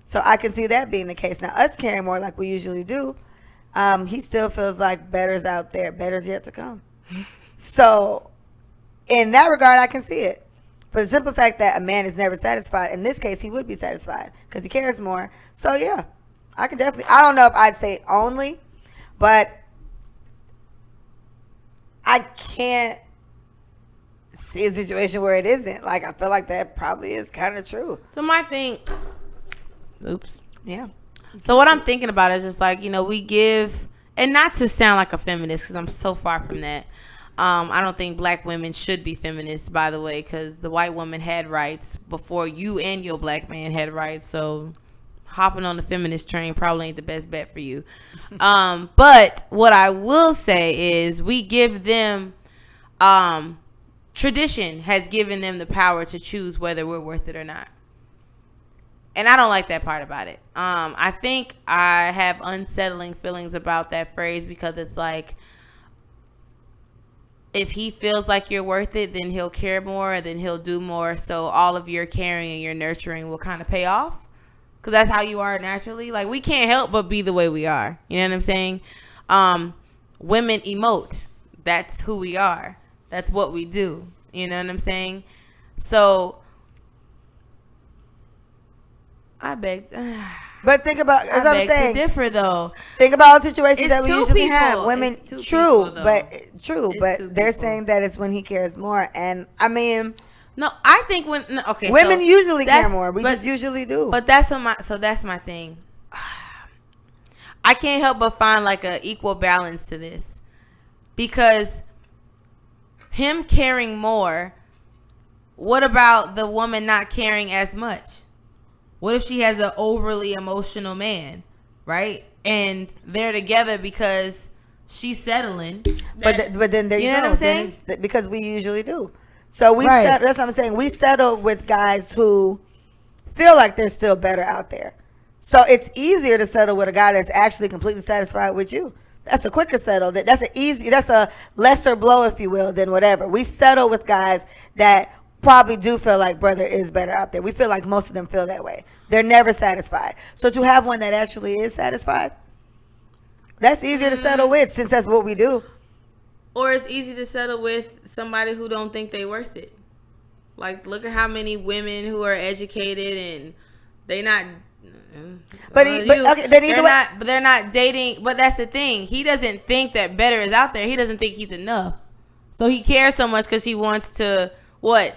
So I can see that being the case. Now, us caring more like we usually do, he still feels like better's out there. Better's yet to come. So in that regard, I can see it. For the simple fact that a man is never satisfied, in this case, he would be satisfied because he cares more. So, yeah, I can definitely, I don't know if I'd say only, but I can't see a situation where it isn't. Like, I feel like that probably is kind of true. So my thing, oops. Yeah. So what I'm thinking about is just like, we give, and not to sound like a feminist because I'm so far from that. I don't think black women should be feminists, by the way, because the white woman had rights before you and your black man had rights. So hopping on the feminist train probably ain't the best bet for you. But what I will say is we give them, tradition has given them the power to choose whether we're worth it or not. And I don't like that part about it. I think I have unsettling feelings about that phrase because it's like, if he feels like you're worth it, then he'll care more and then he'll do more. So all of your caring and your nurturing will kind of pay off. Because that's how you are naturally. Like, we can't help but be the way we are. You know what I'm saying? Women emote. That's who we are. That's what we do. You know what I'm saying? So, I beg. But think about, as I'm saying, to differ though. Think about all the situations that we usually people. have. Women, True, but they're saying that it's when he cares more. And I mean, no, I think women usually care more. We just usually do. But that's my thing. I can't help but find like a equal balance to this, because him caring more. What about the woman not caring as much? What if she has an overly emotional man, right? And they're together because she's settling. But then there you know go. What I'm saying? Because we usually do. So that's what I'm saying. We settle with guys who feel like they're still better out there. So it's easier to settle with a guy that's actually completely satisfied with you. That's a quicker settle. That's a lesser blow, if you will, than whatever. We settle with guys that probably do feel like brother is better out there. We feel like most of them feel that way. They're never satisfied. So to have one that actually is satisfied, that's easier to settle with, since that's what we do. Or it's easy to settle with somebody who don't think they worth it. Like, look at how many women who are educated and they not. They're not dating. But that's the thing. He doesn't think that better is out there. He doesn't think he's enough. So he cares so much because he wants to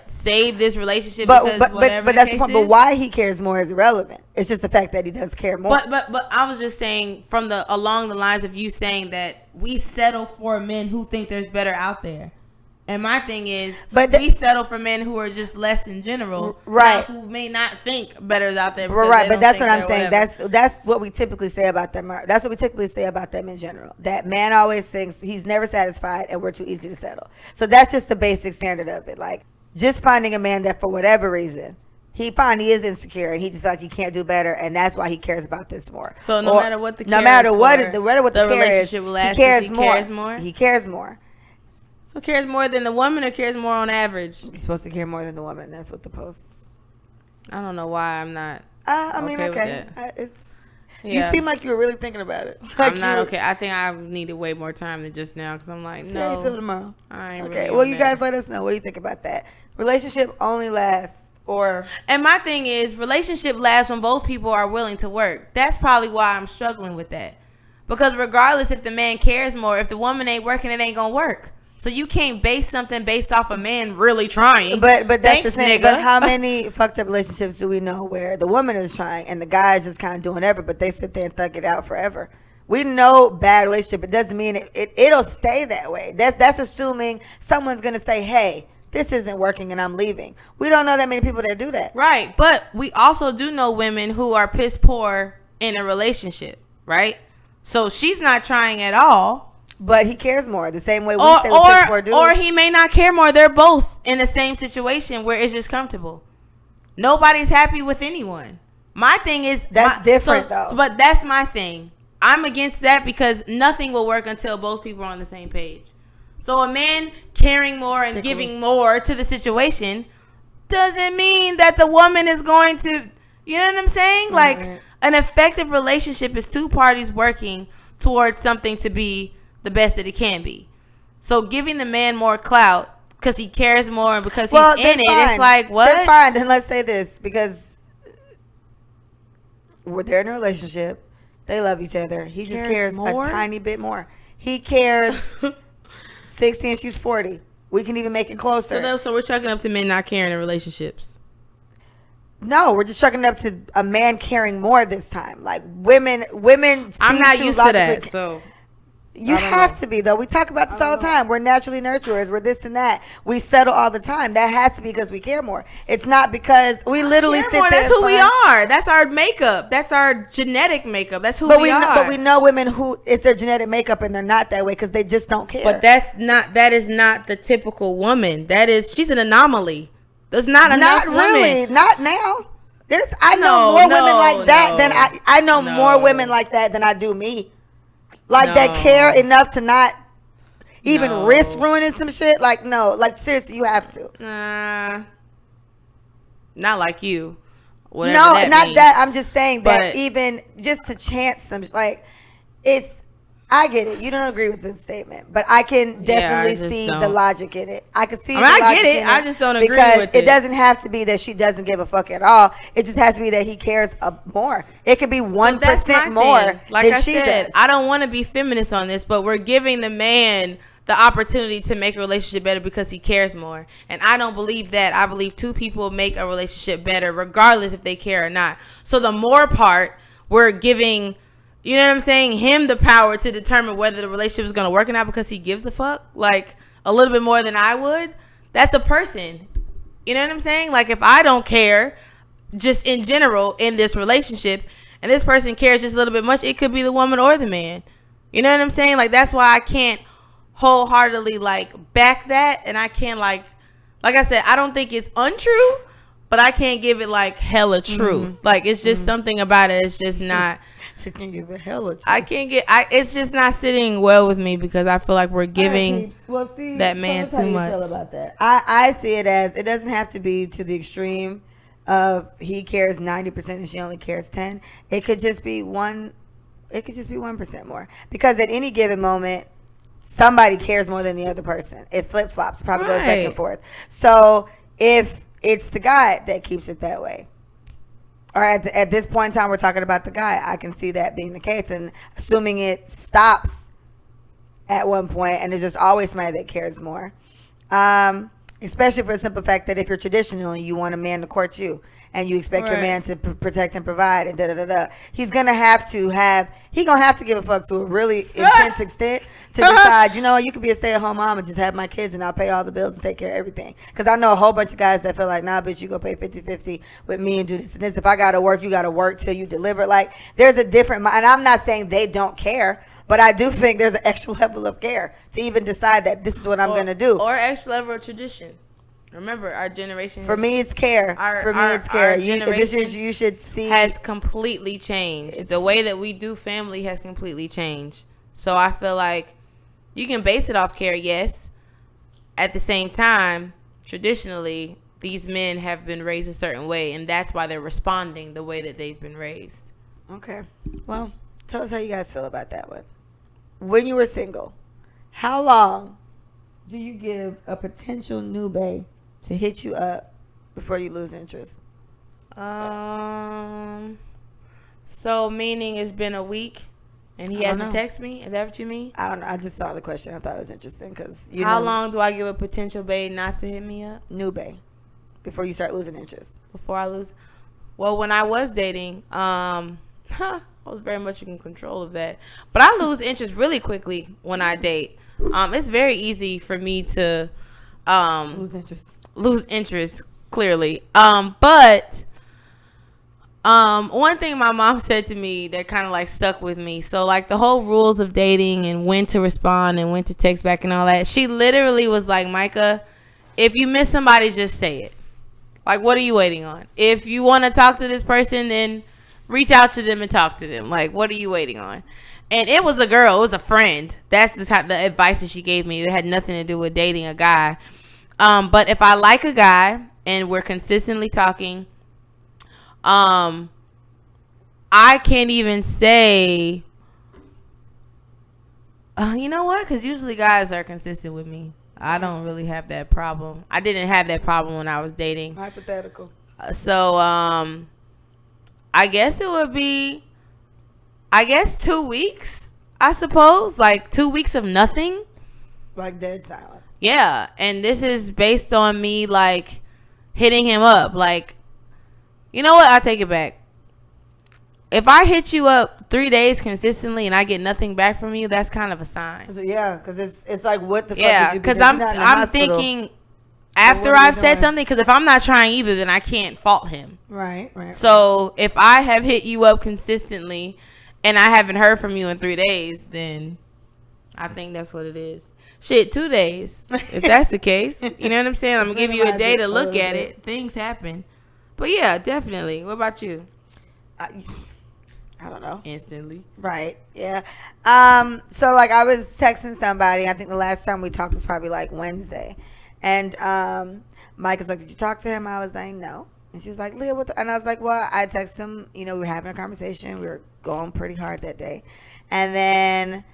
save this relationship. But that's the point. But why he cares more is irrelevant. It's just the fact that he does care more. But I was just saying along the lines of you saying that we settle for men who think there's better out there. And my thing is, we settle for men who are just less in general, right? Who may not think better is out there, right? But that's what I'm saying. That's what we typically say about them. That's what we typically say about them in general. That man always thinks he's never satisfied, and we're too easy to settle. So that's just the basic standard of it. Like, just finding a man that for whatever reason he is insecure and he just feels like he can't do better, and that's why he cares about this more. So no matter what the relationship will last, he cares more. He cares more. So cares more than the woman, or cares more on average? He's supposed to care more than the woman. That's what the post. I don't know why I'm not. Okay. You seem like you were really thinking about it. Like, I'm not okay. I think I needed way more time than just now, because I'm like, no. How you feel tomorrow? I ain't okay. Really well, you guys let us know. What do you think about that? Relationship only lasts, or? And my thing is, relationship lasts when both people are willing to work. That's probably why I'm struggling with that. Because regardless if the man cares more, if the woman ain't working, it ain't gonna work. So you can't base something based off a man really trying. But that's the thing. Nigga. But how many fucked up relationships do we know where the woman is trying and the guy is just kind of doing whatever, but they sit there and thug it out forever? We know bad relationship. It doesn't mean it'll stay that way. That's assuming someone's gonna say, "Hey, this isn't working and I'm leaving." We don't know that many people that do that. Right. But we also do know women who are piss poor in a relationship, right? So she's not trying at all. But he cares more, the same way we say with piss poor dudes. Or he may not care more. They're both in the same situation where it's just comfortable. Nobody's happy with anyone. My thing is... That's different, though. But that's my thing. I'm against that because nothing will work until both people are on the same page. So a man caring more and giving more to the situation doesn't mean that the woman is going to You know what I'm saying? Like, an effective relationship is two parties working towards something to be the best that it can be. So giving the man more clout because he cares more and because he's in it, it's like, what? Then fine. Then let's say this, because they're in a relationship. They love each other. He just cares a tiny bit more. He cares 60 and she's 40. We can even make it closer. So we're chucking up to men not caring in relationships. No, we're just chucking up to a man caring more this time. Like women. I'm not used to that, so. You have to be, though. We talk about this all the time. We're naturally nurturers. We're this and that. We settle all the time. That has to be because we care more. It's not because we literally sit there. That's who we are. That's our makeup. That's our genetic makeup. That's who we are. But we know women who it's their genetic makeup and they're not that way because they just don't care. But that is not the typical woman. She's an anomaly. There's not enough women. Not really. Not now. I know more women like that than I know more women like that than I do me. Like that care enough to not even risk ruining some shit. Like, no. Like, seriously, you have to. Not like you. Whatever not means. That. I'm just saying that even just to chance some, like, I get it. You don't agree with this statement, but I can definitely see the logic in it. I can see. I get it. I just don't agree with it. It doesn't have to be that she doesn't give a fuck at all. It just has to be that he cares more. It could be 1% more than she does. I don't want to be feminist on this, but we're giving the man the opportunity to make a relationship better because he cares more. And I don't believe that. I believe two people make a relationship better regardless if they care or not. So the more part, we're giving, you know what I'm saying, him the power to determine whether the relationship is going to work or not because he gives a fuck, like, a little bit more than I would. That's a person. You know what I'm saying? Like, if I don't care, just in general, in this relationship, and this person cares just a little bit much, it could be the woman or the man. You know what I'm saying? Like, that's why I can't wholeheartedly, like, back that, and I can't, like I said, I don't think it's untrue, but I can't give it, like, hella true. Mm-hmm. Like, it's just something about it. It's just not. I can't give it hella true. It's just not sitting well with me because I feel like we're giving that man too much. Feel about that. I see it as it doesn't have to be to the extreme of he cares 90% and she only cares 10. It could just be 1%. It could just be 1% more because at any given moment, somebody cares more than the other person. It flip flops, probably goes back and forth. So if it's the guy that keeps it that way, or at this point in time, we're talking about the guy. I can see that being the case, and assuming it stops at one point, and there's just always somebody that cares more. Especially for the simple fact that if you're traditional and you want a man to court you, and you expect your man to protect and provide, and he's gonna have to give a fuck to a really intense extent to decide. You know, you could be a stay-at-home mom and just have my kids, and I'll pay all the bills and take care of everything. Because I know a whole bunch of guys that feel like, nah, bitch, you gonna pay 50-50 with me and do this and this. If I gotta work, you gotta work till you deliver. Like, there's a different, and I'm not saying they don't care, but I do think there's an extra level of care to even decide that this is what I'm gonna do, or extra level of tradition. Remember, our generation. For me, it's care. It's care. You should see has completely changed. The way that we do family has completely changed. So I feel like you can base it off care, yes. At the same time, traditionally, these men have been raised a certain way, and that's why they're responding the way that they've been raised. Okay. Well, tell us how you guys feel about that one. When you were single, how long do you give a potential new bae to hit you up before you lose interest? So meaning it's been a week and he hasn't texted me? Is that what you mean? I don't know. I just saw the question. I thought it was interesting because how long do I give a potential bae not to hit me up? New bae. Before you start losing interest. Before I lose. Well, when I was dating, I was very much in control of that. But I lose interest really quickly when I date. It's very easy for me to lose interest clearly. But one thing my mom said to me that kind of like stuck with me. So like the whole rules of dating and when to respond and when to text back and all that. She literally was like, Micah, if you miss somebody, just say it. Like, what are you waiting on? If you want to talk to this person, then reach out to them and talk to them. Like, what are you waiting on? And it was a girl. It was a friend. That's just how the advice that she gave me. It had nothing to do with dating a guy. But if I like a guy and we're consistently talking, I can't even say. You know what? Because usually guys are consistent with me. I don't really have that problem. I didn't have that problem when I was dating. Hypothetical. So, I guess it would be, 2 weeks, I suppose. Like 2 weeks of nothing. Like dead silence. Yeah. And this is based on me, like, hitting him up. Like, you know what? I take it back. If I hit you up 3 days consistently and I get nothing back from you, that's kind of a sign. Yeah, because it's like, what the fuck Yeah, did you do? because I'm thinking after I've said something, because if I'm not trying either, then I can't fault him. Right. So if I have hit you up consistently and I haven't heard from you in 3 days, then I think that's what it is. Shit, 2 days. If that's the case, you know what I'm saying? I'm going to give you a day to look at it. Things happen. But yeah, definitely. What about you? I don't know. Instantly. Right. Yeah. So like I was texting somebody. I think the last time we talked was probably like Wednesday. And Mike was like, "Did you talk to him?" I was like, "No." And she was like, "Leah, what?" And I was like, "Well, I texted him. You know, we were having a conversation. We were going pretty hard that day." And then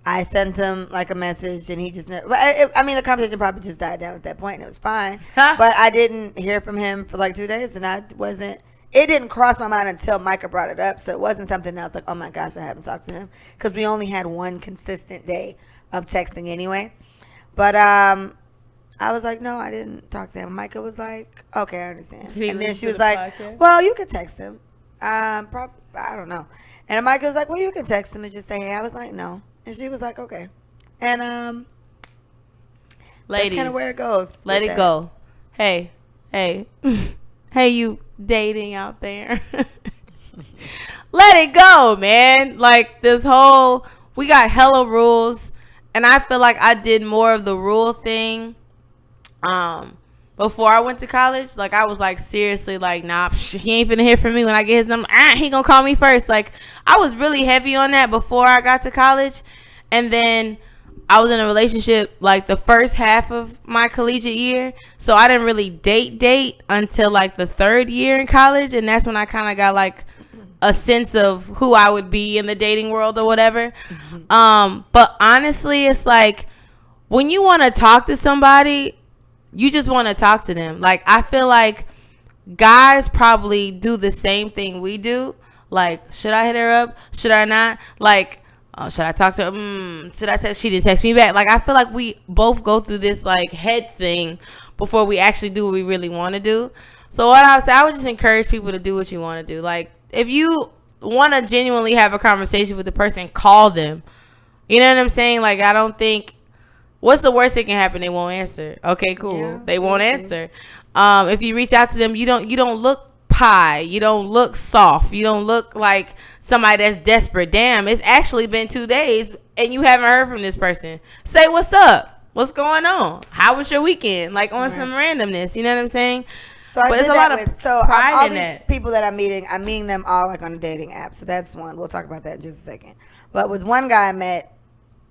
I sent him like a message, and he just never. I mean, the conversation probably just died down at that point, and it was fine. But I didn't hear from him for like 2 days, and I wasn't. It didn't cross my mind until Micah brought it up, so it wasn't something else like, oh my gosh, I haven't talked to him, because we only had one consistent day of texting anyway. But I was like, no, I didn't talk to him. Micah was like, okay, I understand. And then she was like, well, you can text him. I don't know. And Micah was like, well, you can text him and just say, hey. I was like, no. And she was like, okay. And ladies, that's kind of where it goes. Let it go. Hey, hey, you dating out there. Let it go, man. Like this whole, we got hella rules, and I feel like I did more of the rule thing before I went to college. Like I was like seriously like, nah, he ain't finna hear from me when I get his number. He gonna call me first. Like I was really heavy on that before I got to college. And then I was in a relationship like the first half of my collegiate year, so I didn't really date until like the third year in college, and that's when I kind of got like a sense of who I would be in the dating world or whatever. But honestly, it's like when you want to talk to somebody, you just want to talk to them. Like I feel like guys probably do the same thing we do. Like, should I hit her up? Should I not? Like, oh, should I talk to her? Should I text? She didn't text me back. Like, I feel like we both go through this, like, head thing before we actually do what we really want to do. So, what I would say, I would just encourage people to do what you want to do. Like, if you want to genuinely have a conversation with the person, call them. You know what I'm saying? Like, I don't think, what's the worst that can happen? They won't answer. Okay, cool. Yeah, they won't answer. If you reach out to them, you don't look pie. You don't look soft. You don't look like somebody that's desperate. Damn, it's actually been 2 days and you haven't heard from this person. Say what's up. What's going on? How was your weekend? Like on some randomness. You know what I'm saying? So I did that with pride all in these people that I'm meeting them all like on a dating app. So that's one. We'll talk about that in just a second. But with one guy I met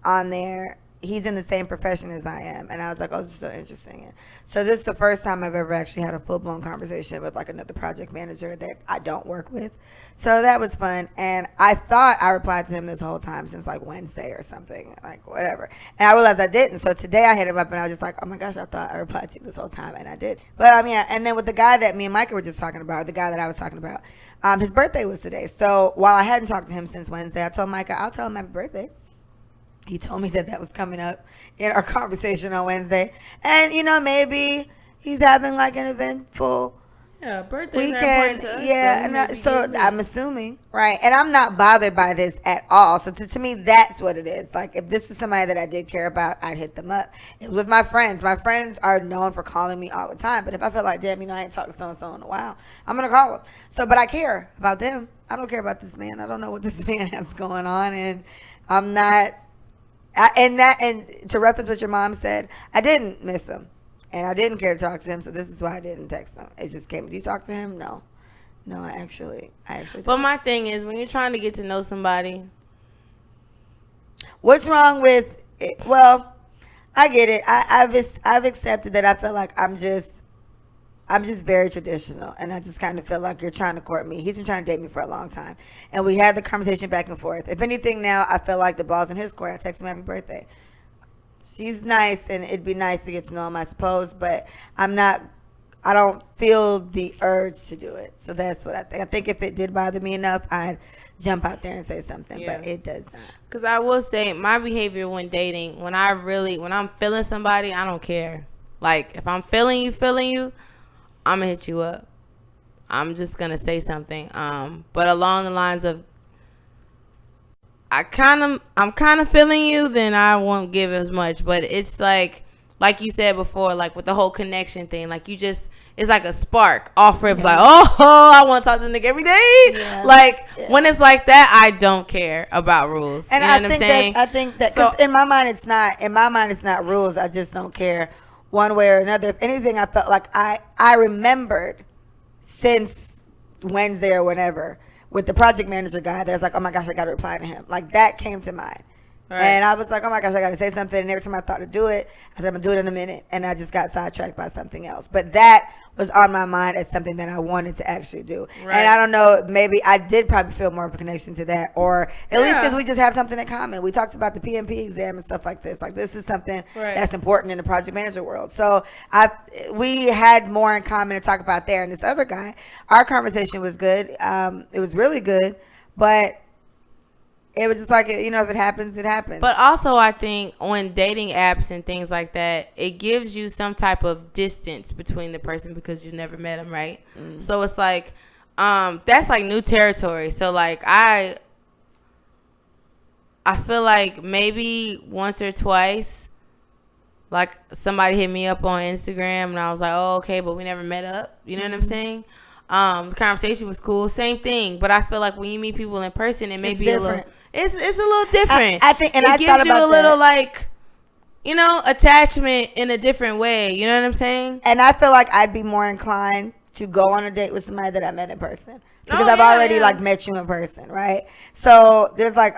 on there, he's in the same profession as I am. And I was like, oh, this is so interesting. So this is the first time I've ever actually had a full-blown conversation with like another project manager that I don't work with. So that was fun. And I thought I replied to him this whole time since like Wednesday or something, like whatever. And I realized I didn't. So today I hit him up and I was just like, oh my gosh, I thought I replied to you this whole time. And I did. But I mean, and then with the guy that me and Micah were just talking about, the guy that I was talking about, his birthday was today. So while I hadn't talked to him since Wednesday, I told Micah, I'll tell him happy birthday. He told me that was coming up in our conversation on Wednesday. And, you know, maybe he's having like an eventful weekend. So I'm assuming, right? And I'm not bothered by this at all. So to me, that's what it is. Like if this was somebody that I did care about, I'd hit them up. It was with my friends. My friends are known for calling me all the time. But if I feel like, damn, you know, I ain't talked to so-and-so in a while, I'm going to call them. So, but I care about them. I don't care about this man. I don't know what this man has going on. And I'm not. And to reference what your mom said, I didn't miss him, and I didn't care to talk to him. So this is why I didn't text him. It just came. Did you talk to him? No, I actually. But my thing is, when you're trying to get to know somebody, what's wrong with it? Well, I get it. I've accepted that. I feel like I'm just I'm just very traditional, and I just kind of feel like you're trying to court me. He's been trying to date me for a long time, and we had the conversation back and forth. If anything, now I feel like the ball's in his court. I text him happy birthday. She's nice, and it'd be nice to get to know him, I suppose, but I don't feel the urge to do it. So that's what I think. I think if it did bother me enough, I'd jump out there and say something, but it does not. Because I will say my behavior when dating, when I'm feeling somebody, I don't care. Like, if I'm feeling you, I'm going to hit you up. I'm just going to say something. But along the lines of, I'm kind of feeling you, then I won't give as much. But it's like you said before, like with the whole connection thing, like it's like a spark off rip. Like, I want to talk to the nigga every day. Yeah. When it's like that, I don't care about rules. And you know what I'm saying? I think that, because in my mind it's not rules. I just don't care one way or another. If anything, I felt like I remembered since Wednesday or whenever with the project manager guy, that was like, oh my gosh, I got to reply to him. Like, that came to mind. Right. And I was like, oh my gosh, I got to say something. And every time I thought to do it, I said, I'm going to do it in a minute. And I just got sidetracked by something else. But that was on my mind as something that I wanted to actually do. Right. And I don't know, maybe I did probably feel more of a connection to that. Or at least because we just have something in common. We talked about the PMP exam and stuff like this. Like, this is something that's important in the project manager world. So we had more in common to talk about there. And this other guy, our conversation was good. It was really good. But it was just like, if it happens, it happens. But also, I think on dating apps and things like that, it gives you some type of distance between the person because you never met them, right? Mm. So it's like, that's like new territory. So like, I feel like maybe once or twice, like somebody hit me up on Instagram and I was like, oh, okay, but we never met up. You know what I'm saying? The conversation was cool, same thing. But I feel like when you meet people in person, it may be different. A little. It's a little different. I think, and it I gives thought you about a little that. Attachment in a different way. You know what I'm saying? And I feel like I'd be more inclined to go on a date with somebody that I met in person because I've already met you in person, right? So that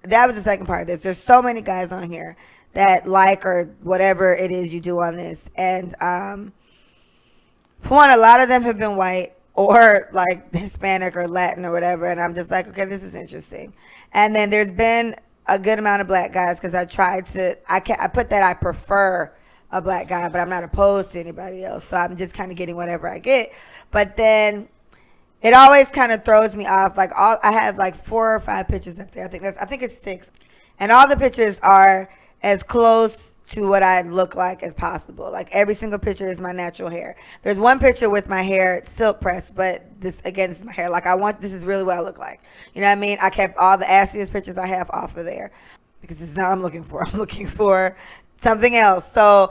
was the second part of this. There's so many guys on here that like or whatever it is you do on this, and for one, a lot of them have been white or like Hispanic or Latin or whatever. And I'm just like, okay, this is interesting. And then there's been a good amount of black guys because I put that I prefer a black guy, but I'm not opposed to anybody else. So I'm just kind of getting whatever I get. But then it always kind of throws me off. Like I have like 4 or 5 pictures up there. I think it's 6. And all the pictures are as close to what I look like as possible. Like every single picture is my natural hair. There's one picture with my hair silk pressed, but this is my hair. Like this is really what I look like. You know what I mean? I kept all the assiest pictures I have off of there because it's not what I'm looking for. I'm looking for something else. So,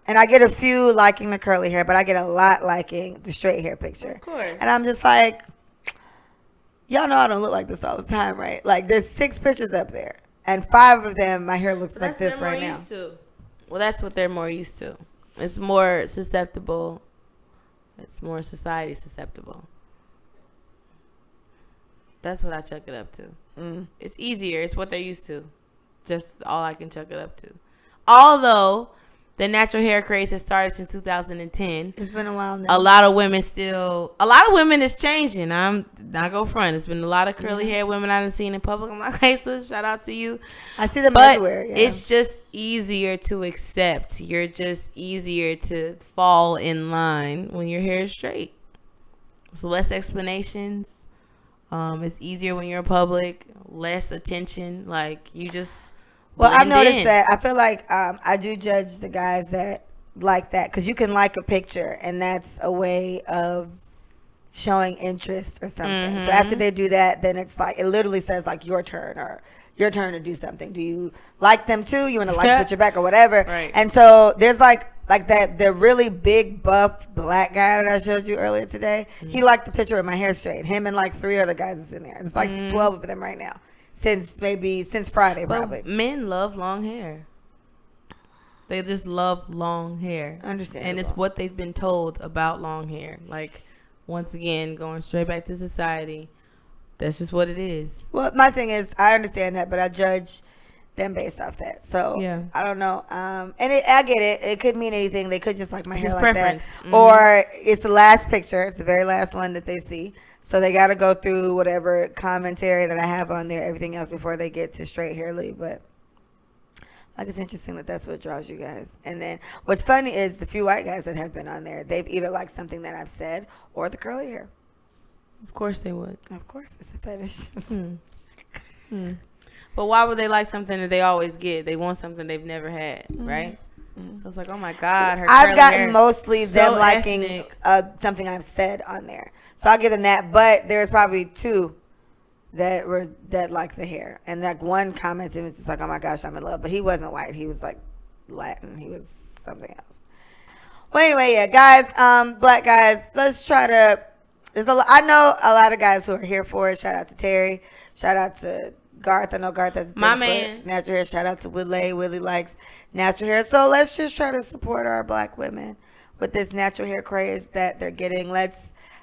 and I get a few liking the curly hair, but I get a lot liking the straight hair picture. Of course. And I'm just like, y'all know I don't look like this all the time, right? Like there's 6 pictures up there. And 5 of them, my hair looks like this right now. Well, that's what they're more used to. It's more susceptible. It's more society susceptible. That's what I chuck it up to. Mm. It's easier. It's what they're used to. Just all I can chuck it up to. Although the natural hair craze has started since 2010. It's been a while now. A lot of women is changing. I'm not go front. It's been a lot of curly hair women I've seen in public. I'm like, hey, so shout out to you. I see them everywhere. Yeah. It's just easier to accept. You're just easier to fall in line when your hair is straight. It's less explanations. It's easier when you're in public. Less attention. Like you just. Well, I've noticed that. I feel like I do judge the guys that like that because you can like a picture and that's a way of showing interest or something. Mm-hmm. So after they do that, then it's like it literally says like your turn or your turn to do something. Do you like them too? You want to like the picture back or whatever? Right. And so there's like that the really big buff black guy that I showed you earlier today. Mm-hmm. He liked the picture with my hair straight. Him and like 3 other guys is in there. It's like 12 of them right now. Since Friday, probably. But men love long hair. They just love long hair. Understandable. And it's what they've been told about long hair. Like, once again, going straight back to society, that's just what it is. Well, my thing is, I understand that, but I judge them based off that. So Yeah. I don't know. And I get it. It could mean anything. They could just like my It's hair just like preference. that, or it's the last picture. It's the very last one that they see. So they got to go through whatever commentary that I have on there, everything else before they get to straight hair leave. But like, it's interesting that that's what draws you guys. And then what's funny is the few white guys that have been on there, they've either liked something that I've said or the curly hair. Of course they would. Of course, it's a fetish. But why would they like something that they always get? They want something they've never had, right? So it's like, oh my God, her I've curly gotten hair, mostly so them liking ethnic. something I've said on there. So I'll give them that. But there's probably two that like the hair. And like one commented was just like, oh my gosh, I'm in love. But he wasn't white. He was like Latin. He was something else. Well, anyway, yeah, guys, black guys, let's try to. I know a lot of guys who are here for it. Shout out to Terry. Shout out to Garth. I know Garth has My man. natural hair. Shout out to Willie. Willie likes natural hair. So let's just try to support our black women with this natural hair craze that they're getting.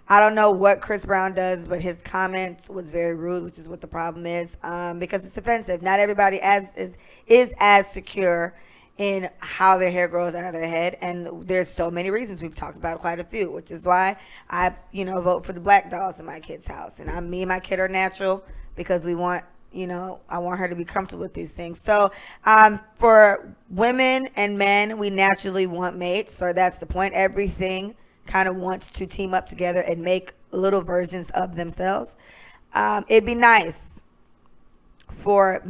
I don't know what Chris Brown does, but his comments was very rude, which is what the problem is, because it's offensive. Not everybody is as secure in how their hair grows out of their head, and there's so many reasons. We've talked about quite a few, which is why I vote for the black dolls in my kid's house, and me and my kid are natural because we want I want her to be comfortable with these things. So for women and men, we naturally want mates, so that's the point. Everything kind of wants to team up together and make little versions of themselves. It'd be nice for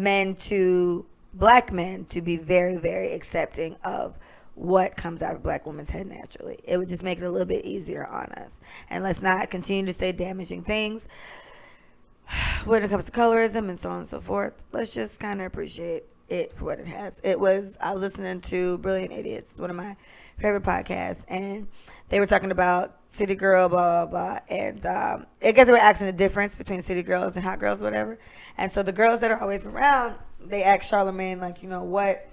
black men to be very, very accepting of what comes out of black women's head naturally. It would just make it a little bit easier on us. And let's not continue to say damaging things when it comes to colorism and so on and so forth. Let's just kind of appreciate it for what it has. I was listening to Brilliant Idiots, one of my favorite podcasts, and they were talking about city girl, blah, blah, blah. And I guess they were asking the difference between city girls and hot girls, whatever. And so the girls that are always around, they asked Charlamagne, like, what?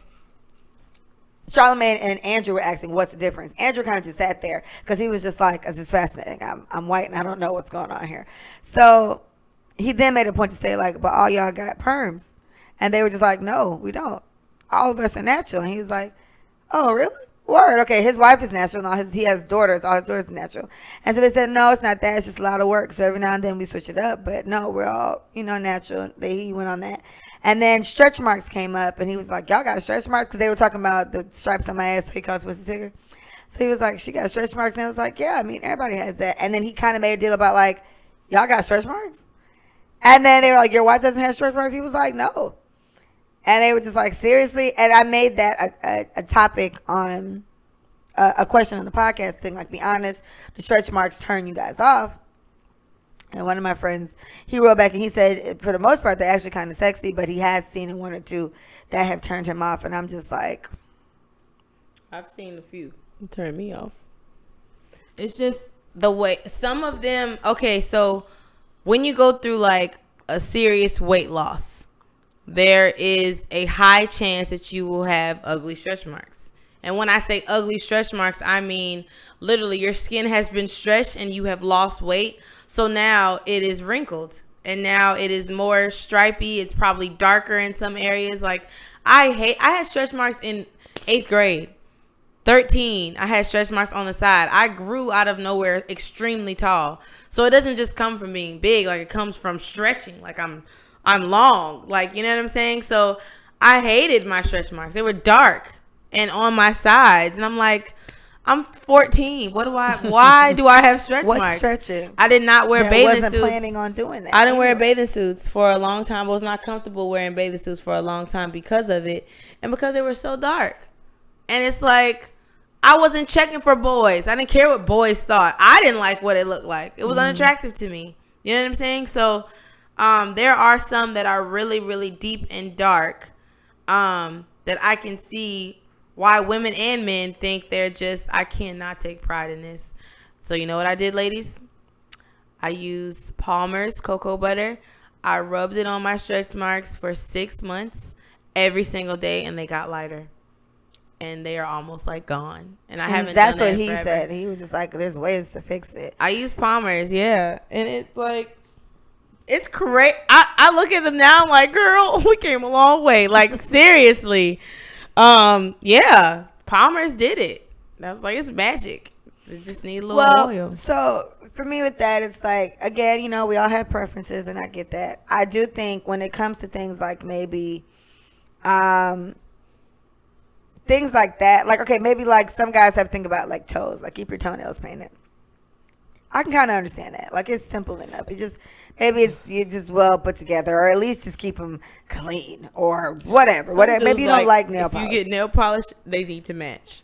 Charlamagne and Andrew were asking, what's the difference? Andrew kind of just sat there because he was just like, it's fascinating. I'm white and I don't know what's going on here. So he then made a point to say, like, but all y'all got perms. And they were just like, no, we don't. All of us are natural. And he was like, oh, really? Word. Okay, his wife is natural. He has daughters. All his daughters are natural. And so they said, no, it's not that. It's just a lot of work. So every now and then we switch it up. But no, we're all, natural. He went on that. And then stretch marks came up. And he was like, y'all got stretch marks? Because they were talking about the stripes on my ass. So he calls Pussy Tigger. So he was like, she got stretch marks. And I was like, yeah, I mean, everybody has that. And then he kind of made a deal about, like, y'all got stretch marks? And then they were like, your wife doesn't have stretch marks? He was like, no. And they were just like, seriously? And I made that a topic on a question on the podcast thing. Like, be honest, the stretch marks turn you guys off. And one of my friends, he wrote back and he said, for the most part, they're actually kind of sexy, but he has seen one or two that have turned him off. And I'm just like, I've seen a few turn me off. It's just the way some of them. Okay, so when you go through like a serious weight loss, there is a high chance that you will have ugly stretch marks. And when I say ugly stretch marks, I mean literally your skin has been stretched and you have lost weight. So now it is wrinkled and now it is more stripy. It's probably darker in some areas. Like I had stretch marks in 8th grade. 13, I had stretch marks on the side. I grew out of nowhere extremely tall. So it doesn't just come from being big. Like it comes from stretching. Like I'm long, like, you know what I'm saying? So I hated my stretch marks. They were dark and on my sides. And I'm like, I'm 14. Why do I have stretch marks? What's stretching? I did not wear bathing suits. I wasn't planning on doing that. I didn't wear bathing suits for a long time. I was not comfortable wearing bathing suits for a long time because of it. And because they were so dark. And it's like, I wasn't checking for boys. I didn't care what boys thought. I didn't like what it looked like. It was unattractive to me. You know what I'm saying? So there are some that are really, really deep and dark that I can see why women and men think they're just, I cannot take pride in this. So you know what I did, ladies? I used Palmer's cocoa butter. I rubbed it on my stretch marks for 6 months every single day, and they got lighter. And they are almost like gone. And I haven't done that. That's what he forever. said. He was just like, there's ways to fix it. I use Palmer's, yeah. And it's like, It's correct. I look at them now. I'm like, girl, we came a long way. Like, seriously. Yeah, Palmer's did it. I was like, it's magic. They just need a little oil. So for me with that, it's like, again, you know, we all have preferences, and I get that. I do think when it comes to things like maybe, things like that, like, okay, maybe like some guys have to think about like toes, like keep your toenails painted. I can kind of understand that. Like, it's simple enough. It just, maybe it's you just well put together, or at least just keep them clean or whatever. Whatever. Maybe you don't like nail polish. If you get nail polish, they need to match.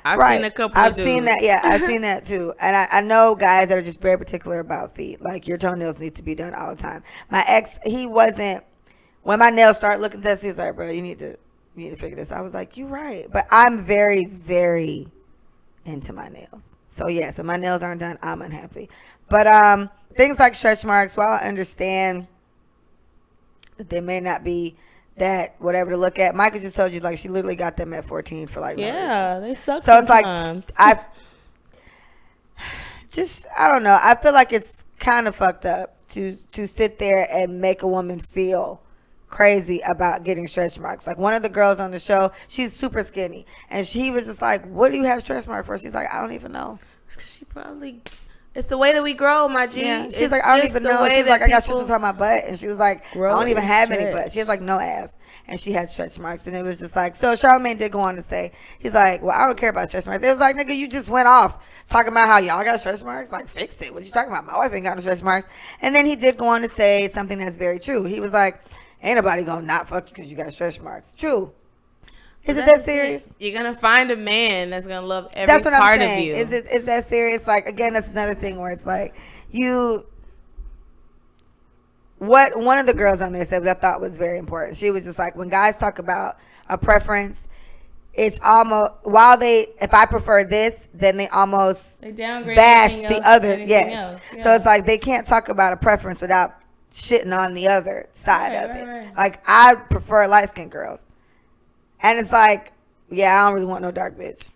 I've seen a couple. I've seen that. Yeah, I've seen that too. And I know guys that are just very particular about feet. Like, your toenails need to be done all the time. My ex, he wasn't. When my nails start looking dusty, he's like, bro, you need to figure this. I was like, you're right. But I'm very, very into my nails. So yeah, so my nails aren't done, I'm unhappy. But things like stretch marks, while I understand that they may not be that whatever to look at, Micah just told you like she literally got them at 14 for like they suck. So sometimes. It's like I don't know. I feel like it's kind of fucked up to sit there and make a woman feel crazy about getting stretch marks. Like, one of the girls on the show, she's super skinny, and she was just like, what do you have stretch mark for? She's like, I don't even know. She probably, it's the way that we grow, my G. Yeah. She's like, I don't even know. She's like, I got shit on my butt, and she was like, I don't even have any butt. She has like no ass, and she had stretch marks, and it was just like, so Charlamagne did go on to say, he's like, well, I don't care about stretch marks. It was like, nigga, you just went off talking about how y'all got stretch marks. Like, fix it. What you talking about? My wife ain't got no stretch marks. And then he did go on to say something that's very true. He was like, ain't nobody gonna not fuck you because you got stretch marks. True. Is it that serious? You're gonna find a man that's gonna love every part of you. Is that serious? Like, again, that's another thing where it's like what one of the girls on there said, which I thought was very important. She was just like, when guys talk about a preference, it's almost if I prefer this, then they downgrade bash the other. Yes. Else. Yeah. So it's like they can't talk about a preference without shitting on the other side of it. Right. Like, I prefer light-skinned girls. And it's like, yeah, I don't really want no dark bitch.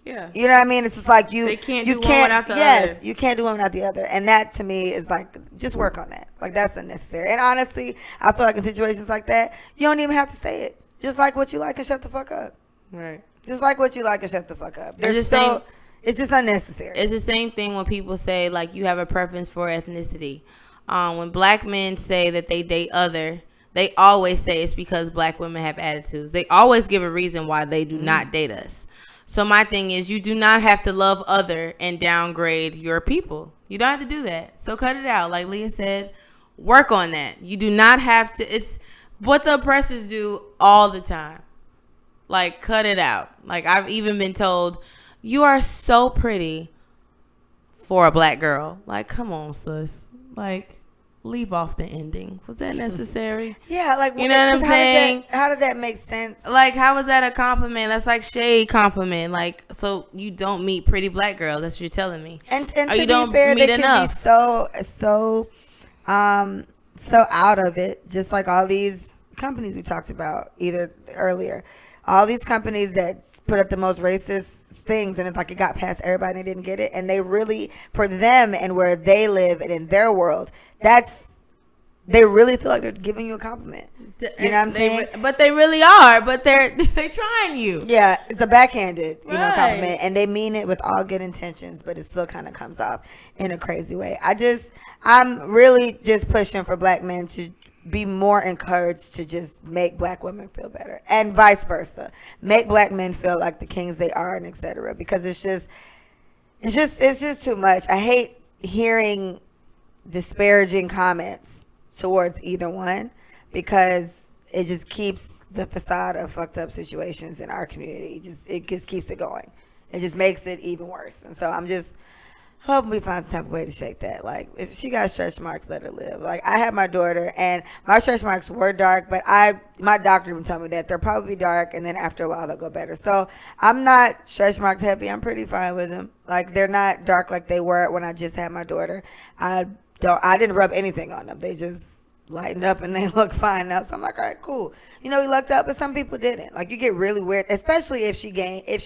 Yeah. You know what I mean? It's just like you can't do one without the other. Yes, you can't do one without the other. And that, to me, is like, just work on that. Like, that's unnecessary. And honestly, I feel like in situations like that, you don't even have to say it. Just like what you like and shut the fuck up. Right. Just like what you like and shut the fuck up. It's just unnecessary. It's the same thing when people say, like, you have a preference for ethnicity. When black men say that they date other, they always say it's because black women have attitudes. They always give a reason why they do not date us. So my thing is, you do not have to love other and downgrade your people. You don't have to do that. So cut it out. Like Leah said, work on that. You do not have to. It's what the oppressors do all the time. Like, cut it out. Like, I've even been told, you are so pretty for a black girl. Like, come on, sis. Like, leave off the ending. Was that necessary? Yeah, like, you know what I'm saying? How did that make sense? Like, how was that a compliment? That's like shade compliment. Like, so you don't meet pretty black girls. That's what you're telling me. And to be fair, they can be so out of it. Just like all these companies we talked about either earlier. All these companies that put up the most racist things, and it's like it got past everybody and they didn't get it. And they really, for them and where they live and in their world, they really feel like they're giving you a compliment. You know what I'm saying? But they really are. But they're trying you. Yeah, it's a backhanded, compliment, and they mean it with all good intentions, but it still kind of comes off in a crazy way. I'm really just pushing for black men to be more encouraged to just make black women feel better, and vice versa. Make black men feel like the kings they are, and etc. Because it's just too much. I hate hearing disparaging comments towards either one, because it just keeps the facade of fucked up situations in our community. It just keeps it going. It just makes it even worse. And so I'm just hoping we find some type of way to shake that. Like, if she got stretch marks, let her live. Like, I had my daughter, and my stretch marks were dark, but my doctor even told me that they'll probably be dark, and then after a while they'll go better. So I'm not stretch marks happy. I'm pretty fine with them. Like, they're not dark like they were when I just had my daughter. I didn't rub anything on them. They just lightened up and they look fine now. So I'm like, all right, cool. We lucked up, but some people didn't. Like, you get really weird, especially if she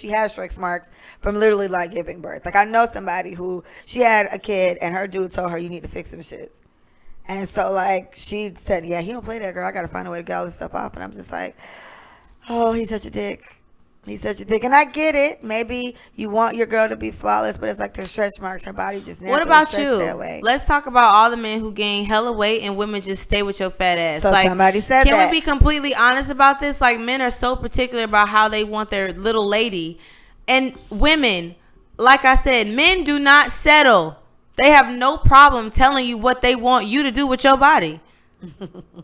has stretch marks from literally like giving birth. Like, I know somebody who, she had a kid and her dude told her, you need to fix some shits. And so, like, she said, yeah, he don't play that, girl. I got to find a way to get all this stuff off. And I'm just like, oh, he's such a dick. He's such a dick. And I get it. Maybe you want your girl to be flawless, but it's like there's stretch marks. Her body just naturally What about stretched you? that way. Let's talk about all the men who gain hella weight and women just stay with your fat ass. So like, somebody said can that. we be completely honest about this? Like, men are so particular about how they want their little lady. And women, like I said, men do not settle. They have no problem telling you what they want you to do with your body.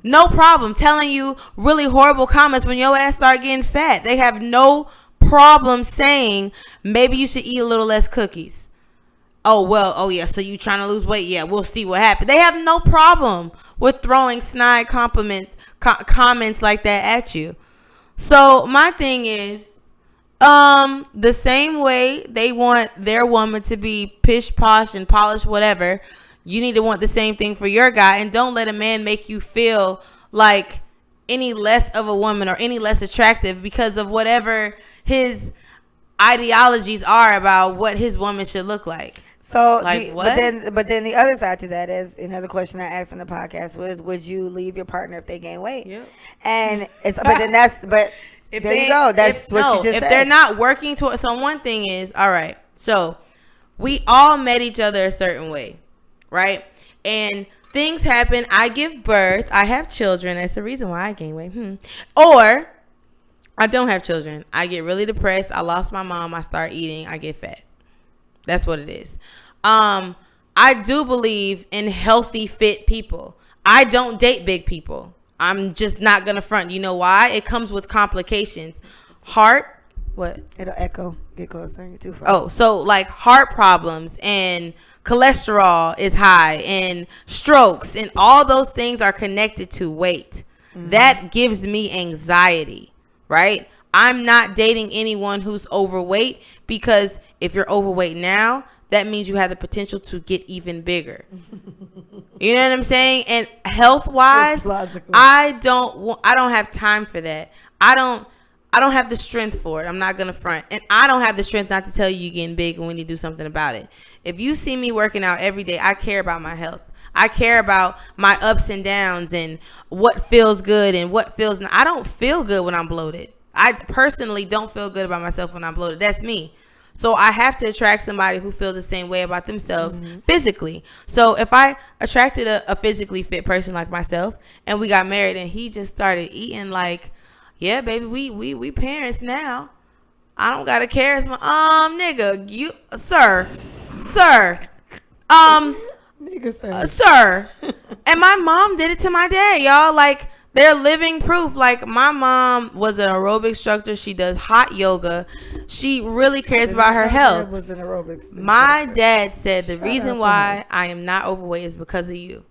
No problem telling you really horrible comments when your ass start getting fat. They have no problem saying maybe you should eat a little less cookies. Oh yeah, so you trying to lose weight? Yeah, we'll see what happens. They have no problem with throwing snide comments like that at you. So my thing is, the same way they want their woman to be pish posh and polished, whatever, you need to want the same thing for your guy. And don't let a man make you feel like any less of a woman or any less attractive because of whatever his ideologies are about what his woman should look like. So, like, what? But then the other side to that is another question I asked in the podcast was, would you leave your partner if they gain weight? Yep. And it's if there you go. That's what you just said. If they're not working towards, so one thing is, all right, so we all met each other a certain way, right? And things happen. I give birth. I have children. That's the reason why I gain weight. Or I don't have children. I get really depressed. I lost my mom. I start eating. I get fat. That's what it is. I do believe in healthy, fit people. I don't date big people. I'm just not going to front. You know why? It comes with complications. Heart. What? It'll echo. Get closer. You're too far. Oh, so like heart problems and cholesterol is high and strokes and all those things are connected to weight. That gives me anxiety, right? I'm not dating anyone who's overweight because if you're overweight now, that means you have the potential to get even bigger. You know what I'm saying? And health wise, I don't have time for that. I don't have the strength for it. I'm not going to front. And I don't have the strength not to tell you you're getting big and we need to do something about it. If you see me working out every day, I care about my health. I care about my ups and downs and what feels good and what feels not. I don't feel good when I'm bloated. I personally don't feel good about myself when I'm bloated. That's me. So I have to attract somebody who feels the same way about themselves physically. So if I attracted a physically fit person like myself and we got married and he just started eating like, yeah, baby, we parents now. I don't gotta care as much. Nigga, you, sir, Nigga, sir. And my mom did it to my dad, y'all. Like, they're living proof. Like, my mom was an aerobic instructor. She does hot yoga. She really cares about her health. Was an aerobics my dad said the reason why I am not overweight is because of you.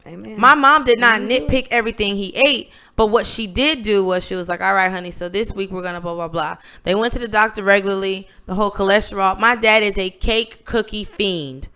Amen. My mom did not nitpick everything he ate, but what she did do was she was like, all right, honey, so this week we're going to blah, blah, blah. They went to the doctor regularly, the whole cholesterol. My dad is a cake cookie fiend.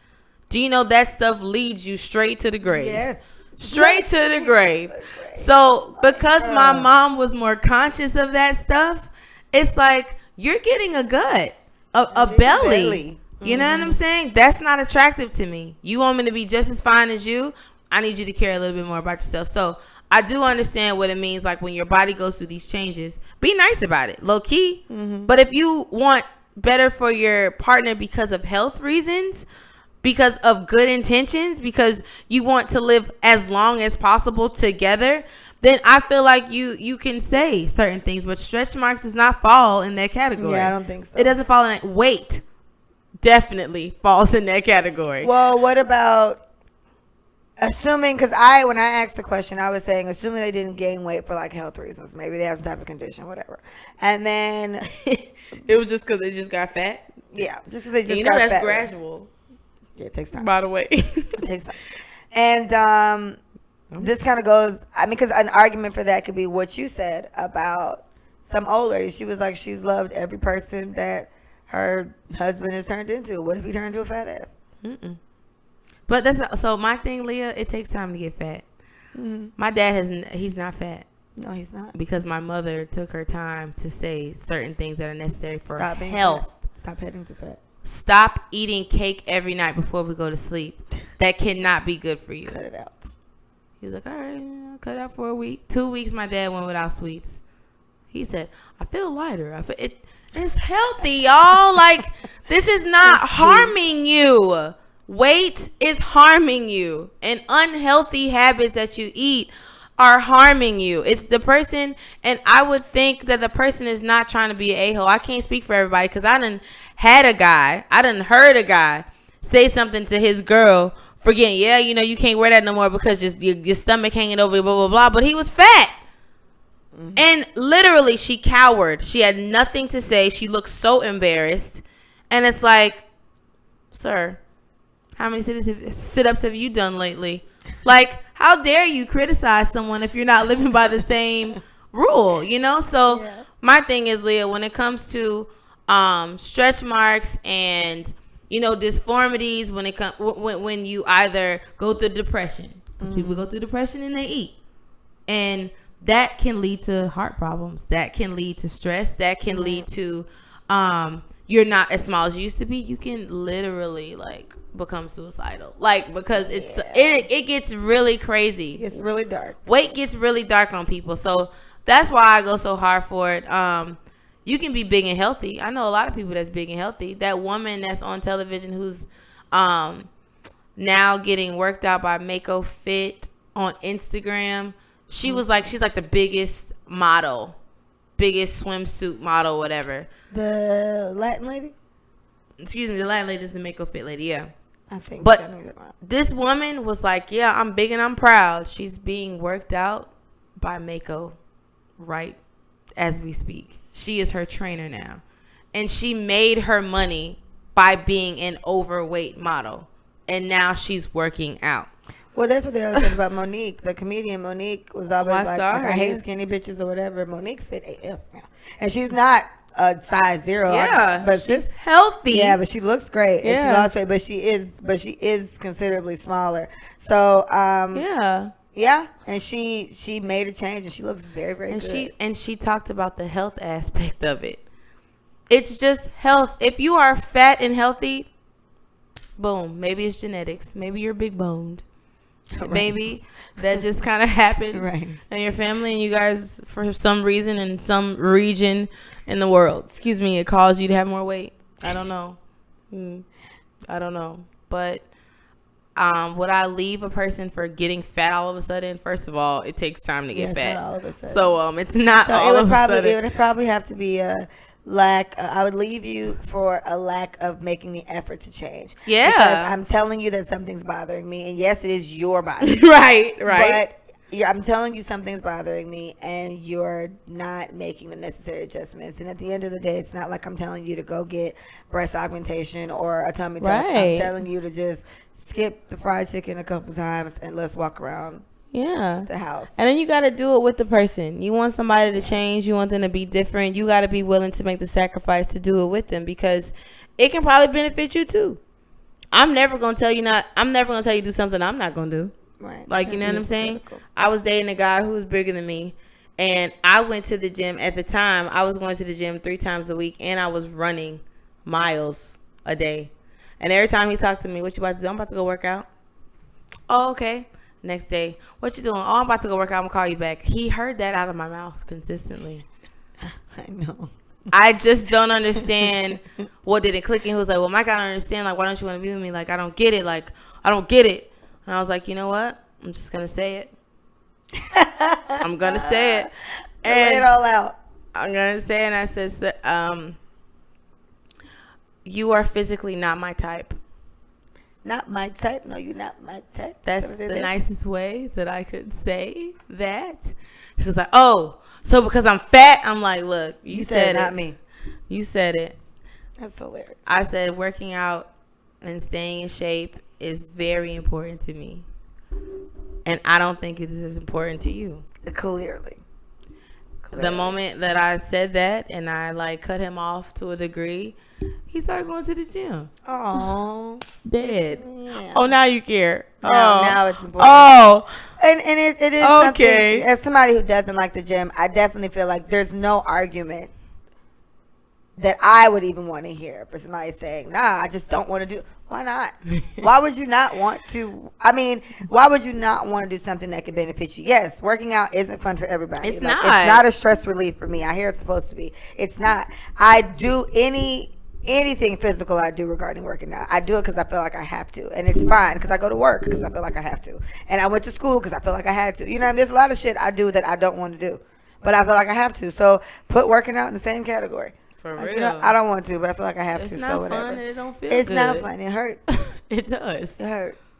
Do you know that stuff leads you straight to the grave? Yes. Straight to the grave. So because my mom was more conscious of that stuff, it's like you're getting a gut, a belly. You know what I'm saying? That's not attractive to me. You want me to be just as fine as you? I need you to care a little bit more about yourself. So I do understand what it means. Like when your body goes through these changes, be nice about it, low key. But if you want better for your partner because of health reasons, because of good intentions, because you want to live as long as possible together, then I feel like you can say certain things. But stretch marks does not fall in that category. Yeah, I don't think so. It doesn't fall in that. Weight definitely falls in that category. Well, what about assuming, because when I asked the question, I was saying, assuming they didn't gain weight for like health reasons, maybe they have some type of condition, whatever. And then it was just because they just got fat. Yeah, just because they just got fat. That's gradual. Yeah, it takes time. By the way, it takes time. And this kind of goes, I mean, because an argument for that could be what you said about some old lady. She was like, she's loved every person that her husband has turned into. What if he turned into a fat ass? But that's so my thing, Leah. It takes time to get fat. My dad he's not fat. No, he's not. Because my mother took her time to say certain things that are necessary for health. Fat. Stop heading to fat. Stop eating cake every night before we go to sleep. That cannot be good for you. Cut it out. He was like, all right, I'll cut out for a week. 2 weeks, my dad went without sweets. He said, I feel lighter. It's healthy, y'all. Like, this is not harming you. Weight is harming you. And unhealthy habits that you eat are harming you. It's the person, and I would think that the person is not trying to be an a-hole. I can't speak for everybody because I done heard a guy say something to his girl, forgetting, you can't wear that no more because your stomach hanging over, blah, blah, blah. But he was fat. And literally, she cowered. She had nothing to say. She looked so embarrassed. And it's like, sir, how many sit-ups have you done lately? Like, how dare you criticize someone if you're not living by the same rule, So my thing is, Leah, when it comes to stretch marks and, disformities, when you either go through depression, because people go through depression and they eat. And that can lead to heart problems. That can lead to stress. That can lead to you're not as small as you used to be. You can literally become suicidal. Because it gets really crazy. It's really dark. Weight gets really dark on people. So that's why I go so hard for it. You can be big and healthy. I know a lot of people that's big and healthy. That woman that's on television who's now getting worked out by Mako Fit on Instagram. She's like the biggest model, biggest swimsuit model, whatever. The Latin lady? Excuse me, the Latin lady is the Mako Fit lady, yeah. I think. But this woman was like, yeah, I'm big and I'm proud. She's being worked out by Mako right as we speak. She is her trainer now. And she made her money by being an overweight model. And now she's working out. Well, that's what they always said about Monique. The comedian Monique was always I hate skinny bitches or whatever. Monique fit AF now. And she's not a size 0. Yeah, but she's healthy. Yeah, but she looks great. Yeah. And she lost weight, but she is considerably smaller. So, yeah. And she made a change and she looks very, very good. And she talked about the health aspect of it. It's just health. If you are fat and healthy, boom, maybe it's genetics. Maybe you're big boned. Right. Maybe that just kind of happened in your family, and you guys, for some reason, in some region in the world, it caused you to have more weight. I don't know. But would I leave a person for getting fat all of a sudden? First of all, it takes time to get fat. Not all of a sudden. So it's not all of a sudden. It would probably have to be a lack. I would leave you for a lack of making the effort to change. Yeah. Because I'm telling you that something's bothering me. And yes, it is your body. Right. But I'm telling you something's bothering me and you're not making the necessary adjustments. And at the end of the day, it's not like I'm telling you to go get breast augmentation or a tummy tuck. I'm telling you to just skip the fried chicken a couple times and let's walk around the house. And then you got to do it with the person. You want somebody to change. You want them to be different. You got to be willing to make the sacrifice to do it with them, because it can probably benefit you too. I'm never going to tell you to do something I'm not going to do. Right. You know what I'm saying? I was dating a guy who was bigger than me, and I went to the gym. At the time, I was going to the gym 3 times a week, and I was running miles a day. And every time he talked to me, what you about to do? I'm about to go work out. Oh, okay. Next day, what you doing? Oh, I'm about to go work out. I'm going to call you back. He heard that out of my mouth consistently. I know. I just don't understand what didn't click. And he was like, well, Mike, I don't understand. Like, why don't you want to be with me? Like, I don't get it. I don't get it. And I was like, you know what? I'm just going to say it. I'm going to say it. And lay it all out. I'm going to say it. And I said, you are physically not my type. Not my type? No, you're not my type. That's the nicest way that I could say that. He was like, oh, so because I'm fat? I'm like, look, you said it. Not me. You said it. That's hilarious. I said working out and staying in shape is very important to me. And I don't think it is as important to you. Clearly. The moment that I said that and I cut him off to a degree, he started going to the gym. Oh, dead. Yeah. Oh, now you care. Now it's important. Oh, and it is okay. As somebody who doesn't like the gym, I definitely feel like there's no argument that I would even want to hear for somebody saying, nah, I just don't want to do. Why not? Why would you not want to? I mean, why would you not want to do something that could benefit you? Yes, working out isn't fun for everybody. It's like, not. It's not a stress relief for me. I hear it's supposed to be. It's not. I do anything physical I do regarding working out. I do it because I feel like I have to. And it's fine because I go to work because I feel like I have to. And I went to school because I feel like I had to. You know, there's a lot of shit I do that I don't want to do. But I feel like I have to. So put working out in the same category. For like, real. You know, I don't want to, but I feel like I have it's to. Not so whatever. fun and it don't feel it's good. Not fun. It hurts. It does. It hurts.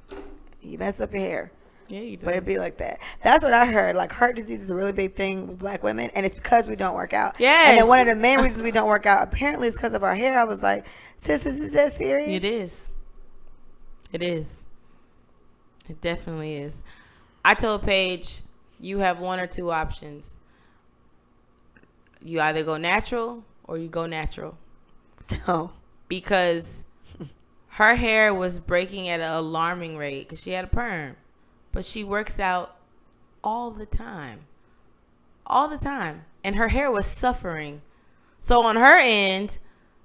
You mess up your hair. Yeah, you do. But it'd be like that. That's what I heard. Like, heart disease is a really big thing with black women, and it's because we don't work out. Yes. And then one of the main reasons we don't work out, apparently, is because of our hair. I was like, sis, is that serious? It is. It is. It definitely is. I told Paige, you have one or two options. You either go natural or you go natural. Oh. Because her hair was breaking at an alarming rate because she had a perm. But she works out all the time. All the time. And her hair was suffering. So on her end,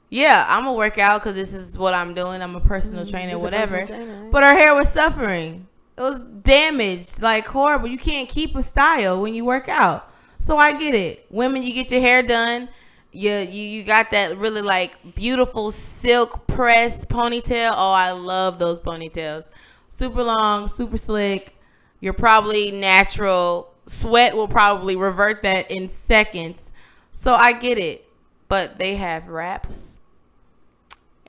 yeah, I'm going to work out because this is what I'm doing. I'm a personal trainer, whatever. Personal trainer, right? But her hair was suffering. It was damaged, like horrible. You can't keep a style when you work out. So I get it. Women, you get your hair done. You got that really like beautiful silk pressed ponytail. Oh, I love those ponytails. Super long, super slick. You're probably natural. Sweat will probably revert that in seconds. So I get it. But they have wraps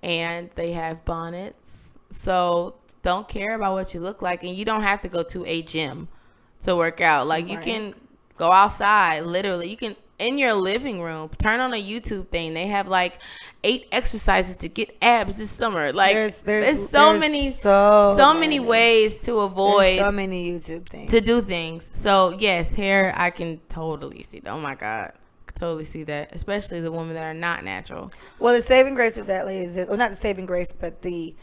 and they have bonnets. So don't care about what you look like. And you don't have to go to a gym to work out. Like, you can go outside, literally. You can, in your living room, turn on a YouTube thing. They have like 8 exercises to get abs this summer. Like, there's so many ways to avoid. So many YouTube things. To do things. So, yes, hair, I can totally see that. Oh, my God. Totally see that, especially the women that are not natural. Well, the saving grace with that, ladies, well, not the saving grace, but the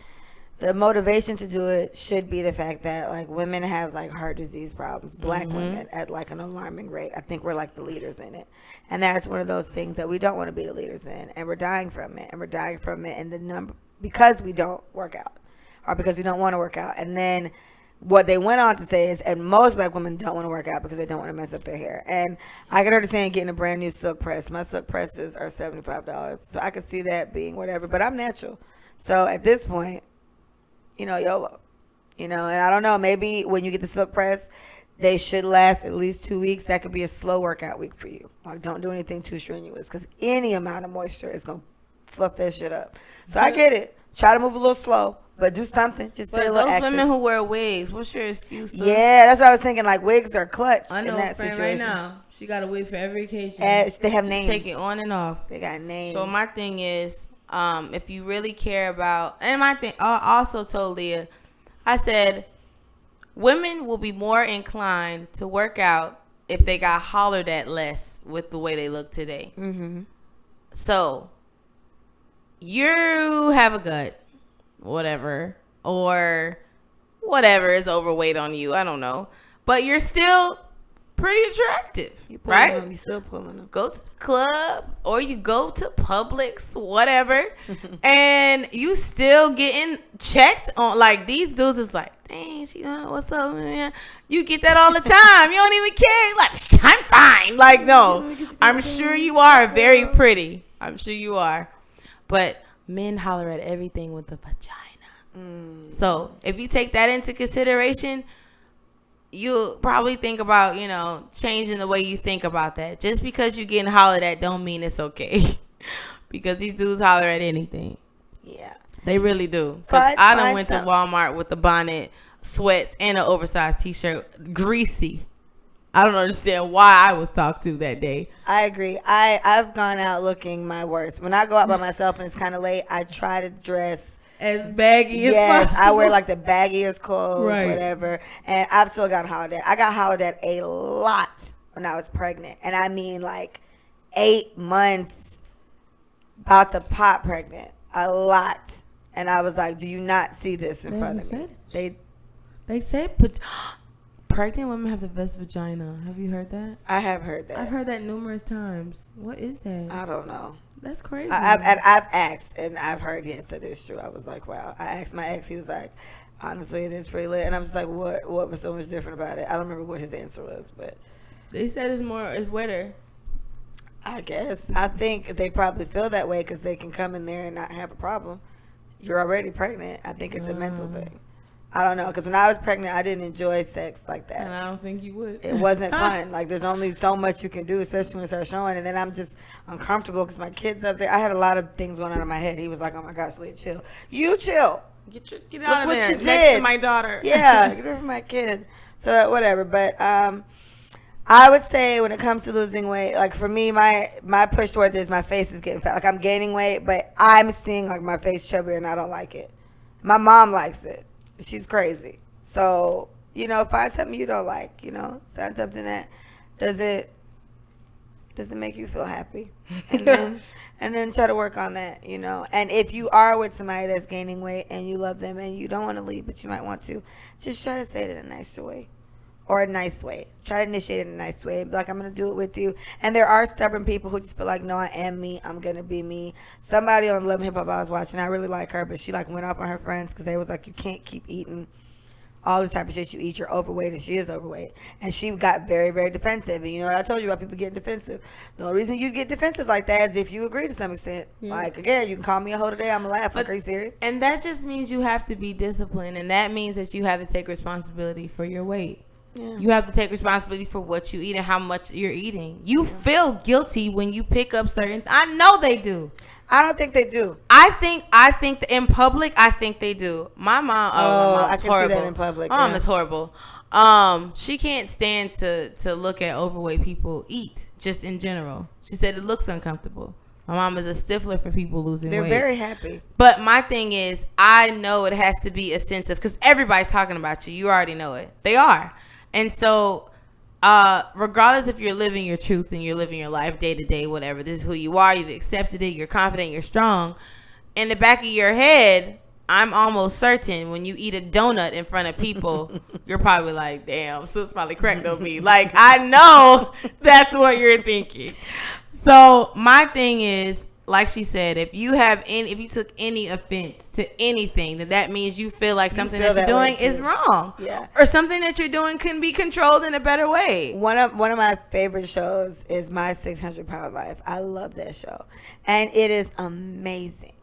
motivation to do it should be the fact that, like, women have, like, heart disease problems, black women, at, like, an alarming rate. I think we're, like, the leaders in it. And that's one of those things that we don't want to be the leaders in, and we're dying from it, and the number, because we don't work out, or because we don't want to work out. And then what they went on to say is, and most black women don't want to work out because they don't want to mess up their hair. And I can understand getting a brand new silk press. My silk presses are $75. So I could see that being whatever. But I'm natural. So at this point, you know, YOLO. You know, and I don't know, maybe when you get the silk press, they should last at least 2 weeks. That could be a slow workout week for you. Like, don't do anything too strenuous because any amount of moisture is going to fluff that shit up. So I get it. Try to move a little slow. But do something. Just stay a little active. Those women who wear wigs, what's your excuse? Yeah, that's what I was thinking. Like, wigs are clutch. I know in that a friend situation. right now. She got a wig for every occasion. They have names. Take it on and off. They got names. So my thing is, if you really care about, and my thing, I also told Leah, I said, women will be more inclined to work out if they got hollered at less with the way they look today. Mm-hmm. So you have a gut. Whatever, or whatever is overweight on you, I don't know, but you're still pretty attractive, right? You still pulling them. Go to the club or you go to Publix, whatever, and you still getting checked on. Like, these dudes is like, dang, she, what's up, man? You get that all the time. You don't even care. Like, I'm fine. Like, no, I'm sure you are very pretty. I'm sure you are, but men holler at everything with a vagina. So if you take that into consideration, you'll probably think about, you know, changing the way you think about that. Just because you're getting hollered at don't mean it's okay. Because these dudes holler at anything. Yeah. They really do. Because I done went to Walmart with a bonnet, sweats, and an oversized t-shirt. Greasy. I don't understand why I was talked to that day. I agree. I've gone out looking my worst. When I go out by myself and it's kind of late, I try to dress as baggy as possible. I wear like the baggiest clothes, whatever. And I've still got hollered at. I got hollered at a lot when I was pregnant. And I mean like 8 months, about to pop pregnant. A lot. And I was like, do you not see this in front of me? They say pregnant women have the best vagina. Have you heard that? I have heard that. I've heard that numerous times. What is that? I don't know. That's crazy. I've asked, and I've heard yes, that is true. I was like, wow. I asked my ex, he was like, honestly, it is pretty lit. And I'm just like, what was so much different about it? I don't remember what his answer was, but they said it's wetter. I guess. I think they probably feel that way because they can come in there and not have a problem. You're already pregnant. I think it's a mental thing. I don't know, because when I was pregnant, I didn't enjoy sex like that. And I don't think you would. It wasn't fun. Like, there's only so much you can do, especially when it starts showing. And then I'm just uncomfortable because my kid's up there. I had a lot of things going on in my head. He was like, oh, my gosh, Leah, chill. You chill. Get out Look of what there. you Next did. to my daughter. Yeah, get rid of my kid. So, whatever. But I would say when it comes to losing weight, like, for me, my push towards it is my face is getting fat. Like, I'm gaining weight, but I'm seeing, like, my face chubbier, and I don't like it. My mom likes it. She's crazy. So, find something you don't like, find something that doesn't make you feel happy. And then try to work on that, And if you are with somebody that's gaining weight and you love them and you don't want to leave, but you might want to, just try to say it in a nicer way. Or a nice way. Try to initiate it in a nice way. Be like, I'm going to do it with you. And there are stubborn people who just feel like, no, I am me. I'm going to be me. Somebody on Love and Hip Hop I was watching, I really like her, but she went off on her friends because they was like, you can't keep eating all this type of shit you eat. You're overweight, and she is overweight. And she got very, very defensive. And I told you about people getting defensive. The only reason you get defensive like that is if you agree to some extent. Yeah. Like, again, you can call me a hoe today, I'm going to laugh. Like, are you serious? And that just means you have to be disciplined, and that means that you have to take responsibility for your weight. Yeah. You have to take responsibility for what you eat and how much you're eating. You feel guilty when you pick up certain. I know they do. I don't think they do. I think that in public, I think they do. My mom, my mom's horrible. See that in public. My mom is horrible. She can't stand to look at overweight people eat, just in general. She said it looks uncomfortable. My mom is a stiffler for people losing weight. They're very happy. But my thing is, I know it has to be a sense of, because everybody's talking about you. You already know it. They are. And so, regardless if you're living your truth and you're living your life day to day, whatever, this is who you are, you've accepted it, you're confident, you're strong. In the back of your head, I'm almost certain when you eat a donut in front of people, you're probably like, damn, sis probably cracked on me. Like, I know that's what you're thinking. So my thing is, like she said, if you took any offense to anything, then that means you feel like something that you're doing is wrong. Yeah. Or something that you're doing can be controlled in a better way. One of my favorite shows is My 600 Pound Life. I love that show. And it is amazing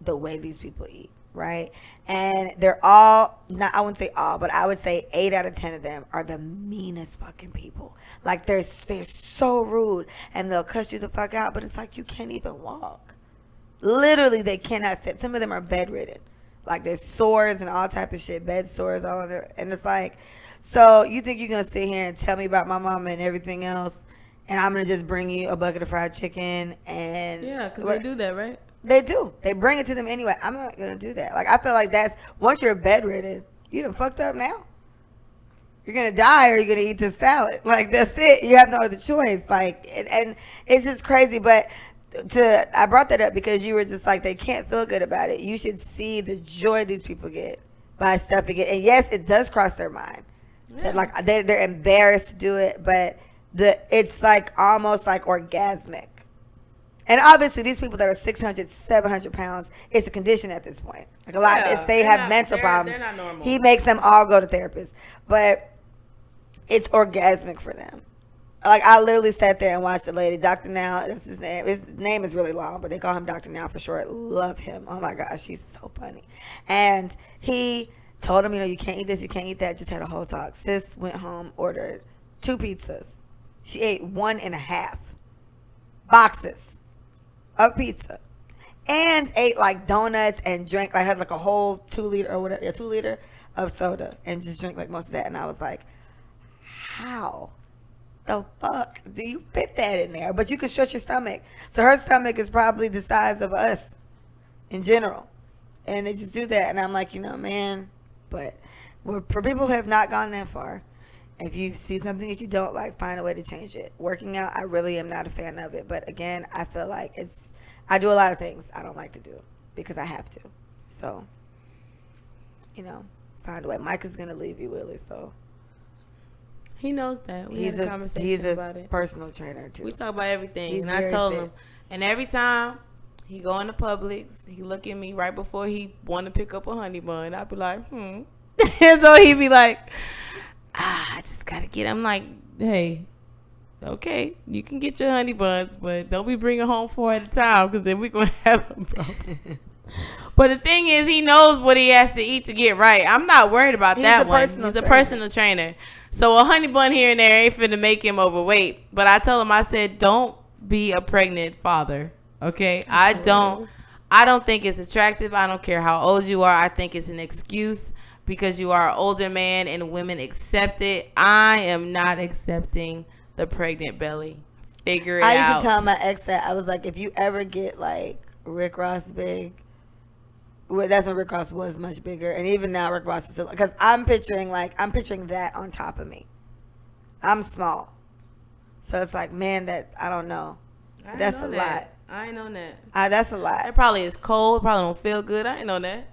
the way these people eat, right? And they're all, I wouldn't say all, but I would say 8 out of 10 of them are the meanest fucking people. Like, they're so rude, and they'll cuss you the fuck out, but it's like you can't even walk. Literally, they cannot sit. Some of them are bedridden. Like, there's sores and all type of shit, bed sores, all of it. And it's like, so you think you're going to sit here and tell me about my mama and everything else, and I'm going to just bring you a bucket of fried chicken and... Yeah, because they do that, right? They do. They bring it to them anyway. I'm not going to do that. Like, I feel like that's, once you're bedridden, you done fucked up now. You're going to die or you're going to eat this salad. Like, that's it. You have no other choice. Like, and it's just crazy. But I brought that up because you were just like, they can't feel good about it. You should see the joy these people get by stuffing it. And yes, it does cross their mind. Yeah. That, like, they're embarrassed to do it, but it's like almost like orgasmic. And obviously, these people that are 600, 700 pounds, it's a condition at this point. Like, a lot, if they have mental problems, they're not normal. He makes them all go to therapists. But it's orgasmic for them. Like, I literally sat there and watched the lady, Dr. Now, that's his name. His name is really long, but they call him Dr. Now for short. Love him. Oh, my gosh, he's so funny. And he told him, you can't eat this, you can't eat that. Just had a whole talk. Sis went home, ordered 2 pizzas. She ate 1.5 boxes of pizza and ate like donuts and drank, like, had like a whole 2 liter or whatever, 2 liter of soda and just drank like most of that. And I was like, how the fuck do you fit that in there? But you can stretch your stomach. So her stomach is probably the size of us in general. And they just do that. And I'm like, man, but for people who have not gone that far, if you see something that you don't like, find a way to change it. Working out, I really am not a fan of it. But again, I feel like I do a lot of things I don't like to do because I have to. So, find a way. Mike is going to leave you, Willie, so. He knows that. We had a conversation about it. He's a personal trainer, too. We talk about everything. And I told him, And every time he go into Publix, he look at me right before he want to pick up a honey bun. I'd be like, and so he'd be like, I just got to get. I'm like, hey, okay, you can get your honey buns, but don't be bringing home 4 at a time because then we're going to have a problem. But the thing is, he knows what he has to eat to get right. I'm not worried about that one. He's a personal trainer. So a honey bun here and there ain't finna make him overweight. But I told him, I said, don't be a pregnant father. Okay? I don't think it's attractive. I don't care how old you are. I think it's an excuse because you are an older man and women accept it. I am not accepting the pregnant belly. Figure it out. I used to tell my ex that I was like, if you ever get like Rick Ross big, well, that's when Rick Ross was much bigger, and even now Rick Ross is still, because I'm picturing that on top of me. I'm small, so it's like, man, that I don't know. That's a lot. I ain't know that. That's a lot. It probably is cold. It probably don't feel good. I ain't know that.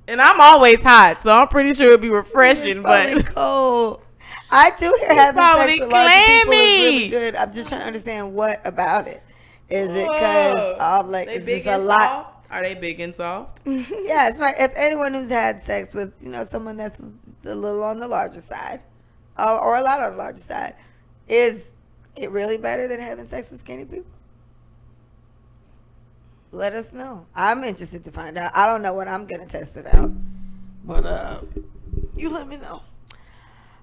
And I'm always hot, so I'm pretty sure it'll be refreshing. But cold. I do hear having sex with larger people is really clammy. good. I'm just trying to understand what about it. Is it because they big and soft? Are they big and soft? Yeah, it's like if anyone who's had sex with someone that's a little on the larger side, or a lot on the larger side, is it really better than having sex with skinny people? Let us know. I'm interested to find out. I don't know when I'm gonna test it out, but you let me know.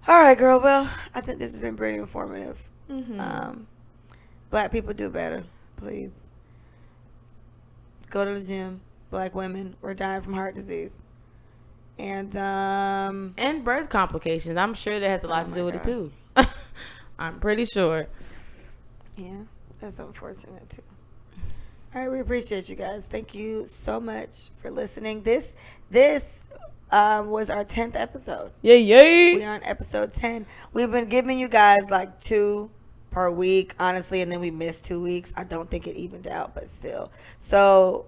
All right, girl. Well, I think this has been pretty informative. Black people do better. Please go to the gym. Black women, we're dying from heart disease, and birth complications. I'm sure that has a lot to do with it too. I'm pretty sure. Yeah, that's unfortunate too. All right, we appreciate you guys. Thank you so much for listening. This was our 10th episode. Yay! We're on episode 10. We've been giving you guys like 2 per week, honestly, and then we missed 2 weeks. I don't think it evened out, but still. So,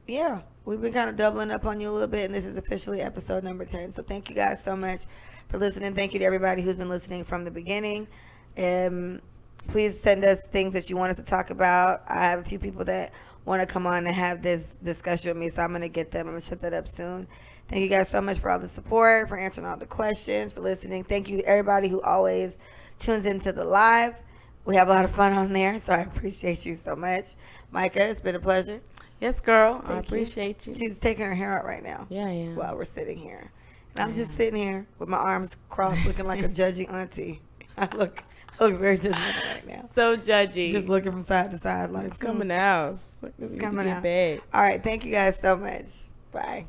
yeah, we've been kind of doubling up on you a little bit, and this is officially episode number 10. So thank you guys so much for listening. Thank you to everybody who's been listening from the beginning. Please send us things that you want us to talk about. I have a few people that want to come on and have this discussion with me, so I'm going to get them. I'm going to shut that up soon. Thank you guys so much for all the support, for answering all the questions, for listening. Thank you, everybody who always tunes into the live. We have a lot of fun on there, so I appreciate you so much. Micah, it's been a pleasure. Yes, girl. Thank I appreciate you. She's taking her hair out right now. Yeah, yeah. While we're sitting here. And I'm just sitting here with my arms crossed, looking like a judgy auntie. I look very judgmental right now. So judgy. Just looking from side to side like it's coming out. It's coming out. Bad. All right, thank you guys so much. Bye.